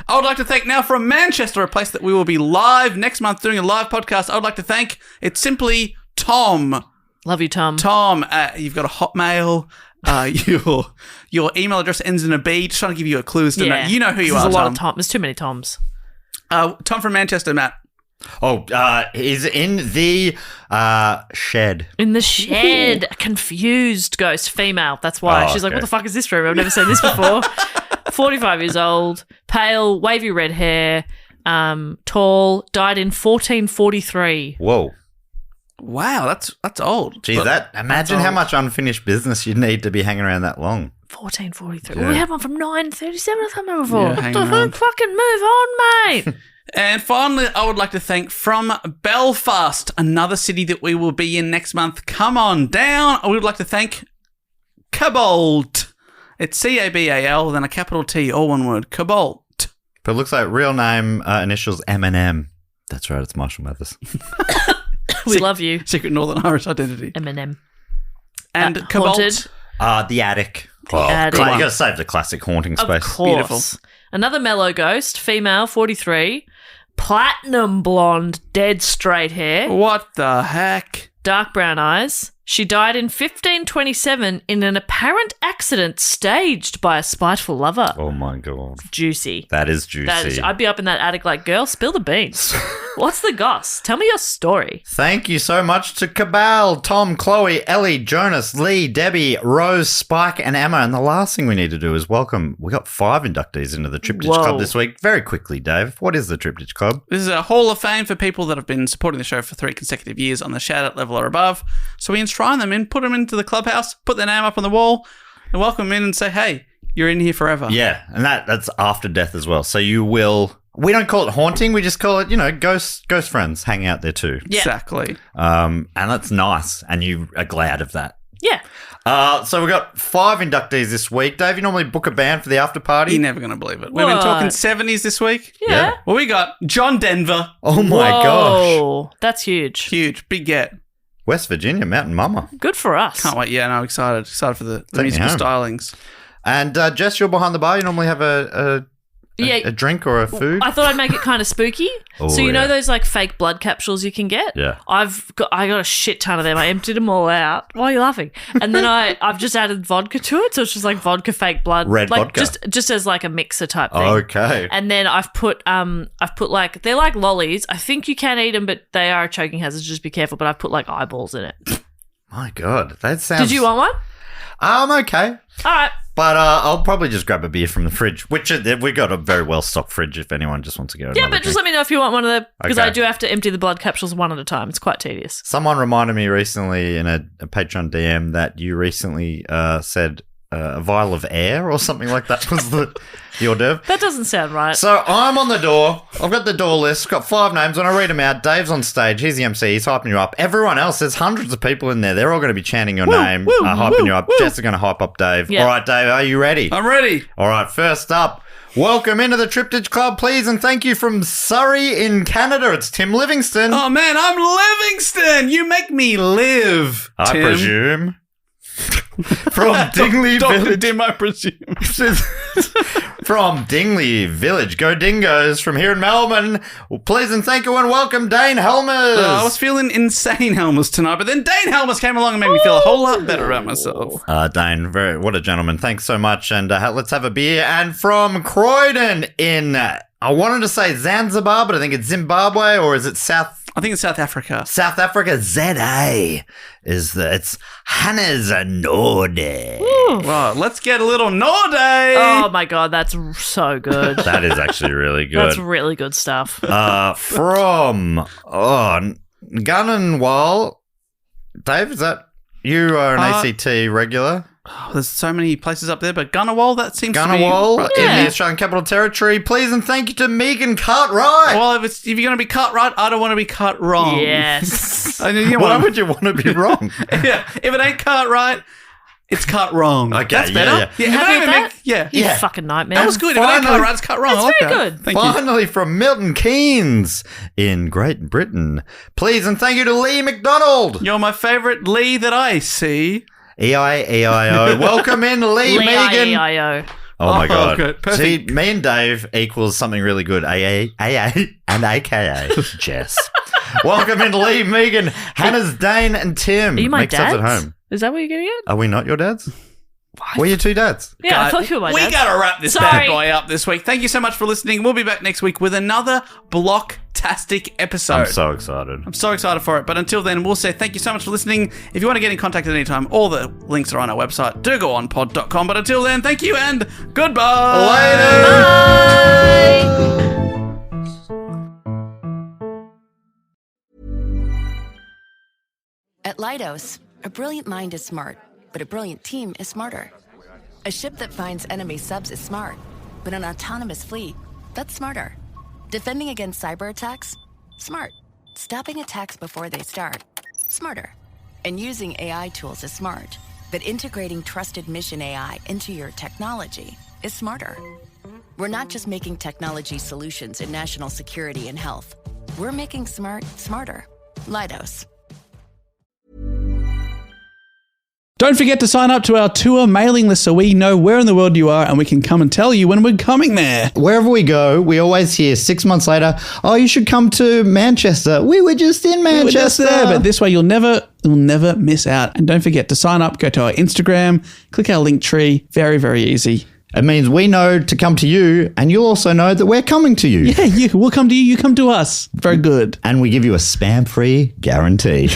I would like to thank now from Manchester, a place that we will be live next month doing a live podcast. I would like to thank, it's simply Tom. Love you, Tom. Tom, you've got a Hotmail. Your email address ends in a B. Just trying to give you a clue as to know. You know who you There's are, a lot Tom. of Tom. There's too many Toms. Tom from Manchester, Matt. Oh, he's in the shed. In the shed, a confused ghost, female. That's why. Oh, She's like, okay. what the fuck is this room? I've never seen this before. 45 years old, pale, wavy red hair, tall, died in 1443. Whoa. Wow, that's old. Geez, imagine how much unfinished business you'd need to be hanging around that long. 1443. Yeah. Well, we had one from 937 I can't remember before. Yeah, What hanging the around. fuck? Fucking move on, mate. And finally, I would like to thank from Belfast, another city that we will be in next month. Come on down. I would like to thank Cobalt. It's Cabal, then a capital T, all one word. Cobalt. But it looks like real name, initials M&M. That's right, it's Marshall Mathers. We love you, Secret Northern Irish identity. Eminem. And Cobalt. Haunted. The Attic. Attic. You got to save the classic haunting Of space. course. Beautiful. Another mellow ghost, female, 43, platinum blonde, dead straight hair, What the heck? dark brown eyes, She died in 1527 in an apparent accident staged by a spiteful lover. Oh, my God. Juicy. That is juicy. I'd be up in that attic like, girl, spill the beans. What's the goss? Tell me your story. Thank you so much to Cabal, Tom, Chloe, Ellie, Jonas, Lee, Debbie, Rose, Spike, and Emma. And the last thing we need to do is welcome. We got 5 inductees into the Triptych Club this week. Very quickly, Dave. What is the Triptych Club? This is a hall of fame for people that have been supporting the show for 3 consecutive years on the shout-out level or above. So we enshrine them in, put them into the clubhouse, put their name up on the wall, and welcome them in and say, hey, you're in here forever. Yeah, and that's after death as well. So you will... We don't call it haunting. We just call it, ghost friends hang out there too. Yeah. Exactly. And that's nice, and you are glad of that. Yeah. So we've got 5 inductees this week. Dave, you normally book a band for the after party? You're never going to believe it. We've been talking 70s this week. Yeah. Well, we got John Denver. Oh, my gosh. Whoa, that's huge. Huge. Big get. West Virginia, Mountain Mama. Good for us. Can't wait. Yeah, no, excited. Excited for the me musical home. stylings. And Jess, you're behind the bar. You normally have a drink or a food? I thought I'd make it kind of spooky. Oh, so you know yeah. those like fake blood capsules you can get? Yeah. I got a shit ton of them. I emptied them all out. Why are you laughing? And then I've just added vodka to it, so it's just like vodka fake blood. Red like vodka. just as like a mixer type thing. Okay. And then I've put like they're like lollies. I think you can eat them, but they are a choking hazard. Just be careful. But I've put like eyeballs in it. My God, that sounds... Did you want one? I'm okay. All right. But I'll probably just grab a beer from the fridge, which we got a very well-stocked fridge if anyone just wants to get Yeah, but just let me know if you want one of the... Because Okay. I do have to empty the blood capsules one at a time. It's quite tedious. Someone reminded me recently in a Patreon DM that you recently said a vial of air or something like that was the hors d'oeuvre. That doesn't sound right. So I'm on the door. I've got the door list. Got 5 names. When I read them out, Dave's on stage. He's the MC. He's hyping you up. Everyone else, there's hundreds of people in there. They're all going to be chanting your name, hyping you up. Jess is going to hype up Dave. Yeah. All right, Dave, are you ready? I'm ready. All right, first up, welcome into the Triptych Club, please, and thank you from Surrey in Canada. It's Tim Livingston. Oh, man, I'm Livingston. You make me live, I Tim. presume. From Dingley Dr. Village. Dim, I presume. From Dingley Village. Go Dingoes from here in Melbourne. Well, please and thank you and welcome Dane Helmers. I was feeling insane Helmers tonight, but then Dane Helmers came along and made me feel a whole lot better about myself. Dane, what a gentleman. Thanks so much. And let's have a beer. And from Croydon in, I wanted to say Zanzibar, but I think it's Zimbabwe, or is it I think it's South Africa. South Africa? ZA it's Hannah's Norde. Right, let's get a little Norde. Oh my God, that's so good. That is actually really good. That's really good stuff. From Gunninwall. Dave, is that you are an ACT regular? Oh, there's so many places up there, but Gunnawal, that seems to be... Gunnawal right. in Yeah. the Australian Capital Territory. Please and thank you to Megan Cartwright. Well, if you're going to be cut right, I don't want to be cut wrong. Yes. I mean, you Why want would you want to be wrong? yeah, if it ain't cut right, it's cut wrong. Okay, That's yeah, better. yeah. if Happy I don't with even that? yeah. You Yeah. fucking nightmare. That was good. If it ain't cut Finally. right, it's cut wrong. That's I like very that. good. Thank you. Finally, from Milton Keynes in Great Britain. Please and thank you to Lee McDonald. You're my favourite Lee that I see. EIEIO. Welcome in, Lee Megan. Lee-I-E-I-O. Oh my Oh, God. good. Perfect. See, me and Dave equals something really good. AA, and AKA Jess. Welcome in, Lee, Megan, Hannah's, Dane, and Tim. Are you my Make subs dads? at home. Is that what you're getting at? Are we not your dads? We're your 2 dads. Yeah, I thought you were my We dad. got to wrap this Sorry. bad boy up this week. Thank you so much for listening. We'll be back next week with another blocktastic episode. I'm so excited. I'm so excited for it. But until then, we'll say thank you so much for listening. If you want to get in contact at any time, all the links are on our website, dogoonpod.com. But until then, thank you and goodbye. At Leidos, a brilliant mind is smart, but a brilliant team is smarter. A ship that finds enemy subs is smart, but an autonomous fleet, that's smarter. Defending against cyber attacks? Smart. Stopping attacks before they start? Smarter. And using AI tools is smart, but integrating trusted mission AI into your technology is smarter. We're not just making technology solutions in national security and health. We're making smart smarter. Leidos. Don't forget to sign up to our tour mailing list so we know where in the world you are and we can come and tell you when we're coming there. Wherever we go, we always hear 6 months later, oh, you should come to Manchester. We were just in Manchester. We were just there, but this way you'll never miss out. And don't forget to sign up, go to our Instagram, click our link tree. Very, very easy. It means we know to come to you, and you'll also know that we're coming to you. Yeah, we'll come to you, you come to us. Very good. And we give you a spam-free guarantee.